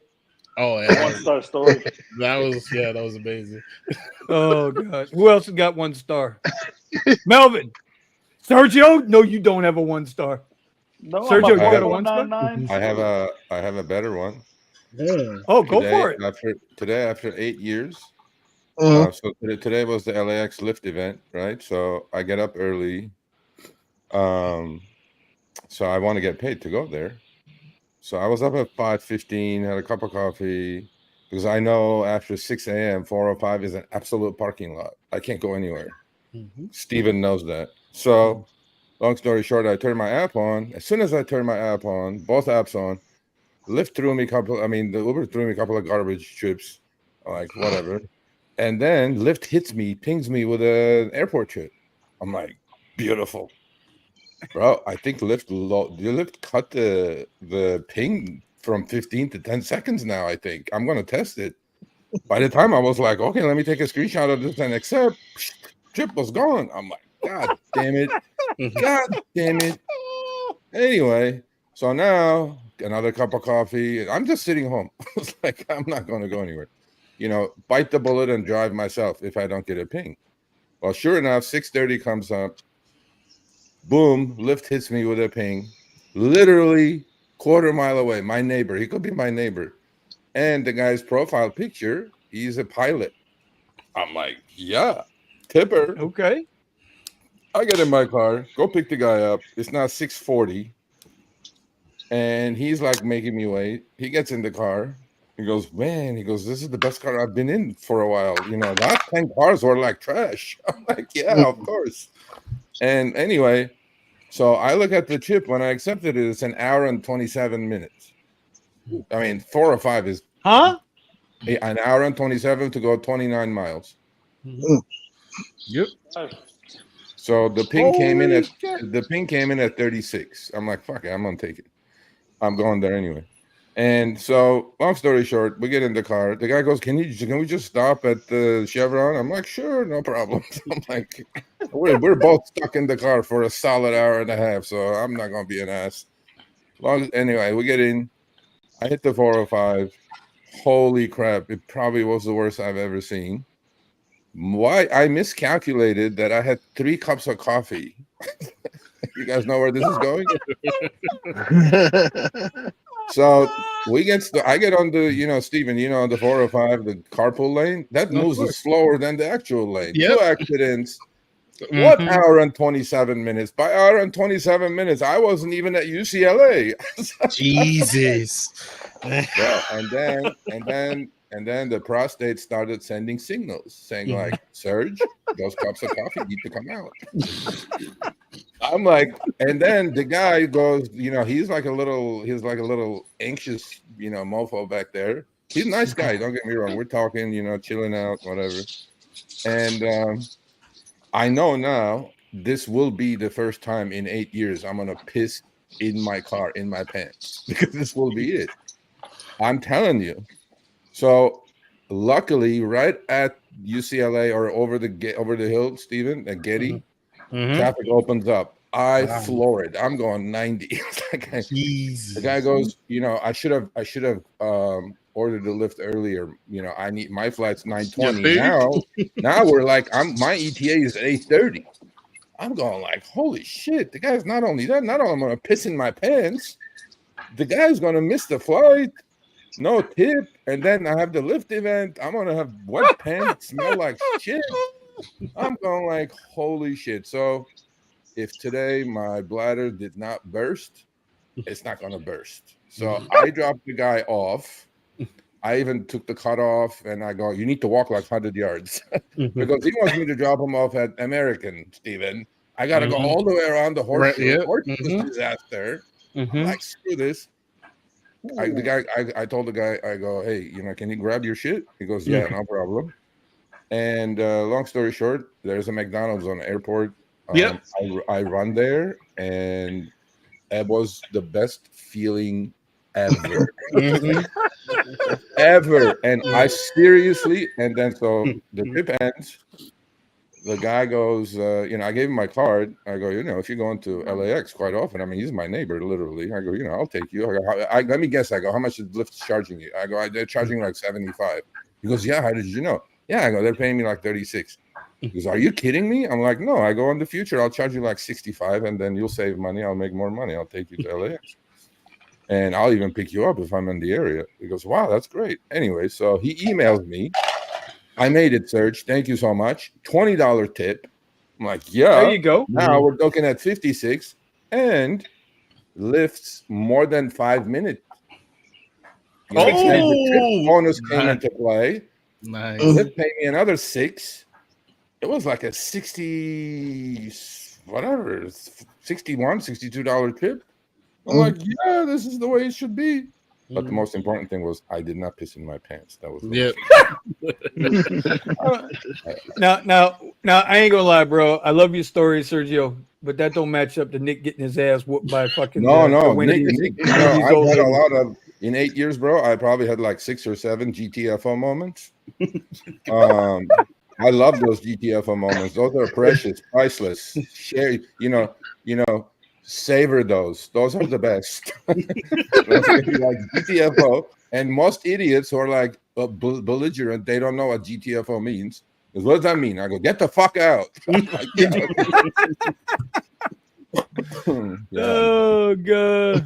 Oh yeah, 1-star story. That was amazing. Oh God, who else has got 1 star? Melvin, Sergio. No, you don't have a 1 star. No, Sergio, you got a 1 star? I have a better one. Oh, go for it. After 8 years. Mhm. So today was the LAX Lyft event, right? So I get up early. So I want to get paid to go there. So I was up at 5:15, had a cup of coffee, because I know after 6 a.m., 405 is an absolute parking lot. I can't go anywhere. Steven knows that. So long story short, I turned my app on. As soon as I turned my app on, both apps on, Lyft threw me the Uber threw me a couple of garbage chips, like whatever. And then Lyft pings me with an airport chip. I'm like, beautiful. Bro, I think Lyft cut the ping from 15 to 10 seconds now, I think. I'm going to test it. By the time I was like, okay, let me take a screenshot of this and accept, chip was gone. I'm like, God damn it. God damn it. Anyway, so now another cup of coffee. I'm just sitting home. I was like, I'm not going to go anywhere. Bite the bullet and drive myself if I don't get a ping. Well, sure enough, 6:30 comes up. Boom, Lyft hits me with a ping. Literally quarter mile away. My neighbor. He could be my neighbor. And the guy's profile picture, he's a pilot. I'm like, yeah, tipper. Okay. I get in my car, go pick the guy up. It's now 6:40. And he's like making me wait. He gets in the car. He goes, man, this is the best car I've been in for a while. Last 10 cars were like trash. I'm like, yeah, of course. And anyway, so I look at the chip. When I accepted it, it's an hour and 27 minutes. I mean, 405 is an hour and 27 to go 29 miles. Yep. So the ping came in Holy at 36. I'm like, fuck it, I'm gonna take it. I'm going there anyway. And so, long story short, we get in the car. The guy goes, "Can we just stop at the Chevron?" I'm like, "Sure, no problem." I'm like, "We're both stuck in the car for a solid hour and a half, so I'm not gonna be an ass." Anyway, we get in. I hit the 405. Holy crap! It probably was the worst I've ever seen. Why I miscalculated that I had 3 cups of coffee. You guys know where this is going? So I get on the, Steven, on the 405, the carpool lane, that moves slower than the actual lane. Yep. 2 accidents. What hour and 27 minutes? By hour and 27 minutes, I wasn't even at UCLA. Jesus. Yeah, and then the prostate started sending signals saying like, "Serge, those cups of coffee need to come out." I'm like, and then the guy goes, he's like a little anxious, mofo back there. He's a nice guy, don't get me wrong. We're talking, chilling out, whatever. And I know now this will be the first time in 8 years I'm gonna piss in my car, in my pants, because this will be it. I'm telling you. So luckily, right at UCLA or over the hill, Stephen, at Getty, traffic opens up. I floor it. I'm going 90. The guy goes, I should have ordered the Lyft earlier. I need my flight's 9:20. Now we're like, my ETA is 8:30. I'm going like, holy shit. The guy's not only that, not only am I gonna piss in my pants, the guy's gonna miss the flight. No tip, and then I have the Lyft event. I'm gonna have wet pants, smell like shit. I'm going like, holy shit. So if today my bladder did not burst, it's not gonna burst. So I dropped the guy off. I even took the cut off, and I go, "You need to walk like 100 yards," because he wants me to drop him off at American, Steven. I gotta go all the way around the horseshoe. Horseshoe is a disaster. I'm like, screw this. I told the guy, I go, "Hey, can you grab your shit?" He goes, "Yeah, no problem." And long story short, there's a McDonald's on the airport. I run there, and it was the best feeling ever. Ever. And I seriously, and then so the trip ends. The guy goes, I gave him my card. I go, if you're going to LAX quite often, I mean, he's my neighbor, literally. I go, I'll take you. I go, let me guess. I go, how much is Lyft charging you? I go, they're charging like 75. He goes, yeah, how did you know? Yeah, I go, they're paying me like 36. He goes, are you kidding me? I'm like, no. I go, in the future, I'll charge you like 65, and then you'll save money. I'll make more money. I'll take you to LAX. And I'll even pick you up if I'm in the area. He goes, wow, that's great. Anyway, so he emails me. I made it, Serge. Thank you so much. $20 tip. I'm like, yeah. There you go. Now we're looking at 56 and Lyft's more than 5 minutes. The bonus came into play. Nice. Lyft paid me another 6. It was like a 60, whatever, $61, $62 tip. I'm like, yeah, this is the way it should be. But the most important thing was I did not piss in my pants. That was Now I ain't gonna lie, bro. I love your story, Sergio, but that don't match up to Nick getting his ass whooped by fucking no. Nick, I've had a lot of in 8 years, bro. I probably had like 6 or 7 GTFO moments. I love those GTFO moments. Those are precious, priceless. Share, savor those. Those are the best. Like GTFO, and most idiots who are like belligerent, they don't know what GTFO means. What does that mean? I go, get the fuck out. Oh god.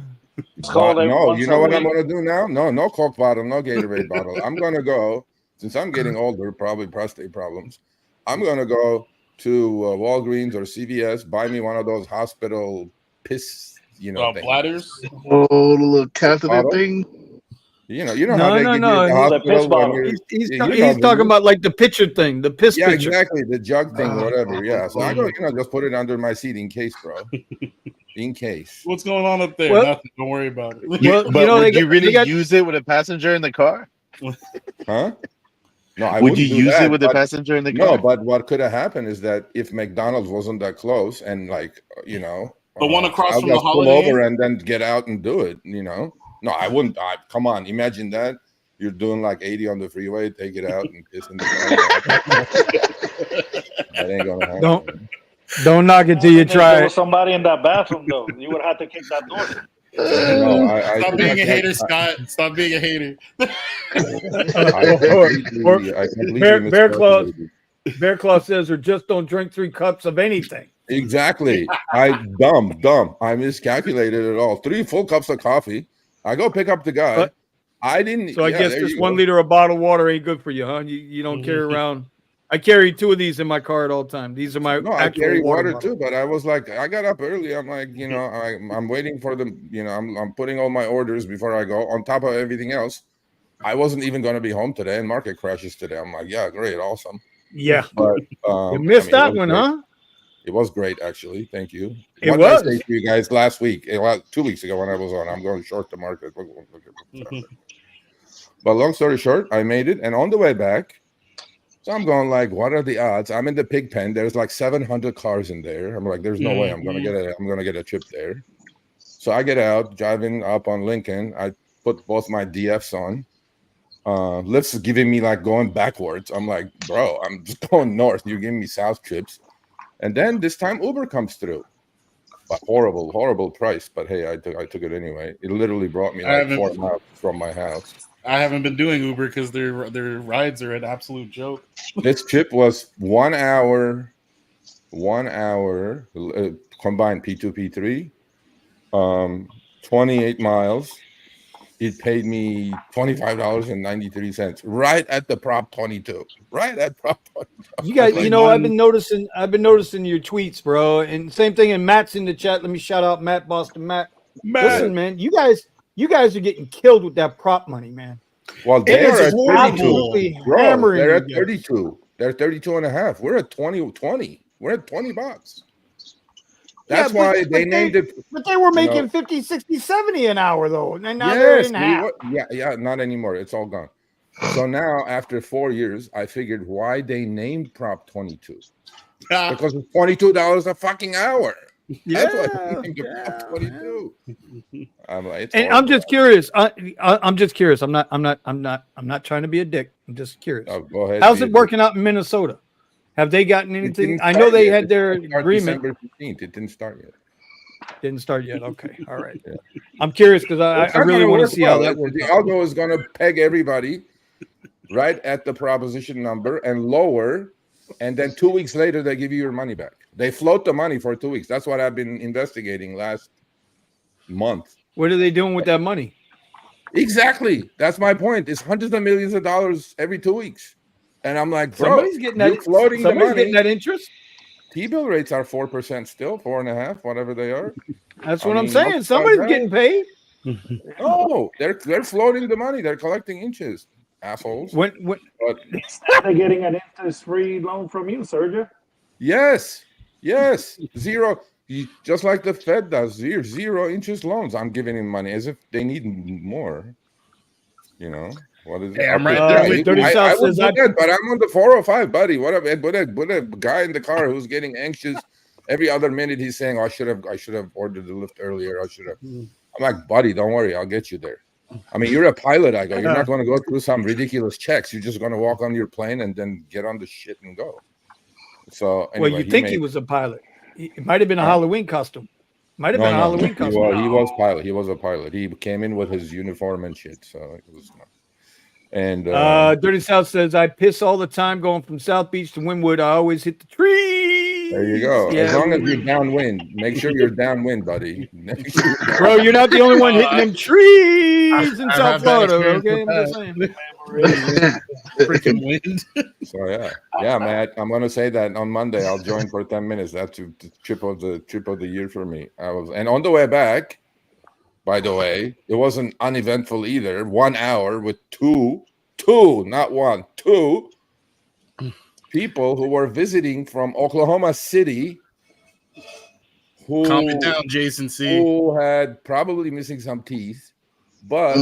No, you know what I'm gonna do now? No Coke bottle, no Gatorade bottle. I'm gonna go, since I'm getting older, probably prostate problems. I'm gonna go to Walgreens or CVS, buy me one of those hospital piss, bladders. Oh, the little catheter thing. You know how they give you in the hospital. He's talking about like the pitcher thing, the piss pitcher. Exactly, the jug thing, whatever. Yeah, so I go, just put it under my seat in case, bro. In case. What's going on up there? Well, Nothing. Don't worry about it. Would you really use it with a passenger in the car? Huh? No, I Would you wouldn't do use that, it with the but- passenger in the No, car? but what could have happened is that if McDonald's wasn't that close and like, The one across I'll from the just pull Holiday over Inn? and then get out and do it, No, I wouldn't. Come on, imagine that. You're doing like 80 on the freeway, take it out and piss in the car. That ain't gonna happen. Don't knock it till you If there try was it. somebody in that bathroom, though, you would have to kick that door. No, Stop being a hater, Scott. Stop being a hater. I completely Bear Claw, miscalculated. Bear Claw says, or just don't drink 3 cups of anything. Exactly. Dumb. I miscalculated it all. 3 full cups of coffee. I go pick up the guy. But- I didn't. So I guess there this you 1 go. liter of bottled water ain't good for you, huh? You don't carry around. I carry 2 of these in my car at all time. These are my No, I actual carry water bottles. too, but I was like, I got up early. I'm like, I'm waiting for them. I'm putting all my orders before I go. On top of everything else, I wasn't even going to be home today, and market crashes today. I'm like, yeah, great, awesome. Yeah, But you missed that one, great. huh? It was great, actually. Thank you. It What did was. I say to you guys last week, 2 weeks ago when I was on? I'm going short the market. But long story short, I made it, and on the way back. So I'm going like, what are the odds? I'm in the pig pen. There's like 700 cars in there. I'm like, there's no way I'm gonna get a trip there. So I get out, driving up on Lincoln. I put both my DFs on. Lyft's giving me like going backwards. I'm like, bro, I'm just going north. You're giving me south trips. And then this time Uber comes through. But horrible price. But hey, I took it anyway. It literally brought me like 4 miles from my house. I haven't been doing Uber because their rides are an absolute joke. This trip was 1 hour, combined P2, P3, 28 miles. It paid me $25.93 right at the Prop 22. Right at Prop 22. You guys, I've been noticing your tweets, bro. And same thing. And Matt's in the chat. Let me shout out Matt Boston. Matt. Listen, man, you guys are getting killed with that prop money, man. Well, they are at 32. Bro, they're at 32. They're 32 and a half. We're at 20. We're at $20. That's why they named it. But they were making 50, 60, 70 an hour, though. And now they're in half. Not anymore. It's all gone. So now, after 4 years, I figured why they named Prop 22. Because it's $22 a fucking hour. That's why they named it Prop 22. I'm just curious. I'm just curious. I'm not trying to be a dick. I'm just curious. Oh, go ahead. How's it working out in Minnesota? Have they gotten anything? I know they had their agreement. December 15th. It didn't start yet. Didn't start yet. Okay. All right. Yeah. I'm curious because I really want to see how that works. The algo is going to peg everybody right at the proposition number and lower. And then 2 weeks later, they give you your money back. They float the money for 2 weeks. That's what I've been investigating last month. What are they doing with that money? Exactly. That's my point. It's hundreds of millions of dollars every 2 weeks. And I'm like, bro, somebody's getting that. Floating the money. Getting that interest. T-bill rates are 4% still, 4.5%, whatever they are. That's what I'm saying. Somebody's getting paid. No, they're floating the money. They're collecting inches, assholes. When they're getting an interest-free loan from you, Sergio. Yes, zero. Just like the Fed does, zero interest loans. I'm giving him money as if they need more. What is it? I'm right there with Dirty South says but I'm on the 405, buddy. What a guy in the car who's getting anxious every other minute. He's saying, I should have ordered the Lyft earlier. I should have. I'm like, buddy, don't worry, I'll get you there. I mean, you're a pilot. I go, you're not going to go through some ridiculous checks. You're just going to walk on your plane and then get on the shit and go. So anyway, well, you think he was a pilot? It might have been a Halloween costume. Might have been a Halloween costume. He was pilot. He was a pilot. He came in with his uniform and shit. So it was. And Dirty South says, I piss all the time going from South Beach to Wynwood. I always hit the trees. There you go. Yeah. As long as you're downwind, make sure you're downwind, buddy. Bro, you're not the only one hitting them trees in South Florida. Okay, I'm just saying. Freaking wind. So yeah, Matt. I'm gonna say that on Monday I'll join for 10 minutes. That's the trip of the year for me. And on the way back. By the way, it wasn't uneventful either. 1 hour with two, not one, two people who were visiting from Oklahoma City. Calm it down, Jason C. Who had probably missing some teeth. But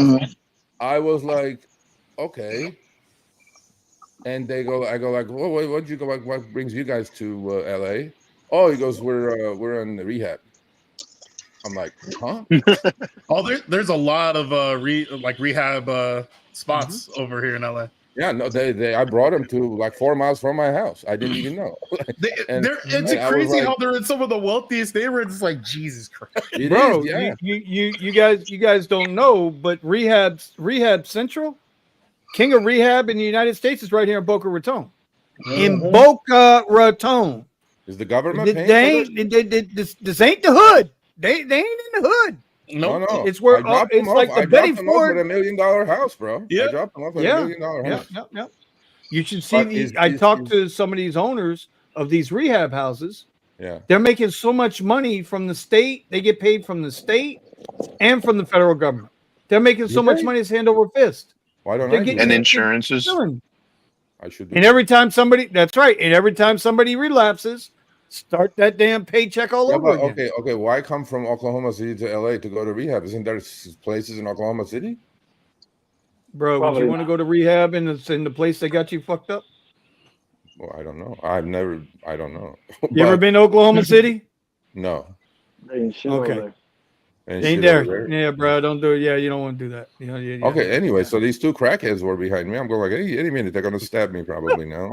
I was like, okay, And they go, I go like, "Well, what'd you go like? What brings you guys to LA?" Oh, he goes, "We're in the rehab." I'm like, "Huh?" Oh, there's a lot of rehab spots over here in LA. Yeah, no, I brought him to like 4 miles from my house. I didn't even know. It's I was crazy like, how they're in some of the wealthiest neighborhoods. It's like Jesus Christ, it Bro, is, yeah. you guys don't know, but Rehab Central, king of rehab in the United States, is right here in Boca Raton. In Boca Raton. Is the government This paying for this? this ain't the hood. They ain't in the hood. no, No. It's where I dropped him it's off. like the I Betty dropped him off with Ford. $1 million house, bro. Yeah. I dropped him off with Yeah. $1 million house. Yep. You should see But I talked to some of these owners of these rehab houses. Yeah. They're making so much money from the state. They get paid from the state and from the federal government. They're making so much money it's hand over fist. Why don't They're I do getting- that? And insurances. I should do And that. every time somebody relapses, start that damn paycheck all Yeah, over but again. okay. Why come from Oklahoma City to LA to go to rehab? Isn't there places in Oklahoma City? Bro, would Probably you want to go to rehab in the place that got you fucked up? Well, I don't know. I don't know. You ever But been to Oklahoma City? no. Okay. And Ain't shit there. over Yeah, bro, don't do it. Yeah, you don't want to do that. Okay, anyway, so these two crackheads were behind me. I'm going like, hey, any minute they're gonna stab me probably now.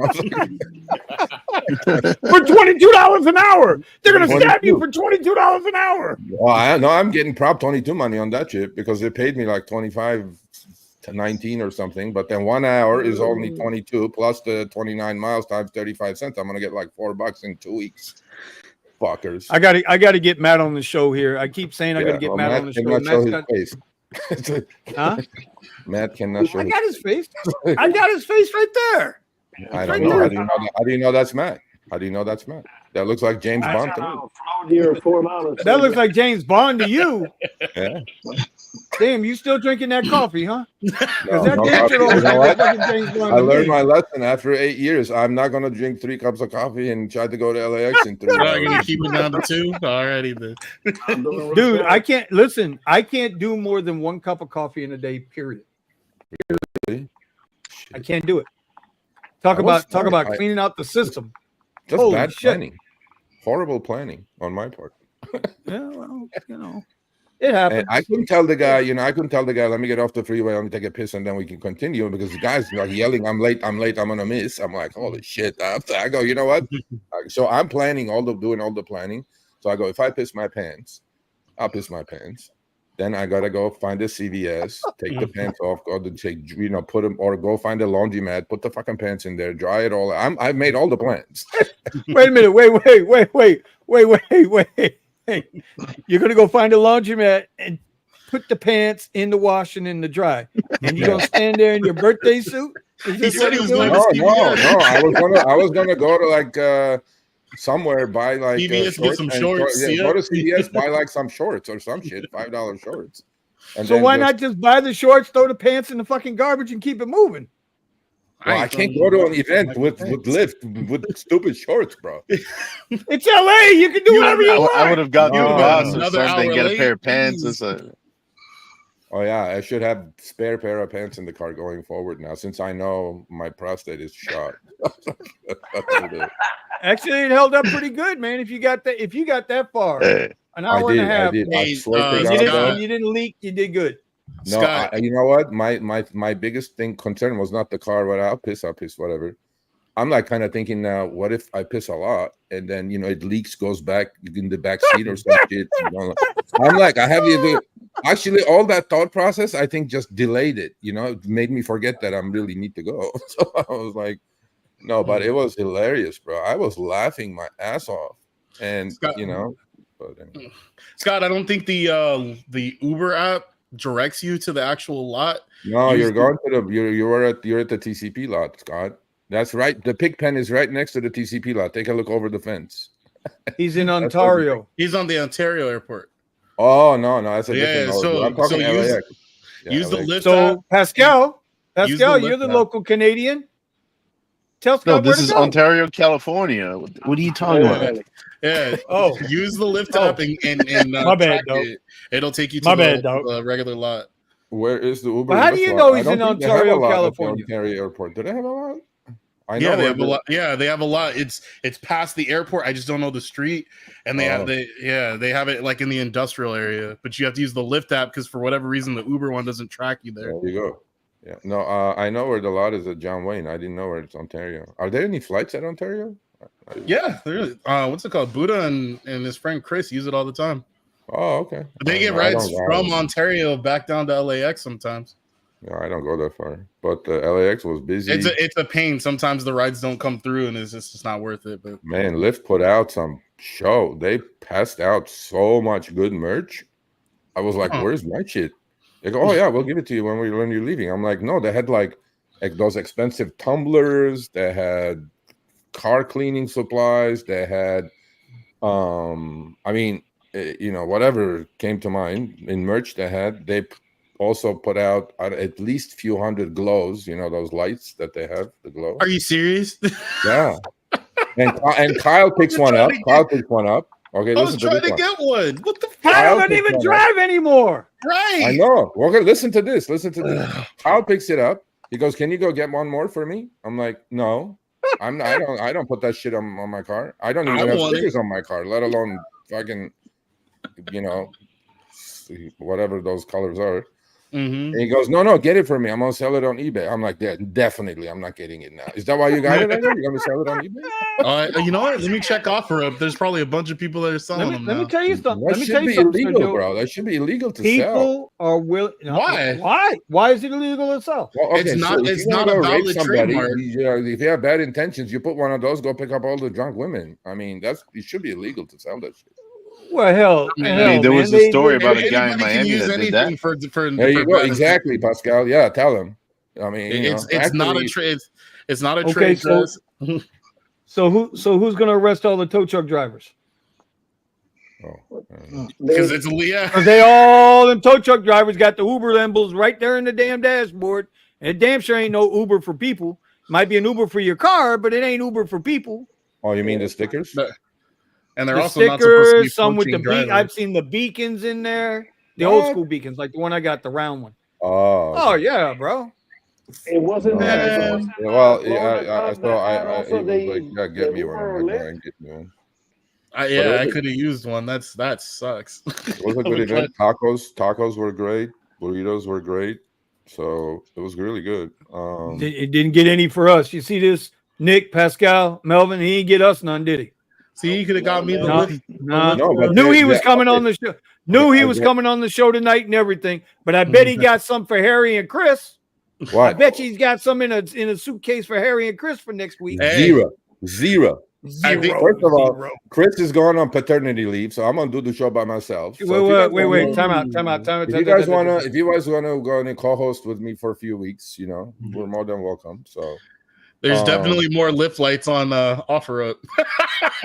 For $22 an hour. They're gonna stab you for $22 an hour. Well, I'm getting Prop 22 money on that shit because they paid me like 25 to 19 or something. But then 1 hour is only 22 plus the 29 miles times 35 cents. I'm gonna get like $4 in 2 weeks. Fuckers. I gotta get Matt on the show here. I keep saying I gotta get Matt on the show. Cannot show Matt's his face. Huh? Matt cannot show I got his face. I got his face right there. I right don't know. there. How do you know that? How do you know that's Matt? How do you know that's Matt? That looks like James Bond to me. That looks like James Bond to you. Yeah. Damn, you still drinking that coffee, huh? No, that no damn coffee. shit You almost know looks what? like fucking James Bond I to learned me. my lesson after 8 years. I'm not gonna drink 3 cups of coffee and try to go to LAX in 3 you're hours. gonna keep it down to 2. Alrighty then. Dude, I can't listen. I can't do more than 1 cup of coffee in a day. Period. Really? I can't do it. Talk I was about trying. cleaning out the system. Just Holy bad shit. planning. Horrible planning on my part. Yeah, well, it happens. And I couldn't tell the guy, let me get off the freeway, let me take a piss, and then we can continue because the guy's like yelling, I'm late, I'm gonna miss. I'm like, holy shit. I go, you know what? So I'm planning doing all the planning. So I go, if I piss my pants, I'll piss my pants. Then I gotta go find a CVS, take the pants off, go to take, put them, or go find a laundromat, put the fucking pants in there, dry it all. I've made all the plans. Wait a minute. Wait. Hey, you're gonna go find a laundromat and put the pants in the wash and in the dry, and you're gonna stand there in your birthday suit? Is this said what he he's was doing? going to No. I was gonna go to like somewhere, buy like CVS, get some shorts. Go to CVS, buy like some shorts or some shit, $5 shorts. And So then why not just buy the shorts, throw the pants in the fucking garbage, and keep it moving? Well, I can't go to an event with Lyft with stupid shorts, bro. It's LA. You can do whatever you want. I would have got the No, boss or another something, hour get a late, pair of pants or please. something. Oh yeah, I should have spare pair of pants in the car going forward now, since I know my prostate is shot. That's what it is. Actually, it held up pretty good, man. If you got that far, Hey, an hour and a half, I Hey, swear to you God, and Scott. you didn't leak, you did good. no, Scott. you know what? My biggest concern was not the car, but I'll piss, whatever. I'm like kind of thinking now, what if I piss a lot and then it leaks, goes back in the back seat or some shit? I'm like, I have you actually all that thought process, I think just delayed it. It made me forget that I really need to go. So I was like, no, but it was hilarious, bro. I was laughing my ass off. And Scott, but anyway. Scott, I don't think the Uber app directs you to the actual lot. No, you're going to you're at the TCP lot, Scott. That's right. The pig pen is right next to the TCP lot. Take a look over the fence. He's in Ontario. He's on the Ontario airport. Oh no, that's a different. So I'm talking LAX. Use the LAX. Lyft app. So Pascal, Use the you're Lyft the app. local Canadian. Tell no, Scott where this to is go. Ontario, California. What are you talking about? Yeah. Oh. Use the Lyft app and My bad, track dog. it. It'll take you to My the, bad, dog. the regular lot. Where is the Uber? But how do Lyft you lot? know I he's don't in think they have a Ontario, lot at the California? Ontario airport. Do they have a lot? I know Yeah, they where have a lot. Yeah, they have a lot. It's past the airport. I just don't know the street, and they have they have it like in the industrial area. But you have to use the Lyft app because for whatever reason the Uber one doesn't track you there. There you go. Yeah, no, I know where the lot is at John Wayne. I didn't know where it's Ontario. Are there any flights at Ontario? Yeah, there is. What's it called? Buddha and his friend Chris use it all the time. Oh, okay. But they get rides from Ontario back down to LAX sometimes. No, I don't go that far. But LAX was busy. It's a pain. Sometimes the rides don't come through, and it's just not worth it. But man, Lyft put out some show. They passed out so much good merch. I was like, "Where's my shit?" They go, "Oh yeah, we'll give it to you when you're leaving." I'm like, "No, they had like those expensive tumblers. They had car cleaning supplies. They had, I mean, whatever came to mind in merch they had. They also put out at least a few hundred glows. You know those lights that they have, the glow. Are you serious? Yeah. And Kyle picks one up. Kyle picks one up. Okay, I was trying to get one. What the fuck? Kyle doesn't even drive anymore. Right. I know. Okay, listen to this. Kyle picks it up. He goes, "Can you go get one more for me?" I'm like, "No, I'm not. I don't put that shit on my car. I don't even have stickers on my car, let alone fucking, whatever those colors are." Mm-hmm. And he goes, no, get it for me. I'm gonna sell it on eBay. I'm like, yeah, definitely, I'm not getting it now. Is that why you got it? You're gonna sell it on eBay? You know what? Let me check OfferUp. There's probably a bunch of people that are selling them. Let me tell you something. That should be illegal, bro. That should be illegal to sell. People are willing. Why? Why is it illegal to sell? Well, okay, it's not a valid trademark. If you have bad intentions, you put one of those. Go pick up all the drunk women. I mean, it should be illegal to sell that shit. Well, hell, there was a story about a guy in Miami that did that. There you go. Exactly, Pascal. Yeah, tell him. I mean, it's not a trade. It's not a trade. So who's going to arrest all the tow truck drivers? Because it's Because they all them tow truck drivers got the Uber emblems right there in the damn dashboard, and it damn sure ain't no Uber for people. Might be an Uber for your car, but it ain't Uber for people. Oh, you mean the stickers? And they're the also stickers, not supposed to be some with the drivers. I've seen the beacons in there, the old school beacons, like the one I got, the round one. Oh yeah, bro. It wasn't that. Well, yeah. So I get me one. Get me one. I could have used one. That sucks. It was a good event. Tacos were great. Burritos were great. So it was really good. It didn't get any for us. You see this, Nick, Pascal, Melvin. He didn't get us none, did he? See, you could have got me the lift. Knew he was coming on the show. Knew he was coming on the show tonight and everything. But I bet he got some for Harry and Chris. What? I bet you he's got some in a suitcase for Harry and Chris for next week. Zero. First of all, Chris is going on paternity leave, so I'm gonna do the show by myself. So wait. Time out. If you guys wanna go and co-host with me for a few weeks, we're more than welcome. So. There's definitely more Lyft lights on OfferUp.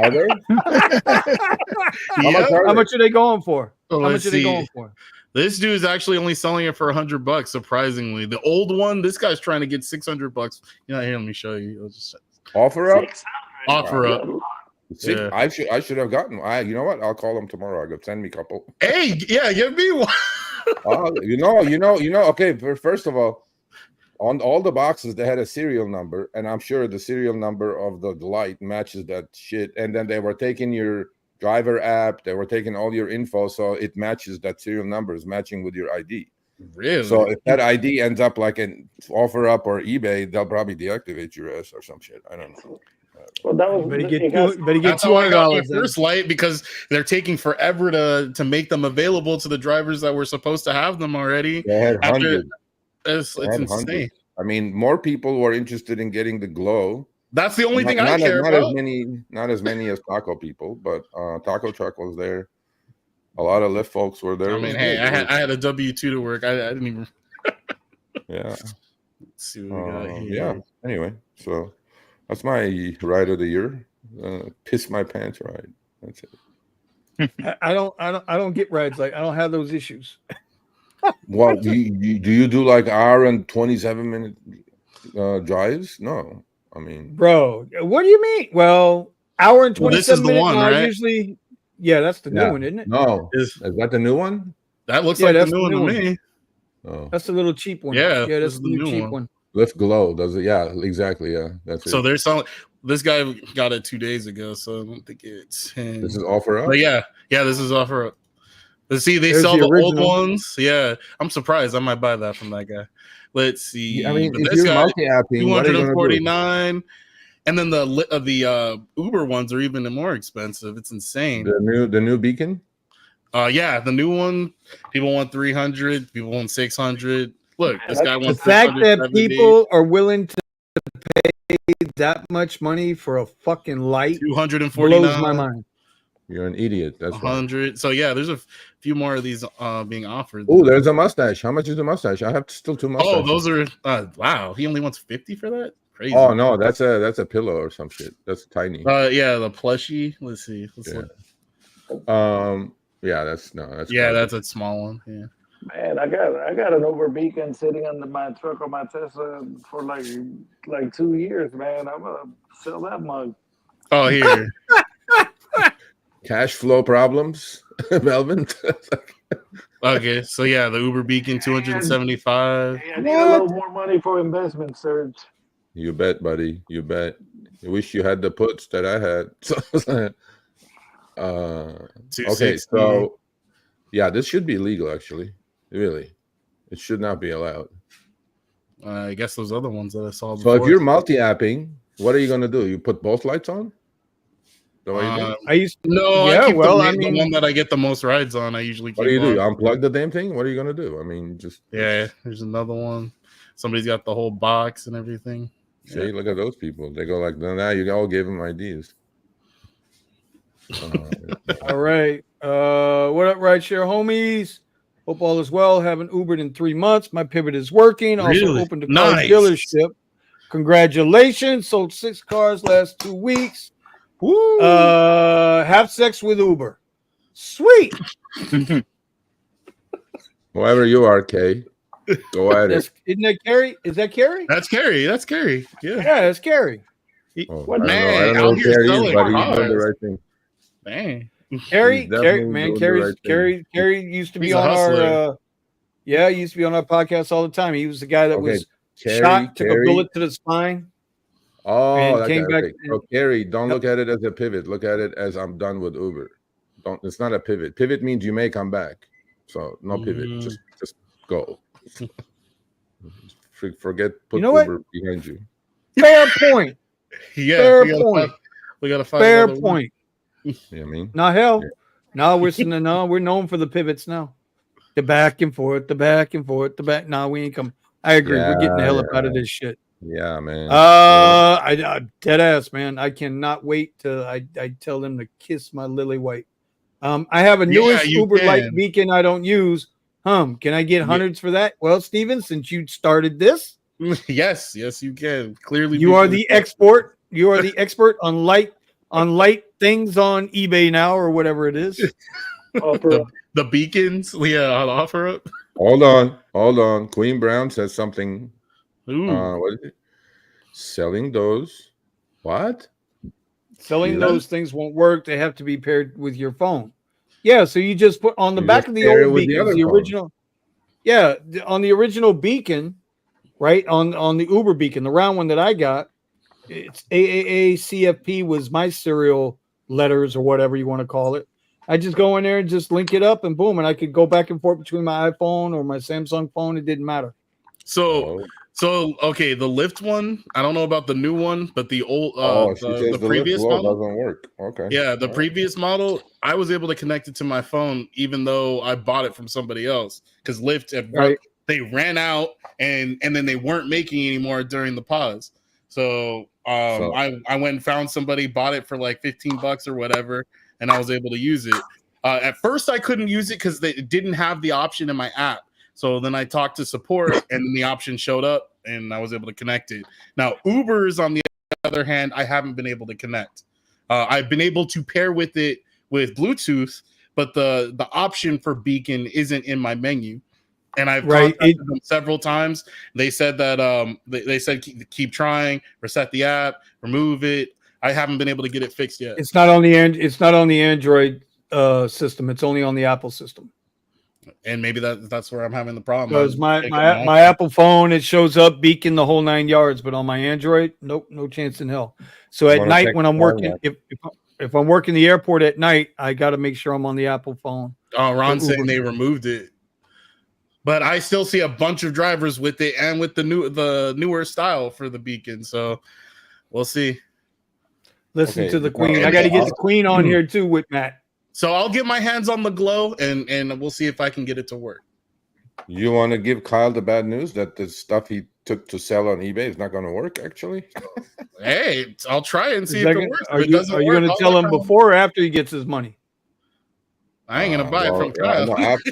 Are there? How much are they going for? How much are they going for? This dude is actually only selling it for $100. Surprisingly, the old one, this guy's trying to get $600. Here, let me show you. OfferUp. OfferUp. See, yeah. I should have gotten. You know what? I'll call them tomorrow. I go send me a couple. Hey, yeah, give me one. Okay. First of all. On all the boxes, they had a serial number, and I'm sure the serial number of the light matches that shit. And then they were taking your driver app, they were taking all your info, so it matches that serial number is matching with your ID. Really? So if that ID ends up like an OfferUp or eBay, they'll probably deactivate your ass or some shit. I don't know. Well, that was better get $200 first light because they're taking forever to make them available to the drivers that were supposed to have them already. They had hundreds. It's insane. I mean, more people were interested in getting the glow. That's the only thing I care about. Not as many as taco people, but taco truck was there. A lot of Lyft folks were there. I mean, hey, I had a W-2 to work. I didn't even. Yeah. Let's see what we got here. Yeah. Anyway, so that's my ride of the year. Piss my pants ride. That's it. I don't get rides like I don't have those issues. Well, do you do like hour and 27-minute drives? No, I mean, bro, what do you mean? Well, hour and 27 this is the minutes. one, right? Usually, that's the new one, isn't it? No, is that the new one? That looks like the new one to me. Oh. That's a little cheap one. Yeah, that's the new cheap one. Lyft Glow does it. Yeah, exactly. Yeah, that's So it. they're selling. This guy got it 2 days ago, so I don't think it's him. This is offer up. But yeah, this is offer up. Let's see, they There's sell the the old original. ones. Yeah, I'm surprised. I might buy that from that guy. Let's see. I mean, But if this you're guy, multi-apping, what are you gonna do? 249, and then the Uber ones are even more expensive. It's insane. The new beacon. Yeah, the new one. People want 300. People want 600. Look, this guy The wants fact that 670, people are willing to pay that much money for a fucking light 249, blows my mind. You're an idiot. That's 100. So yeah, there's a few more of these being offered. Oh, there's a mustache. How much is the mustache? I have still 2 mustaches. Oh, those are wow. He only wants 50 for that. Crazy. Oh no, that's a pillow or some shit. That's tiny. Yeah, the plushie. Let's see. Yeah, that's garbage. That's a small one. Yeah. Man, I got an Uber beacon sitting under my truck on my Tesla for like 2 years, man. I'm gonna sell that mug. Oh, here. Cash flow problems, Melvin. Okay, so yeah, the Uber Beacon 275. Hey, I need a little more money for investment, Serge. You bet, buddy. You bet. I wish you had the puts that I had. Okay, so yeah, this should be legal actually. Really, it should not be allowed. I guess those other ones that I saw So before. if you're multi-apping, what are you gonna do? You put both lights on? I keep the one that I get the most rides on. I usually keep what do you do? on. You unplug the damn thing? What are you gonna do? I mean, just there's another one. Somebody's got the whole box and everything. See, look at those people. They go like, now you all gave them ideas. All right. What up, Rideshare homies? Hope all is well. Haven't Ubered in 3 months. My pivot is working. Also Really? opened a car dealership. Congratulations. Sold 6 cars last 2 weeks. Woo. Have sex with Uber. Sweet. Whoever you are, Kay, go at it. Isn't that Carrie? Is that Carrie? That's Carrie. That's Carrie. Yeah, that's Carrie. What man? I don't know who Carrie is, but he's doing the right thing. Dang. Carrie, man, Carrie used to be on our he used to be on our podcast all the time. He was the guy that was shot, took a bullet to the spine. Oh, and came back. So Carrie, don't look at it as a pivot. Look at it as I'm done with Uber. It's not a pivot. Pivot means you may come back. So no pivot. Just go. Forget. Put Uber behind you. Fair point. Fair point. We gotta find. Fair point. Yeah, I mean, not hell. Now we're known for the pivots now. The back and forth, the back and forth, the back. No, we ain't come. I agree. We're getting the hell up out of this shit. Yeah, man. I dead ass, man. I cannot wait till I tell them to kiss my lily white. I have a newest Uber Light beacon I don't use. Can I get hundreds for that? Well, Steven, since you started this, yes, you can. Clearly, you are the expert. You are the expert on light things on eBay now or whatever it is. The beacons, on offer up. Hold on. Queen Brown says something. What is it? Selling those? What? Selling those things won't work. They have to be paired with your phone. Yeah, so you just put on the back of the old beacon, the original. Yeah, on the original beacon, right? On the Uber beacon, the round one that I got, it's AAA CFP was my serial letters or whatever you want to call it. I just go in there and just link it up and boom, and I could go back and forth between my iPhone or my Samsung phone. It didn't matter. So okay, the Lyft one, I don't know about the new one, but the old the previous model doesn't work. Okay. Yeah, the previous model, I was able to connect it to my phone even though I bought it from somebody else because Lyft they ran out and then they weren't making anymore during the pause. So I went and found somebody, bought it for like $15 or whatever, and I was able to use it. At first I couldn't use it because they didn't have the option in my app. So then I talked to support and then the option showed up and I was able to connect it. Now, Uber's on the other hand, I haven't been able to connect. I've been able to pair with it with Bluetooth, but the option for beacon isn't in my menu. And I've contacted them several times. They said that they said keep trying, reset the app, remove it. I haven't been able to get it fixed yet. It's not on the Android system. It's only on the Apple system. And maybe that's where I'm having the problem. Because my Apple phone, it shows up beacon the whole 9 yards, but on my Android, nope, no chance in hell. So at night when I'm working, if I'm working the airport at night, I got to make sure I'm on the Apple phone. Oh, Ron's saying they removed it, but I still see a bunch of drivers with it and with the newer style for the beacon. So we'll see. Listen to the Queen. I got to get the Queen on here too with Matt. So I'll get my hands on the Glow and we'll see if I can get it to work. You want to give Kyle the bad news that the stuff he took to sell on eBay is not going to work, actually? Hey, I'll try and see if it works. Are you going to tell him before or after he gets his money? I ain't going to buy it from Kyle. No, after,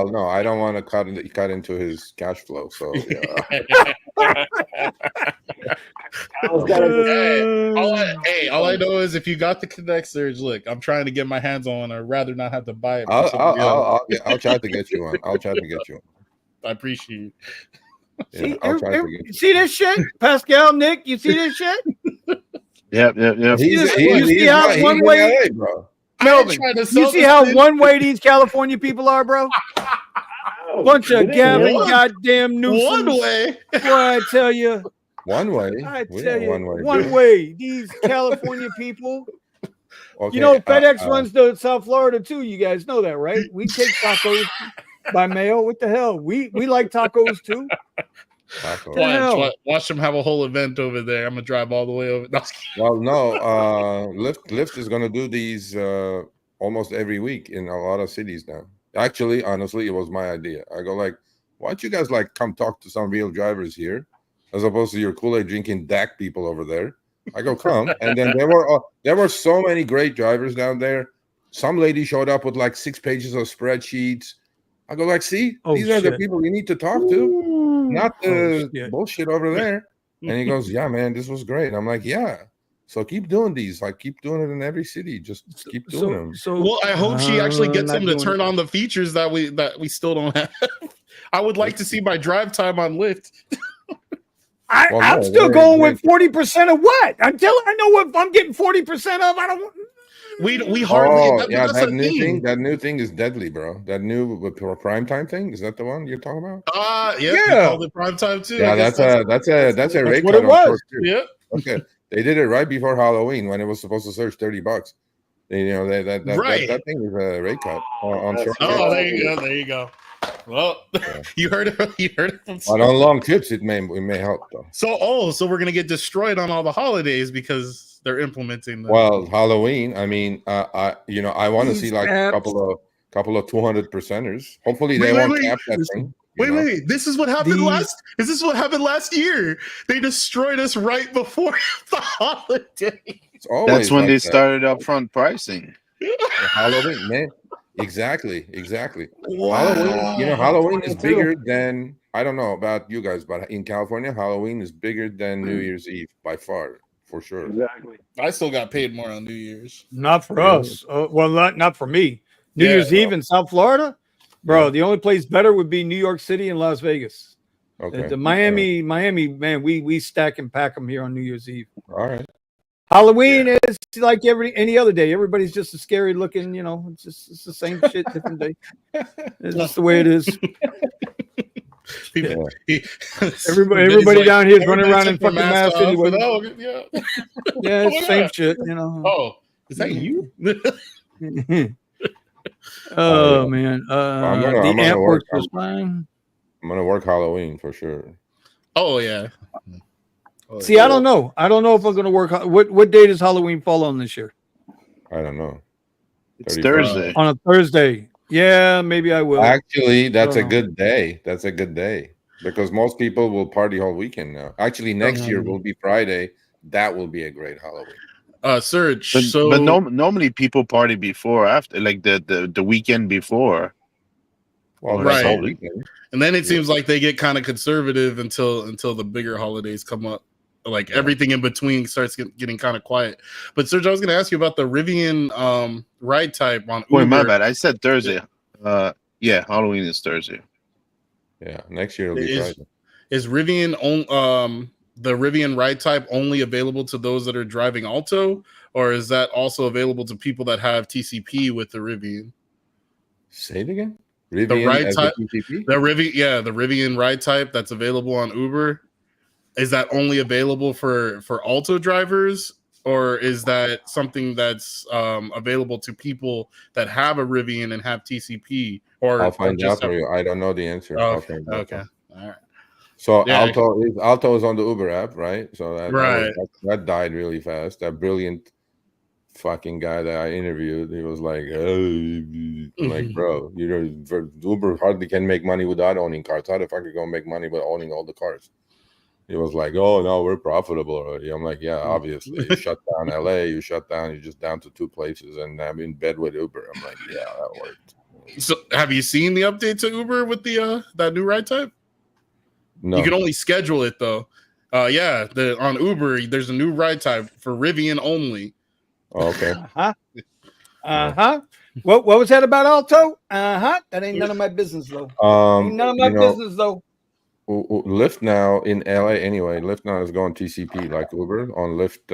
no, I don't want to cut into his cash flow. So, yeah. All I know is if you got the Connect Surge, look, I'm trying to get my hands on. I'd rather not have to buy it. I'll try to get you one. I'll try to get you one. I appreciate it. Yeah, see this shit, Pascal, Nick? You see this shit? Yep. You see how one way, bro. Melvin, you see how one way these California people are, bro? Bunch of gambling, goddamn nuisance. One way. Boy, I tell you. One way. I tell you, one way. These California people. Okay, you know, FedEx runs to South Florida too. You guys know that, right? We take tacos by mail. What the hell? We like tacos too. Watch them have a whole event over there. I'm gonna drive all the way over. Well, no, Lyft is gonna do these almost every week in a lot of cities now. Actually, honestly, it was my idea. I go like, why don't you guys like come talk to some real drivers here, as opposed to your Kool-Aid drinking DAC people over there? I go, come, and then there were so many great drivers down there. Some lady showed up with like 6 pages of spreadsheets. I go like, see, these are the people you need to talk to, not the bullshit over there. And he goes, yeah, man, this was great. I'm like, yeah. So keep doing these. Like, keep doing it in every city. Just keep doing them. Well, I hope she actually gets them to turn on the features that we still don't have. I would like to see my drive time on Lyft. I'm still going with 40% of what? Until I know what I'm getting 40% of. I don't. We hardly. That new thing is deadly, bro. That new prime time thing, is that the one you're talking about? Yeah. Called it prime time too. Yeah, that's a rate what cut. It was. Yeah. Okay, they did it right before Halloween when it was supposed to search $30. You know that thing is a rate cut on short. Oh, there you go. Well, you heard it. You heard it. But on long trips, it may help though. So we're gonna get destroyed on all the holidays because they're implementing them. Well, Halloween. I mean, I want to see like a couple of 200%ers. Hopefully, they won't cap that thing. Wait. This is what happened Is this what happened last year? They destroyed us right before the holiday. That's when they started upfront pricing. Halloween, man. Exactly. Wow. Halloween is bigger than, I don't know about you guys, but in California, Halloween is bigger than New Year's Eve by far, for sure. Exactly. I still got paid more on New Year's. Not for us. Well, not for me. New Year's Eve in South Florida, bro. The only place better would be New York City and Las Vegas. Okay. The Miami, man, we stack and pack them here on New Year's Eve. All right. Halloween is like any other day. Everybody's just a scary looking, it's the same shit, different day. It's just the way it is. Everybody down here is running around in fucking masks anyway. Yeah, it's the same shit, Oh, is that you? Oh man. I'm gonna work Halloween for sure. Oh yeah. See, I don't know. I don't know if I'm gonna work. What day does Halloween fall on this year? I don't know. It's Thursday. On a Thursday. Yeah, maybe I will. Actually, that's a good day. That's a good day because most people will party all weekend now. Actually, next year will be Friday. That will be a great Halloween. Serge. But normally people party before, after, like the weekend before. Well, right. And then it seems like they get kind of conservative until the bigger holidays come up. Like everything in between starts getting kind of quiet. But Serge, I was going to ask you about the Rivian ride type on Uber. Wait, my bad. I said Thursday. Halloween is Thursday. Yeah, next year will be Friday. Is Rivian the Rivian ride type only available to those that are driving Alto, or is that also available to people that have TCP with the Rivian? Say it again. Rivian ride as type, a TCP? the Rivian ride type that's available on Uber. Is that only available for Alto drivers, or is that something that's available to people that have a Rivian and have TCP? I'll find out just for you. I don't know the answer. I'll Okay, find out. okay, all right. So Yeah. Alto is on the Uber app, right? So Right. that died really fast. That brilliant fucking guy that I interviewed, he was like, I'm like, bro, Uber hardly can make money without owning cars. How the fuck are you gonna make money with owning all the cars? He was like, oh no, we're profitable already. I'm like, yeah, obviously. You shut down LA, you're just down to 2 places, and I'm in bed with Uber. I'm like, yeah, that worked. So have you seen the update to Uber with the that new ride type? No. You can only schedule it though. Yeah, on Uber, there's a new ride type for Rivian only. Oh, okay. What was that about Alto? That ain't none of my business though. Ain't none of my business though. Lyft now in LA anyway. Lyft now is going TCP like Uber on Lyft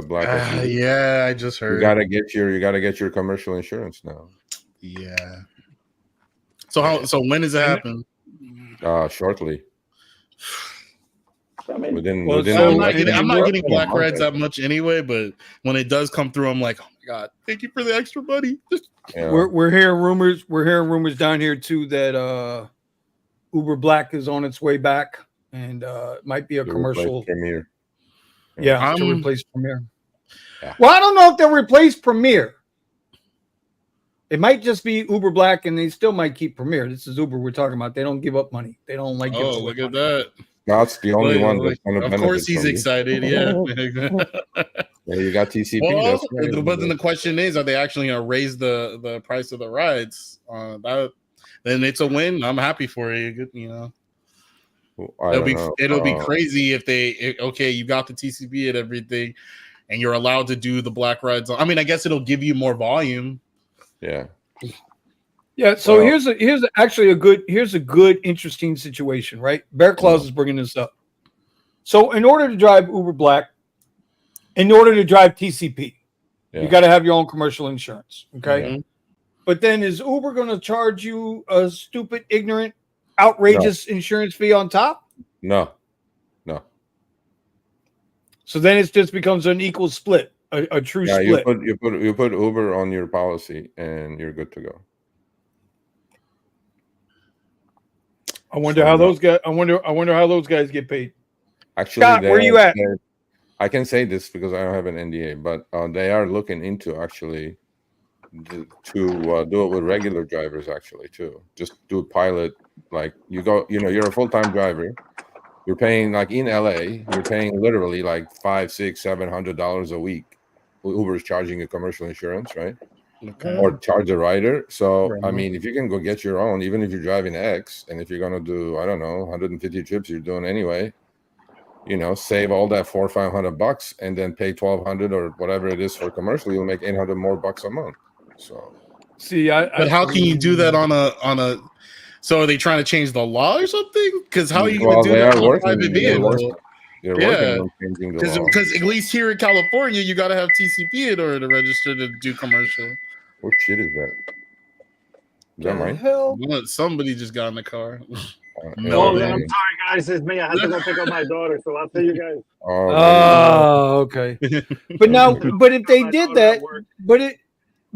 Black. Yeah, I just heard. You gotta get your commercial insurance now. Yeah. So when does it happen? Shortly. I mean, Within I'm not getting black rides that much anyway, but when it does come through, I'm like, oh my god, thank you for the extra money. Yeah. We're hearing rumors. We're hearing rumors down here too that Uber Black is on its way back, and it might be a commercial. Premier. Yeah, to replace Premier. Yeah. Well, I don't know if they'll replace Premier. It might just be Uber Black, and they still might keep Premier. This is Uber we're talking about. They don't give up money. They don't like. Oh, look at that. That's the only one that's going to benefit. Of course, he's excited. Yeah. Yeah, you got TCP. Well, but then the question is, are they actually going to raise the price of the rides? Then it's a win. I'm happy for you. You know, it'll be crazy if you got the TCP and everything, and you're allowed to do the black rides. I mean, I guess it'll give you more volume. Yeah. Yeah, so here's a good interesting situation, right? Bear Claus is bringing this up. So in order to drive Uber Black, in order to drive TCP, you got to have your own commercial insurance, okay? Mm-hmm. But then is Uber going to charge you a stupid, ignorant, outrageous insurance fee on top? No. So then it just becomes an equal split, a true split. You put Uber on your policy and you're good to go. I wonder how those guys get paid. Actually, Scott, where are you at? I can say this because I don't have an NDA, but they are looking into actually to do it with regular drivers actually too. Just do a pilot, like you're a full-time driver. You're paying like in LA, you're paying literally like $500, $600, $700 a week. Uber is charging you commercial insurance, right? Okay. Or charge a rider. So I mean, if you can go get your own, even if you're driving X, and if you're gonna do, I don't know, 150 trips you're doing anyway, save all that $400 or $500 and then pay $1,200 or whatever it is for commercial, you'll make $800 more a month. So see, but how can you do that on a? So are they trying to change the law or something? Because how are you going to do that on a private vehicle? They're working on changing the law. Because at least here in California, you got to have TCP in order to register to do commercial. What shit is that? Is that mine? Hell? Somebody just got in the car. No, I'm sorry, guys. It's me. I had to go pick up my daughter, so I'll tell you guys. Oh, okay. But if they did that,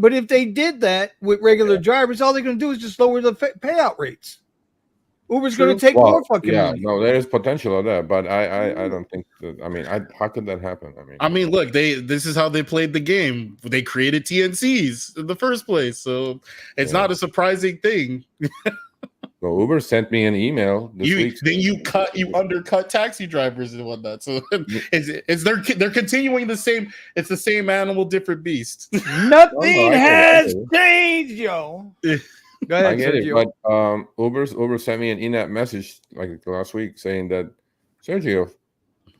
but if they did that with regular drivers, all they're going to do is just lower the payout rates. Uber's going to take more fucking money. No, there is potential of that, but I don't think that. I mean, how could that happen? I mean, look, this is how they played the game. They created TNCs in the first place, so it's not a surprising thing. So Uber sent me an email this week. Then you undercut taxi drivers and whatnot. So they're continuing the same. It's the same animal, different beast. Nothing has changed, yo. Go ahead, I get Sergio. It, but Uber sent me an in-app message like last week saying that, Sergio,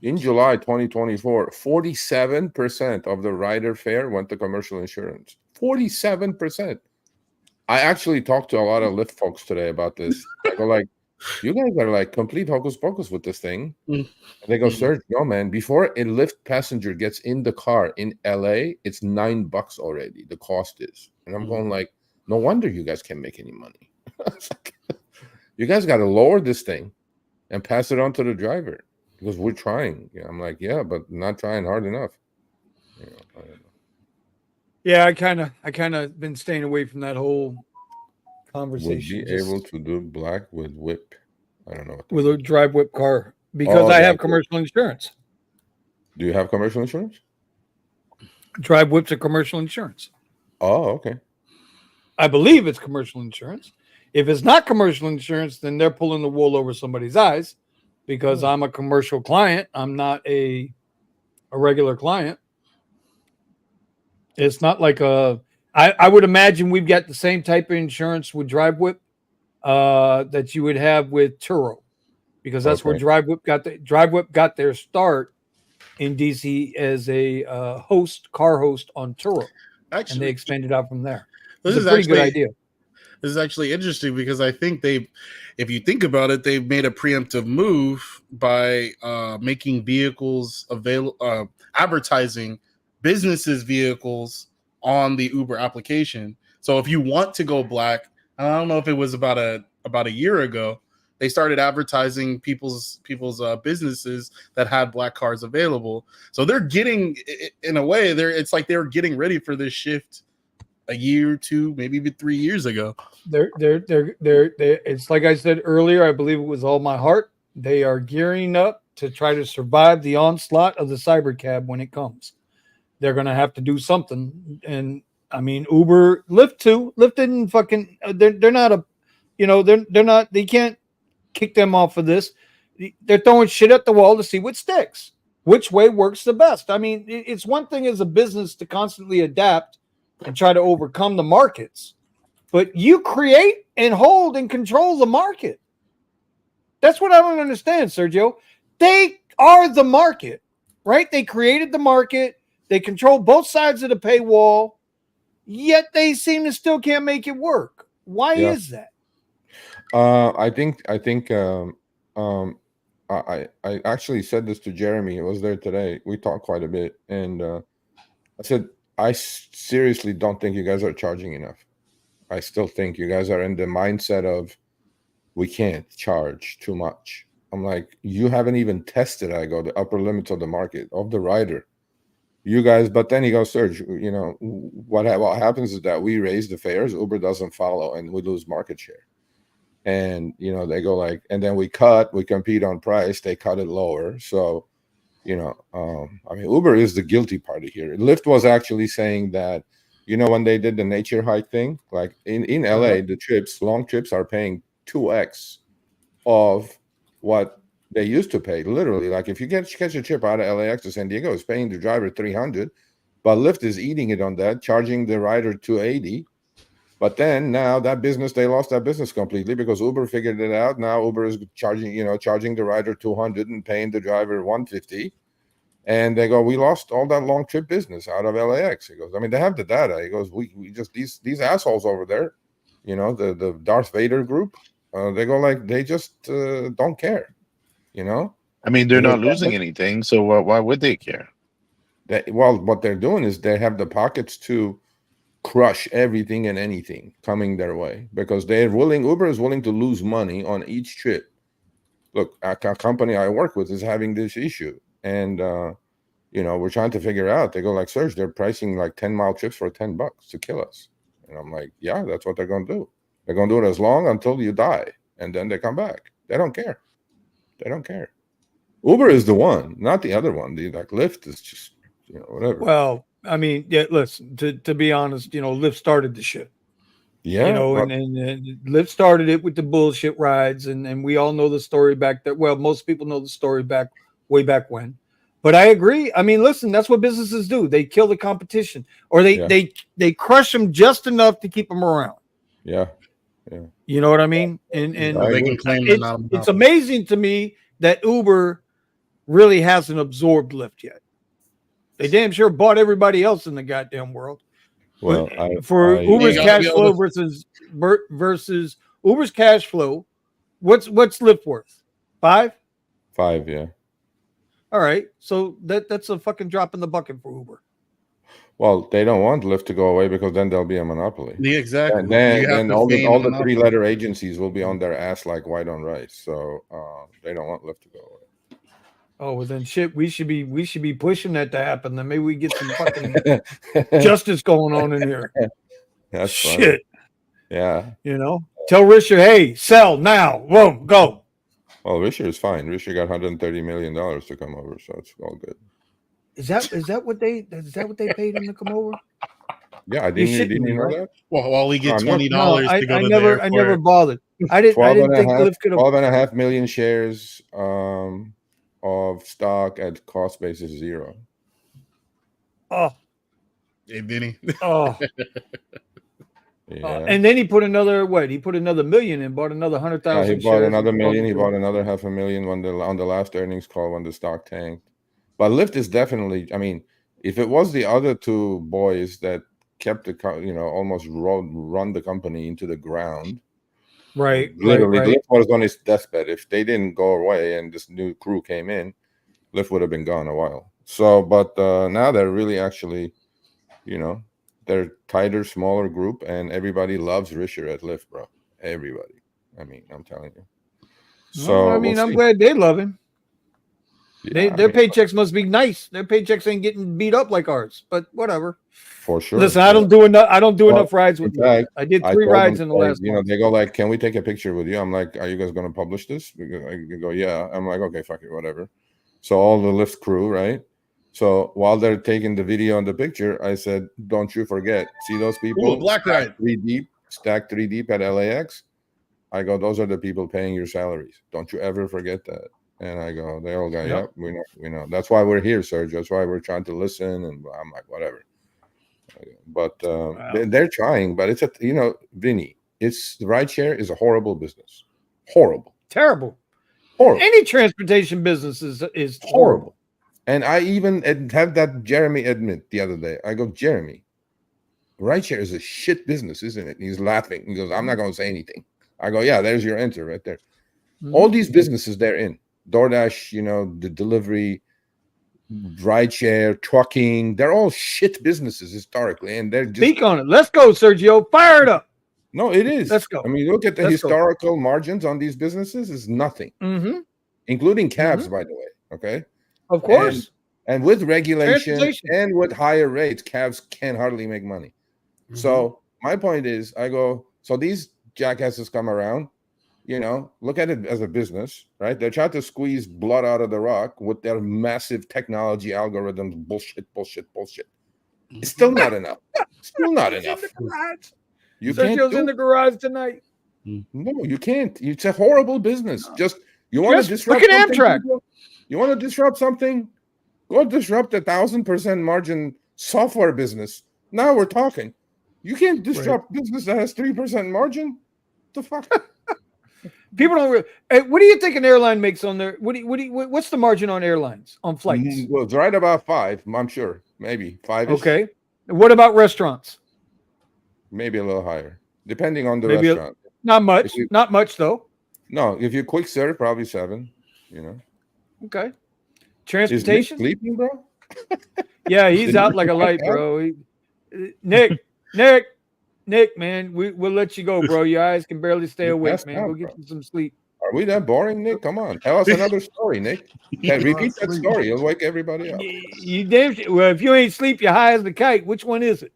in July 2024, 47% of the rider fare went to commercial insurance. 47%. I actually talked to a lot of Lyft folks today about this. I go like, you guys are like complete hocus pocus with this thing. And they go, Serge, no man, before a Lyft passenger gets in the car in LA, it's $9 already. The cost is. And I'm going like, no wonder you guys can't make any money. You guys got to lower this thing and pass it on to the driver because we're trying. Yeah, I'm like, yeah, but not trying hard enough. You know, I don't know. Yeah, I kind of been staying away from that whole Would conversation. be able to do black with whip. I don't know what that with a is. drive whip car because Oh, I have drive whip. commercial insurance. Do you have commercial insurance? Drive whips are commercial insurance. Oh, okay. I believe it's commercial insurance. If it's not commercial insurance, then they're pulling the wool over somebody's eyes because I'm a commercial client. I'm not a regular client. It's not like I would imagine we've got the same type of insurance with Drive Whip that you would have with Turo, because that's where Okay. Drive Whip got their start in DC as a car host on Turo, and they Actually, expanded out from there. this It's is a pretty good actually idea. this is actually interesting because I think if you think about it, they've made a preemptive move by making vehicles available, advertising businesses' vehicles on the Uber application. So if you want to go black, I don't know if it was about a year ago, they started advertising people's businesses that had black cars available. So they're getting, in a way, it's like they were getting ready for this shift a year, 2, maybe even 3 years ago. They're it's like I said earlier, I believe it was all my heart. They are gearing up to try to survive the onslaught of the cyber cab when it comes. They're going to have to do something. And I mean, Uber, Lyft too. Lyft didn't fucking, they're not a, they're not, they can't kick them off of this. They're throwing shit at the wall to see what sticks. Which way works the best? I mean, it's one thing as a business to constantly adapt and try to overcome the markets, but you create and hold and control the market. That's what I don't understand, Sergio. They are the market, right? They created the market. They control both sides of the paywall, yet they seem to still can't make it work. Why is that? I think I actually said this to Jeremy. He was there today. We talked quite a bit, and I said I seriously don't think you guys are charging enough. I still think you guys are in the mindset of we can't charge too much. I'm like, you haven't even tested, I go, the upper limits of the market of the rider. You guys, but then he goes, Serge, what happens is that we raise the fares, Uber doesn't follow, and we lose market share. And they go like, and then we compete on price, they cut it lower. So I mean, Uber is the guilty party here. Lyft was actually saying that, when they did the nature hike thing, like in LA, the long trips are paying 2x of what they used to pay. Literally, like if you catch a trip out of LAX to San Diego, it's paying the driver $300, but Lyft is eating it on that, charging the rider $280. But then now they lost that business completely because Uber figured it out. Now Uber is charging the rider $200 and paying the driver $150. And they go, we lost all that long trip business out of LAX. He goes, I mean, they have the data. He goes, we just these assholes over there, the Darth Vader group. They go like they just don't care, I mean, they're not losing anything, so why would they care? What they're doing is they have the pockets to crush everything and anything coming their way because Uber is willing to lose money on each trip. Look, a company I work with is having this issue, and we're trying to figure out. They go like, Serge, they're pricing like 10-mile trips for $10 to kill us. And I'm like, yeah, that's what they're going to do. They're going to do it as long until you die, and then they come back. They don't care. Uber is the one, not the other one. Like Lyft is just, whatever. Well, I mean, yeah, listen, to be honest, Lyft started the shit. Yeah. And Lyft started it with the bullshit rides, and we all know the story back there. Well, most people know the story way back when. But I agree. I mean, listen, that's what businesses do. They kill the competition, or they crush them just enough to keep them around. Yeah. You know what I mean? And they can claim it's amazing to me that Uber really hasn't absorbed Lyft yet. They damn sure bought everybody else in the goddamn world. Well, Uber's cash flow versus Uber's cash flow, what's Lyft worth? 5? 5, yeah. All right, so that's a fucking drop in the bucket for Uber. Well, they don't want Lyft to go away because then there'll be a monopoly. Yeah, exactly. And then, You have then to all feign the a all the monopoly. 3-letter agencies will be on their ass like white on rice. So they don't want Lyft to go away. Oh well, then shit. We should be pushing that to happen. Then maybe we get some fucking justice going on in here. That's Shit. funny. Yeah. You know, tell Richard, hey, sell now. Whoa, go. Well, Risher is fine. Risher got $130 million to come over, so it's all good. Is that what they paid him to come over? Yeah, You're didn't you shitting me, know right? that? Well, while we get I'm not- $20 No, to go I to never the I never airport. bothered. I didn't think Lyft could have. 12.5 million shares of stock at cost basis 0. Oh, Hey, Vinny. oh. Yeah. And then he put another what? He put another million and bought another 100,000 He shares. bought another million. He bought another 500,000 on the last earnings call when the stock tanked. But Lyft is definitely. I mean, if it was the other two boys that kept the almost run the company into the ground, right. literally, Lyft was on his deathbed. If they didn't go away and this new crew came in, Lyft would have been gone a while. So, but now they're really actually, they're tighter, smaller group, and everybody loves Risher at Lyft, bro. Everybody. I mean, I'm telling you. So I mean, I'm glad they love him. Yeah, their paychecks must be nice. Their paychecks ain't getting beat up like ours, but whatever. For sure. Listen, I don't do enough rides with them. I did 3 rides in the last month. They go like, "Can we take a picture with you?" I'm like, "Are you guys going to publish this?" I go, "Yeah." I'm like, "Okay, fuck it, whatever." So all the Lyft crew, right? So while they're taking the video and the picture, I said, "Don't you forget, see those people? Ooh, black ride. Stacked 3 deep at LAX." I go, "Those are the people paying your salaries. Don't you ever forget that." And I go, they all go, "Yep, we know. That's why we're here, Serge. That's why we're trying to listen." And I'm like, whatever. But they're trying. But it's Vinny, rideshare is a horrible business. Horrible. Terrible. Horrible. Any transportation business is horrible. And I even had that Jeremy admit the other day. I go, "Jeremy, rideshare is a shit business, isn't it?" And he's laughing. He goes, "I'm not going to say anything." I go, "Yeah, there's your answer right there." Mm-hmm. All these businesses they're in. DoorDash, the delivery, rideshare, trucking, they're all shit businesses historically. And they're just... Speak on it. Let's go, Sergio. Fire it up. No, it is. Let's go. I mean, look at the historical margins on these businesses is nothing. Mm-hmm. Including cabs, by the way. Okay. Of course. And with regulation and with higher rates, cabs can hardly make money. Mm-hmm. So my point is, I go, so these jackasses come around, look at it as a business, right? They're trying to squeeze blood out of the rock with their massive technology algorithms, bullshit. It's still not enough. Still not enough. Sergio's in the garage tonight. No, you can't. It's a horrible business. You want to disrupt look at Amtrak. You want to disrupt something? Go disrupt 1,000% margin software business. Now we're talking. You can't disrupt business that has 3% margin. What the fuck? People don't. What do you think an airline makes on their? What's the margin on airlines on flights? Well, it's right about 5. I'm sure, maybe 5. Okay. What about restaurants? Maybe a little higher, depending on the restaurant. Not much. Not much though. No, if you quick serve, probably 7. Okay. Transportation. Is Nick sleeping, bro? Yeah, he's out like a light, bro. Nick, man, we'll let you go, bro. Your eyes can barely stay awake, man. Go get you some sleep. Are we that boring, Nick? Come on, tell us another story, Nick. Okay, repeat that story. You'll wake everybody up. You damn. Well, if you ain't sleep, you're high as a kite. Which one is it?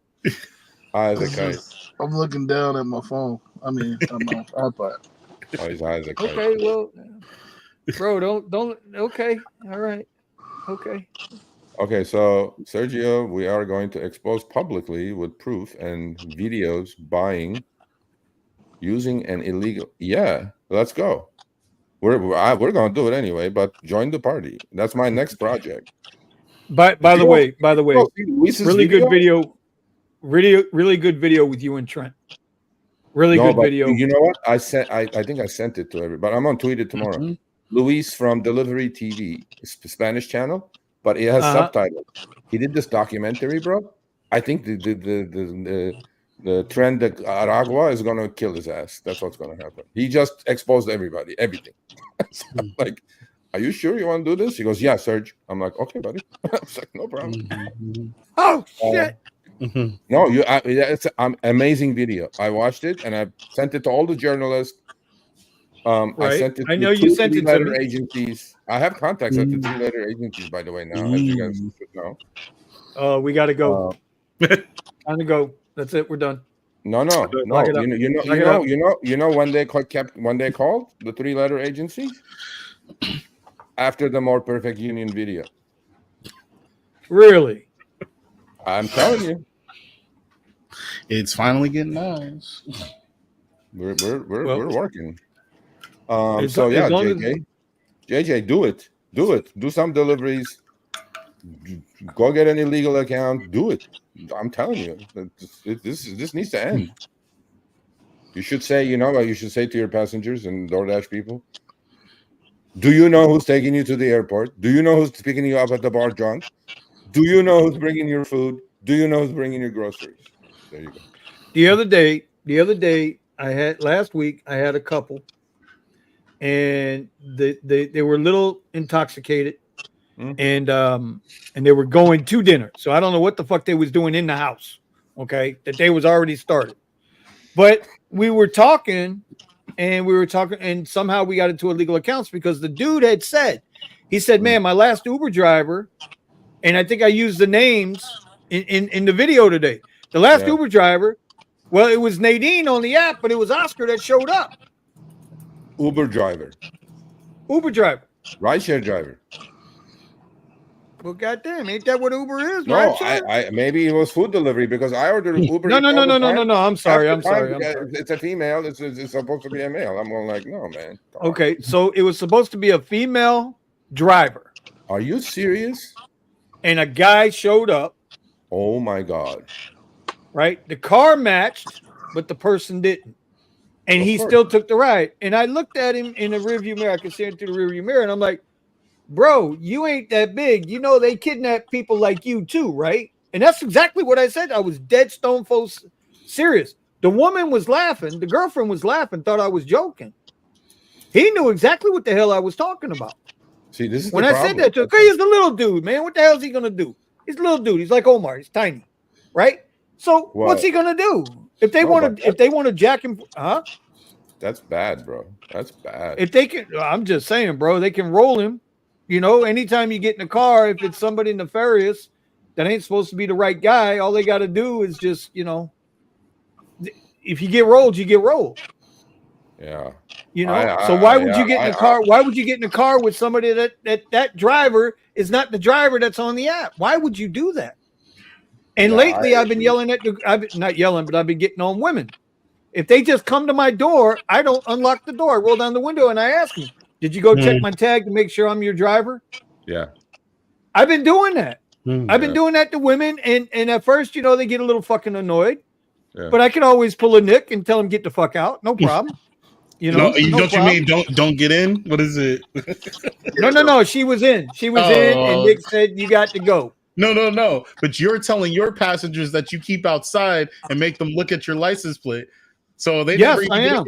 High as a kite. I'm looking down at my phone. I mean, on my iPad. Oh, he's high as a kite. Okay, well, bro, don't. Okay, all right. Okay, so Sergio, we are going to expose publicly with proof and videos using an illegal. Yeah, let's go. We're going to do it anyway, but join the party. That's my next project. By the way, really good video. Really good video with you and Trent. Really good video. You know what? I think I sent it to everybody. I'm on tweet tomorrow. Mm-hmm. Luis from Delivery TV, Spanish channel, but it has subtitles. He did this documentary, bro. I think the trend that Aragua is gonna kill his ass. That's what's gonna happen. He just exposed everybody, everything. So I'm like, "Are you sure you want to do this?" He goes, "Yeah, Serge." I'm like, "Okay, buddy." I was like, "No problem." Oh shit! No, it's an amazing video. I watched it and I sent it to all the journalists. I Right. sent it I know to you two sent it to three-letter me. agencies. I have contacts at the three-letter agencies, by the way. Now, as you guys should know. We got to go. Time to go. That's it. We're done. No. Lock it up. You know when they called the three-letter agencies after the More Perfect Union video. Really? I'm telling you, it's finally getting nice. we're working. As So yeah, long as- JJ, do it. Do some deliveries. Go get an illegal account. Do it. I'm telling you, this needs to end. You should say, you know what you should say to your passengers and DoorDash people. Do you know who's taking you to the airport? Do you know who's picking you up at the bar drunk? Do you know who's bringing your food? Do you know who's bringing your groceries? There you go. The other day, last week, I had a couple, and they were a little intoxicated, and they were going to dinner. So I don't know what the fuck they was doing in the house. Okay, that day was already started, but we were talking, and somehow we got into illegal accounts because the dude had said, he said, "Man, my last Uber driver," and I think I used the names in the video today. The last Uber driver, well, it was Nadine on the app, but it was Oscar that showed up. Uber driver. Rideshare driver. Well, goddamn, ain't that what Uber is? No, Rideshare? I maybe it was food delivery because I ordered Uber. No. I'm sorry. It's a female. It's supposed to be a male. I'm going like, no, man. Okay, so it was supposed to be a female driver. Are you serious? And a guy showed up. Oh my God. Right? The car matched, but the person didn't. And he still took the ride. And I looked at him in the rearview mirror. I could see him through the rearview mirror. And I'm like, bro, you ain't that big. You know, they kidnap people like you too, right? And that's exactly what I said. I was dead stone full serious. The woman was laughing. The girlfriend was laughing, thought I was joking. He knew exactly what the hell I was talking about. See, this is when I said that to him, he's a little dude, man. What the hell is he going to do? He's a little dude. He's like Omar. He's tiny, right? So what's he going to do? If they want to jack him, huh? That's bad, bro. That's bad. If they can, I'm just saying, bro, they can roll him. You know, anytime you get in a car, if it's somebody nefarious that ain't supposed to be the right guy, all they got to do is just, you know, if you get rolled, you get rolled. Yeah. You know, so why would you get in a car? Why would you get in a car with somebody that driver is not the driver that's on the app? Why would you do that? And lately, I've been yelling not yelling, but I've been getting on women. If they just come to my door, I don't unlock the door. I roll down the window and I ask them, "Did you go check my tag to make sure I'm your driver?" Yeah. I've been doing that. I've been doing that to women, and at first, you know, they get a little fucking annoyed. Yeah. But I can always pull a Nick and tell them get the fuck out. No problem. You know, don't you mean don't get in? What is it? No. She was in. She was in, and Nick said you got to go. No. But you're telling your passengers that you keep outside and make them look at your license plate. So they never I am.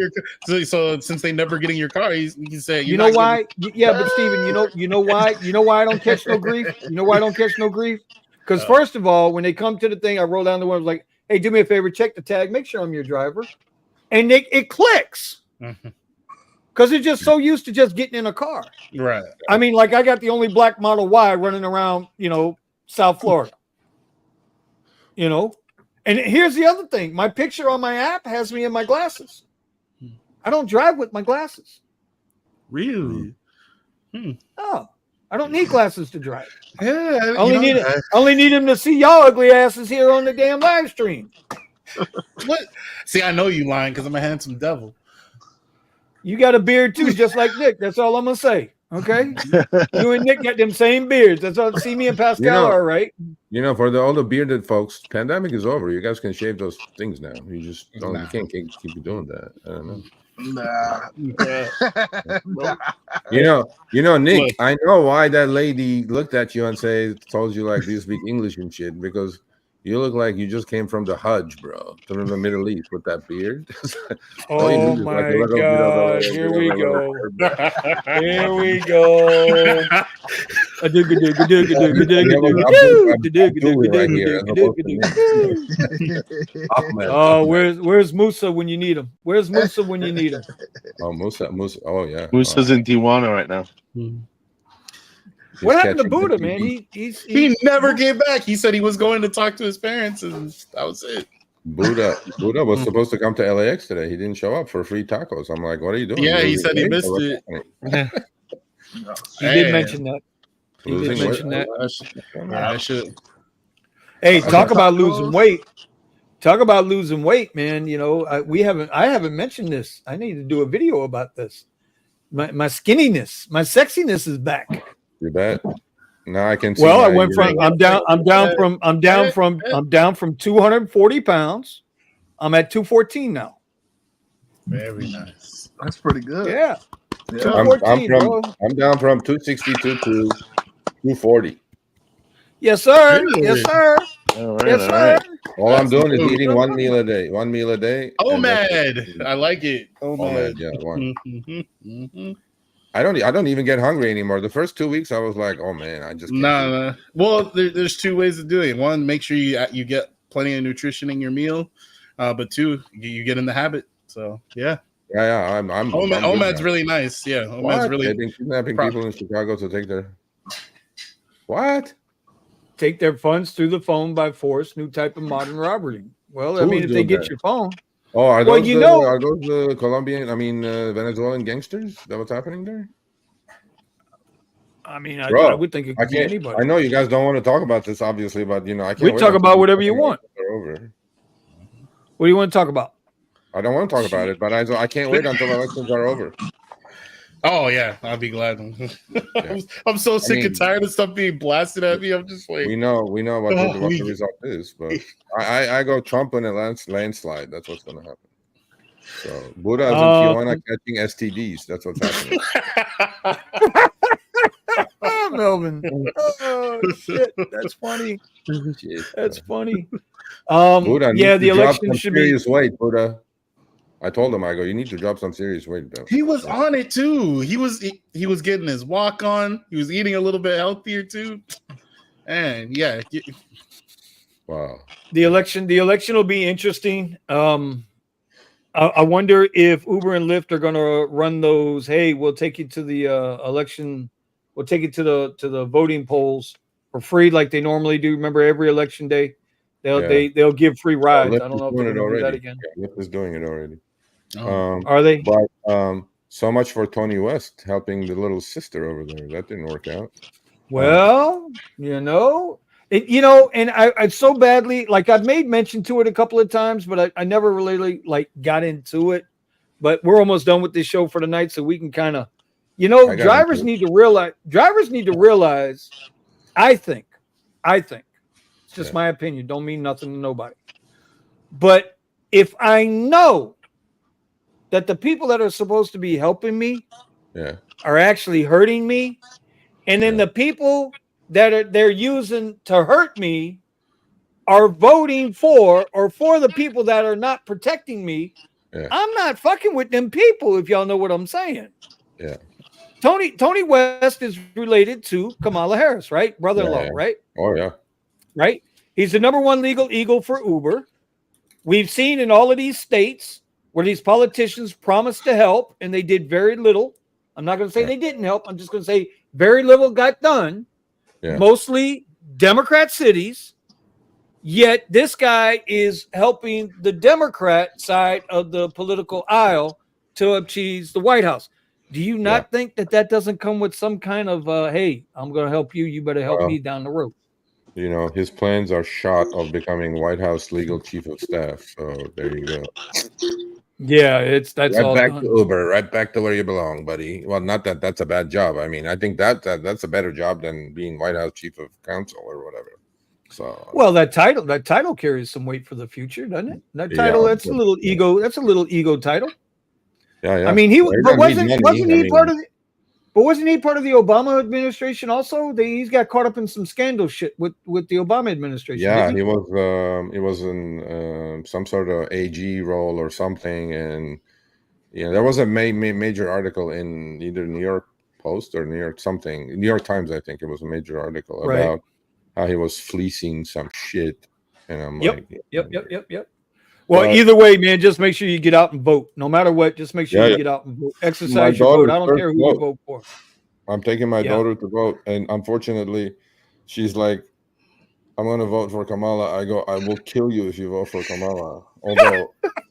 So since they never get in your car, you can say you know why? Yeah, but Steven, you know why? You know why I don't catch no grief? You know why I don't catch no grief? Because first of all, when they come to the thing, I roll down the window like, "Hey, do me a favor, check the tag, make sure I'm your driver," and it clicks. Because they're just so used to just getting in a car. Right. I mean, like I got the only black Model Y running around, you know, South Florida. You know? And here's the other thing. My picture on my app has me in my glasses. I don't drive with my glasses. Really? Oh, I don't need glasses to drive. Yeah. I only need them to see y'all ugly asses here on the damn live stream. What? See, I know you lying because I'm a handsome devil. You got a beard too, just like Nick. That's all I'm gonna say. Okay, you and Nick got them same beards. That's all. See me and Pascal are right. You know, for all the bearded folks, pandemic is over. You guys can shave those things now. You just don't. You can't keep doing that. I don't know. You know, Nick. Look. I know why that lady looked at you and told you like, "Do you speak English and shit?" Because you look like you just came from the Hajj, bro, from the Middle East with that beard. Oh my God! Here we go. Here we go. A dig a dig a dig a dig a dig a dig a dig a dig a dig. Oh, where's Musa when you need him? Where's Musa when you need him? Oh, Musa. Oh, yeah. Musa's in Tijuana right now. What happened to Buddha, man? He never came back. He said he was going to talk to his parents, and that was it. Buddha was supposed to come to LAX today. He didn't show up for free tacos. I'm like, what are you doing? Yeah, he said he missed it. He did mention that. He did mention that. I should. Hey, talk about losing weight. Talk about losing weight, man. You know, I haven't mentioned this. I need to do a video about this. My skinniness, my sexiness is back. You bet. Now I can see. Well, I went from I'm down from 240 pounds. I'm at 214 now. Very nice. That's pretty good. Yeah. I'm down from 262 to 240. Yes, sir. Yes, sir. All right, Yes, all sir. right. All I'm doing is eating one meal a day. 1 meal a day. OMAD. I like it. OMAD, yeah, one. Mm-hmm. I don't even get hungry anymore. The first 2 weeks I was like, oh man, I just can't Nah. Well, there's two ways of doing it. One, make sure you get plenty of nutrition in your meal. But two, you get in the habit. So yeah. Yeah. I'm OMAD's really nice. Yeah. OMAD's really. They've been kidnapping people in Chicago to take their Take their funds through the phone by force, new type of modern robbery. Well, I mean, if they get your phone. Oh, are those the Colombian, Venezuelan gangsters? Is that what's happening there? I mean, I would think it could be anybody. I know you guys don't want to talk about this, obviously, but I can't. We talk about whatever you want. Over. What do you want to talk about? I don't want to talk about it, but I can't wait until elections are over. Oh yeah, I'll be glad. I'm so sick and tired of stuff being blasted at me. I'm just like, we know what the result is, but I go Trump in a landslide. That's what's going to happen. So Buddha is in Tijuana catching STDs. That's what's happening. Melvin. Oh shit, that's funny. That's funny. Buddha, the election should be serious weight, Buddha. I told him, you need to drop some serious weight, Bill. He was on it too. He was getting his walk on. He was eating a little bit healthier too. And yeah. Wow. The election will be interesting. I wonder if Uber and Lyft are going to run those. Hey, we'll take you to the election. We'll take you to the voting polls for free, like they normally do. Remember, every election day, they'll give free rides. I don't know if they're going to do that again. Yeah, Lyft is doing it already. Are they? But so much for Tony West helping the little sister over there. That didn't work out. Well, and I so badly, like I've made mention to it a couple of times, but I never really got into it. But we're almost done with this show for tonight, so we can kind of, drivers need to realize. I think, it's just my opinion. Don't mean nothing to nobody. But if I know that the people that are supposed to be helping me are actually hurting me, and then the people that they're using to hurt me are voting for the people that are not protecting me, I'm not fucking with them people, if y'all know what I'm saying. Yeah. Tony West is related to Kamala Harris, right? Brother-in-law, right? Oh, yeah. Right? He's the number one legal eagle for Uber. We've seen in all of these states where these politicians promised to help and they did very little. I'm not going to say they didn't help. I'm just going to say very little got done. Yeah. Mostly Democrat cities. Yet this guy is helping the Democrat side of the political aisle to achieve the White House. Do you not think that doesn't come with some kind of, hey, I'm going to help you. You better help me down the road. His plans are shot of becoming White House legal chief of staff. So there you go. Yeah, that's right all back done. to Uber, right back to where you belong, buddy. Well, not that that's a bad job. I mean, I think that's a better job than being White House chief of counsel or whatever. So well, that title carries some weight for the future, doesn't it? That title, that's a little ego. That's a little ego title. Yeah. I mean, wasn't he part of the? But wasn't he part of the Obama administration also? He's got caught up in some scandal shit with the Obama administration. Yeah, he was in some sort of AG role or something, and there was a major article in either New York Post or New York something. New York Times, I think it was a major article Right. about how he was fleecing some shit. And I'm like, Yep. Well, But- either way, man, just make sure you get out and vote. No matter what, just make sure Yeah, you yeah. get out and vote. My Exercise your vote. daughter's I don't first care who you vote. vote for. I'm taking my Yeah. daughter to vote, and unfortunately, she's like, "I'm going to vote for Kamala." I go, "I will kill you if you vote for Kamala."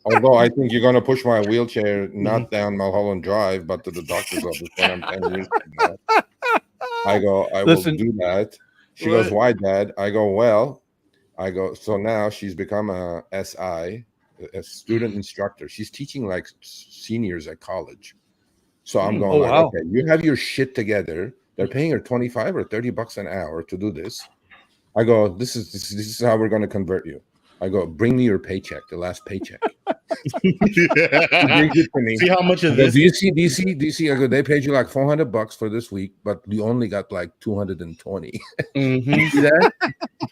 Although I think you're going to push my wheelchair not down Mulholland Drive, but to the doctor's office when I'm 10 years from now. I go, "I Listen. will do that." She goes, "Why, Dad?" I go, "Well," I go, "So now she's become a SI, a student instructor. She's teaching like seniors at college." So I'm going like, wow. okay, you have your shit together. They're paying her 25 or 30 bucks an hour to do this. I go, this is how we're going to convert you. I go, bring me your paycheck, the last paycheck. She brings it to me. See how much I of go, this? do you see? I go, they paid you like 400 bucks for this week, but we only got like 220. You see that?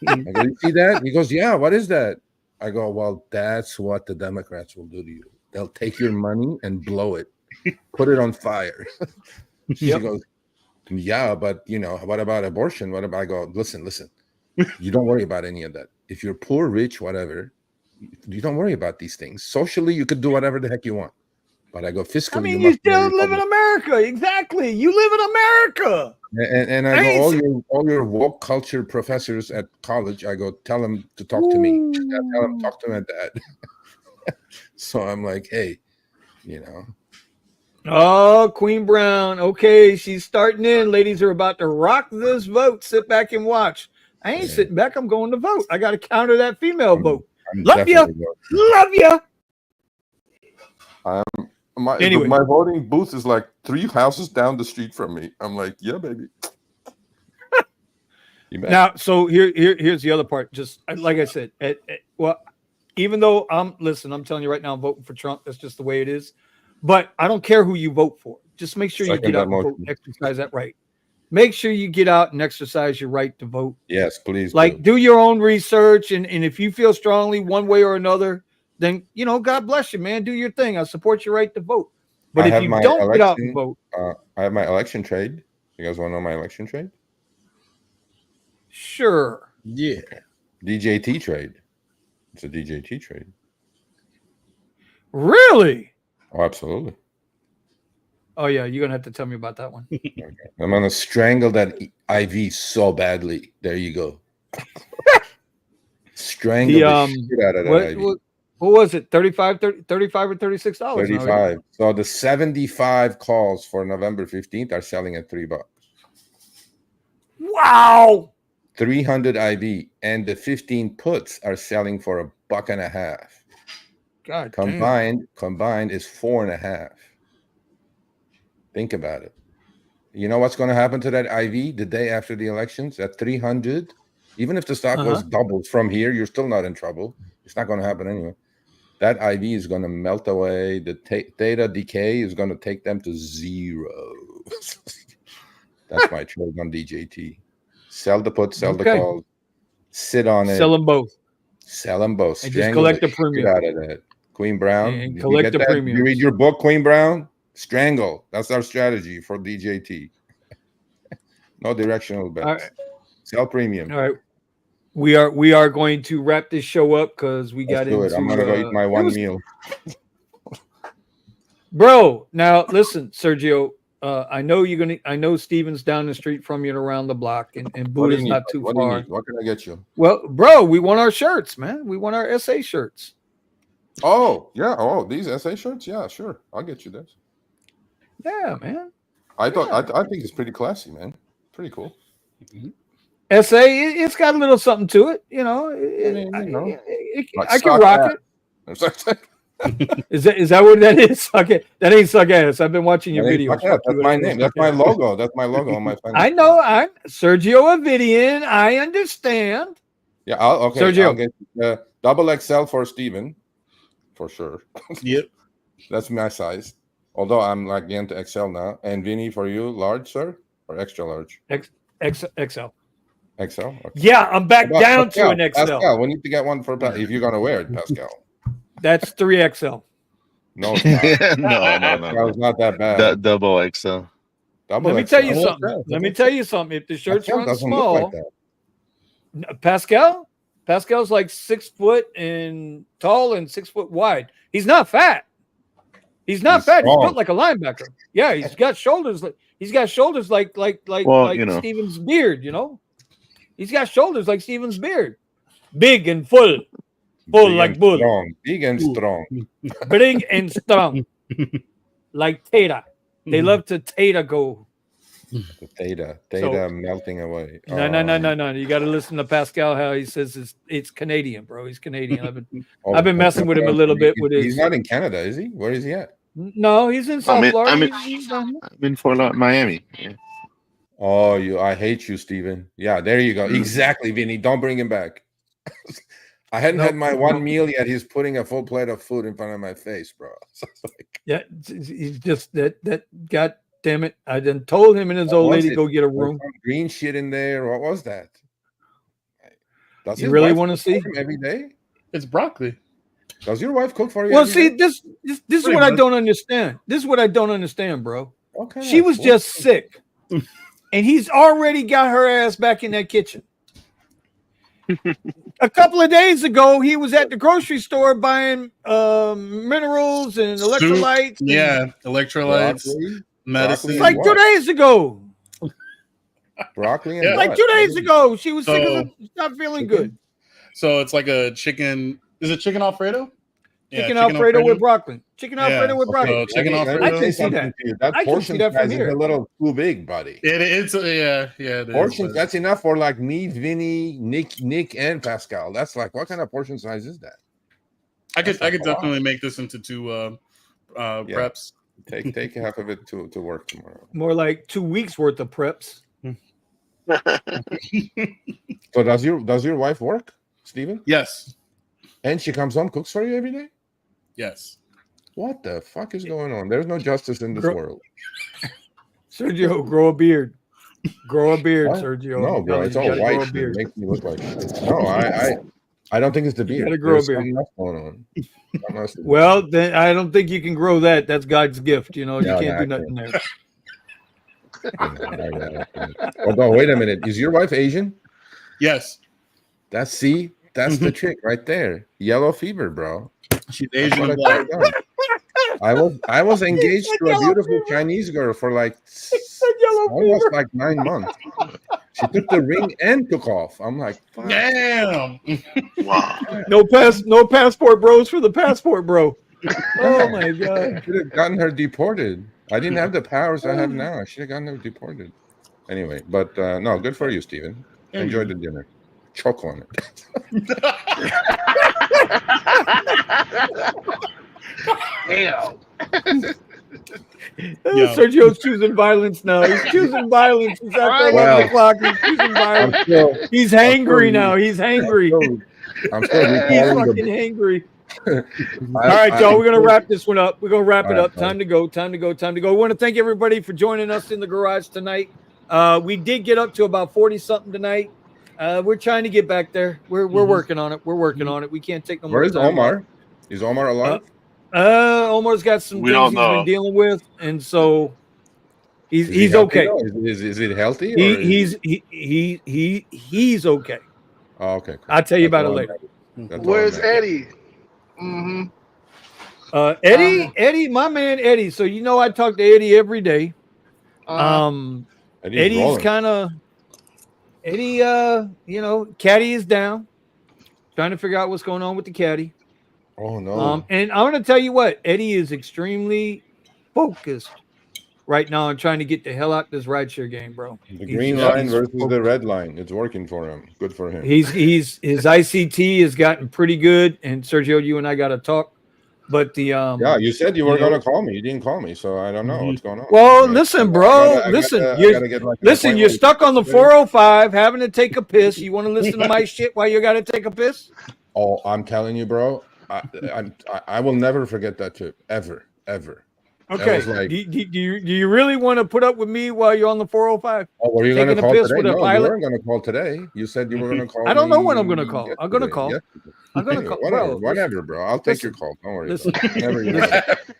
I go, you see that? He goes, yeah, what is that? I go, well, that's what the Democrats will do to you. They'll take your money and blow it, put it on fire. She goes, yeah, but you know, what about abortion? What about? I go, listen, you don't worry about any of that. If you're poor, rich, whatever, you don't worry about these things. Socially, you could do whatever the heck you want. But I go, fiscally, I mean, you you must be a still live in Republican. America. Exactly. You live in America. And I go, all your woke culture professors at college, I go, tell them to talk to me. Tell them talk to my dad. So I'm like, hey, you know. Oh, Queen Brown. Okay, she's starting in. Ladies are about to rock this vote. Sit back and watch. I ain't sitting back. I'm going to vote. I got to counter that female vote. Love you. Love you. Anyway. My voting booth is like 3 houses down the street from me. I'm like, yeah, baby. Now, so here's the other part. Just like I said, well, even though I'm telling you right now, I'm voting for Trump. That's just the way it is. But I don't care who you vote for. Just make sure you get out and vote and exercise that right. Make sure you get out and exercise your right to vote. Yes, please. Like, do your own research. And if you feel strongly one way or another, then, you know, God bless you, man. Do your thing. I support your right to vote. But if you don't get out and vote. I have my election trade. You guys want to know my election trade? Sure. Yeah. DJT trade. It's a DJT trade. Really? Oh, absolutely. Oh, yeah. You're going to have to tell me about that one. Okay. I'm going to strangle that IV so badly. There you go. Strangle the shit out of that IV. What was it? $35 or $36? 35. So the 75 calls for November 15th are selling at $3. Wow. 300 IV and the 15 puts are selling for $1.50. God, combined is $4.50. Think about it. You know what's going to happen to that IV the day after the elections? At 300, even if the stock goes doubles from here, you're still not in trouble. It's not going to happen anyway. That IV is going to melt away. The theta decay is going to take them to 0. That's my trade on DJT. Sell the put, sell the call, sit on it. Sell them both. Sell them both. And just collect the premium out of that. Queen Brown. And collect the premium. You read your book, Queen Brown? Strangle. That's our strategy for DJT. No directional bets. All right. Sell premium. All right. We are going to wrap this show up because we got into. I'm gonna go eat my meal. Bro, now listen, Sergio. I know Steven's down the street from you and around the block, and Buddha's not too far. What can I get you? Well, bro, we want our shirts, man. We want our SA shirts. Oh, yeah. Oh, these SA shirts? Yeah, sure. I'll get you this. Yeah, man. I think it's pretty classy, man. Pretty cool. SA, it's got a little something to it, you know. I can rock it. Is that what that is? Okay, that ain't suck ass. I've been watching your videos. That's my name. That's my logo. That's my logo on my phone. I know. I'm Sergio Avidian. I understand. Yeah. Okay. Sergio. I'll get double XL for Steven, for sure. Yep. That's my size. Although I'm like getting to XL now. And Vinny, for you, large, sir, or extra large? XL. XL. Okay. Yeah, I'm back down to an XL. Pascal, we need to get one for if you're gonna wear it, Pascal. That's 3XL. No, it's not. No. That was not that bad. Double XL. Let me tell you something. Let me tell you something. If the shirts Pascal run doesn't look small, like Pascal's like 6 foot and tall and 6 foot wide. He's not fat. He's not fat. He's built like a linebacker. Yeah, he's got shoulders like Steven's beard. You know, he's got shoulders like Steven's beard, big and full like bull, strong, big and strong, big and strong, like Tata. They love to Tata go. The Theta melting away. No. You got to listen to Pascal how he says it's Canadian, bro. He's Canadian. I've been messing with him a little bit with his. He's not in Canada, is he? Where is he at? No, he's in South Florida. I'm in Fort Miami. Yeah. Oh, I hate you, Steven. Yeah, there you go. Exactly, Vinny. Don't bring him back. I hadn't had my one meal yet. He's putting a full plate of food in front of my face, bro. So yeah, he's just that. God damn it! I done told him and his old lady go get a room. Green shit in there. What was that? Does you really want to see him every day? It's broccoli. Does your wife cook for you? Well, see, this is what I don't understand. This is what I don't understand, bro. Okay. She was just sick, and he's already got her ass back in that kitchen. A couple of days ago, he was at the grocery store buying minerals and electrolytes. Electrolytes, medicine. It's like 2 days ago. Broccoli and like 2 days ago, she was sick. Not feeling good. So it's like a chicken. Is it chicken Alfredo? Chicken Alfredo with broccoli. Chicken Alfredo with broccoli. So chicken Alfredo. I can see that. That portion size is a little too big, buddy. It's it portion. That's enough for like me, Vinny, Nick, and Pascal. That's like, what kind of portion size is that? I could definitely make this into two preps. Take half of it to work tomorrow. More like 2 weeks worth of preps. So does your wife work, Steven? Yes. And she comes home, cooks for you every day? Yes. What the fuck is going on? There's no justice in this world. Sergio, grow a beard. Grow a beard, Sergio. No, bro, it's all white. It makes me look like I don't think it's the beard. You gotta grow a beard. Going on. Well, then I don't think you can grow that. That's God's gift. You know, you can't do nothing there. Although, wait a minute. Is your wife Asian? Yes. That's the trick right there. Yellow fever, bro. She's Asian and black. I was engaged to a beautiful Chinese girl for like almost like 9 months. She took the ring and took off. I'm like, fuck. Damn. Wow. No passport bros for the passport bro. Oh my god. I should have gotten her deported. I didn't have the powers I have now. I should have gotten her deported. Anyway, but no, good for you, Steven. Enjoy the dinner. Choke on it. Damn. Sergio's choosing violence now. He's choosing violence. He's after 11 o'clock. He's choosing violence. He's hangry now. He's hangry. I'm still He's fucking hangry. All right, y'all. We're gonna wrap this one up. We're gonna wrap it up. Time to go. I want to thank everybody for joining us in the garage tonight. We did get up to about 40 something tonight. We're trying to get back there. We're working on it. We can't take no more. Where is Omar? Is Omar alive? Omar's got some things he's been dealing with, and so he's okay. Is it healthy? He's okay. Oh, okay. Cool. I'll tell you about it later. Where's Eddie? Eddie, my man Eddie. So I talk to Eddie every day. Eddie's kind of Eddie. Caddy is down, trying to figure out what's going on with the caddy. Oh no! And I'm going to tell you what, Eddie is extremely focused right now on trying to get the hell out of this rideshare game, bro. The green line versus the red line. It's working for him. Good for him. His ICT has gotten pretty good, and Sergio, you and I got to talk. But you said you were going to call me. You didn't call me, so I don't know what's going on. Well, listen, bro. Listen, you're stuck on the 405 having to take a piss. You want to listen to my shit while you got to take a piss? Oh, I'm telling you, bro. I will never forget that trip, ever. Okay. was like, do you really want to put up with me while you're on the 405? oh, were you going to Taking a call piss today? with a No, you pilot? weren't going to call today. You said you were going to call. I don't know me when I'm going to call. I'm going to yesterday. call. Yesterday. I'm going to Anyway, call. Bro, whatever, bro. I'll take your call. Don't worry. Listen, about it. Whenever you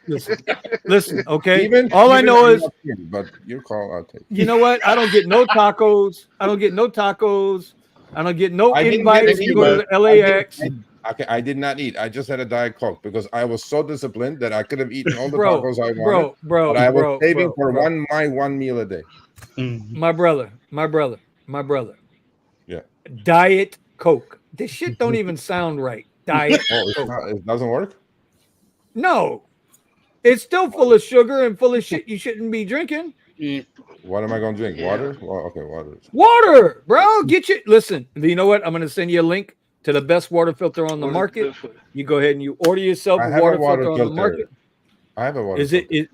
listen, want. listen. Okay. Even All I know I'm is, not kidding, but your call, I'll take. you know what? I don't get no tacos. I don't get no tacos. I don't get no I didn't get invites any, to go to but the LAX. I did not eat. I just had a Diet Coke because I was so disciplined that I could have eaten all the Bro, tacos I wanted. bro, but I was bro, saving bro, for bro. one meal a day. My brother. Yeah. Diet Coke. This shit don't even sound right. Diet Oh, Coke. it doesn't work? No. It's still full of sugar and full of shit you shouldn't be drinking. What am I going to drink? Water? Well, okay, water. Water, bro. Get you. Listen, you know what? I'm going to send you a link to the best water filter on the market. You go ahead and you order yourself I a have water, a water filter on the market. I have a water Is filter. it?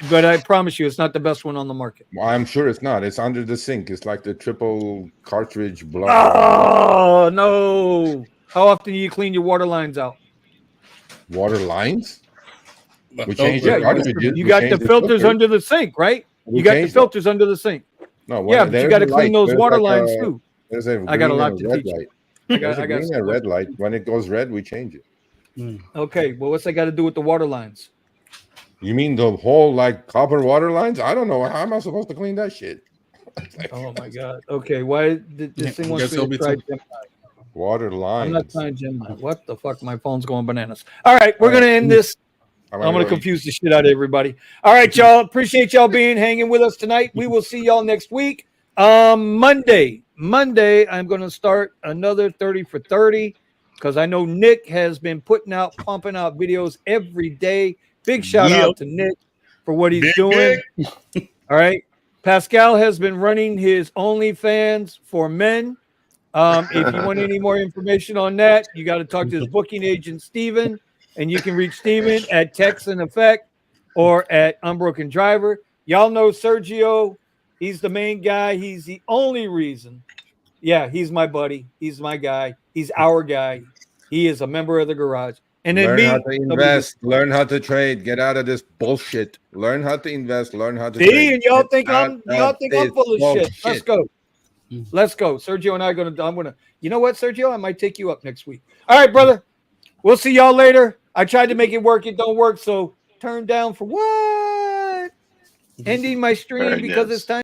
But I promise you, it's not the best one on the market. Well, I'm sure it's not. It's under the sink. It's like the triple cartridge block. Oh, no. How often do you clean your water lines out? Water lines? We changed changed Yeah, the cartridges. you got the filters under the sink, right? You got the filters under the sink. No, yeah, but you got to clean those water lines too. There's a I got a green lot and to red teach you. light. There's a green and red light. When it goes red, we change it. Okay, well, what's that got to do with the water lines? You mean the whole like copper water lines? I don't know. How am I supposed to clean that shit? Oh my god. Okay, why did this thing wants me to try Gemini? Water lines. I'm not trying Gemini. What the fuck? My phone's going bananas. All right, we're gonna end this. I'm gonna confuse the shit out of everybody. All right, y'all. Appreciate y'all hanging with us tonight. We will see y'all next week. Monday, I'm gonna start another 30 for 30 because I know Nick has been pumping out videos every day. Big shout out to Nick for what he's doing. All right. Pascal has been running his OnlyFans for men. If you want any more information on that, you got to talk to his booking agent, Steven, and you can reach Steven at Text and Effect or at Unbroken Driver. Y'all know Sergio. He's the main guy. He's the only reason. Yeah, he's my buddy. He's my guy. He's our guy. He is a member of the garage. And then learn how to invest, learn how to trade, get out of this bullshit. Learn how to invest, learn how to trade. And y'all think I'm full of shit. Let's go. Let's go. Sergio and I'm gonna, you know what, Sergio? I might take you up next week. All right, brother. We'll see y'all later. I tried to make it work, it don't work. So turn down for what? Ending my stream because it's time.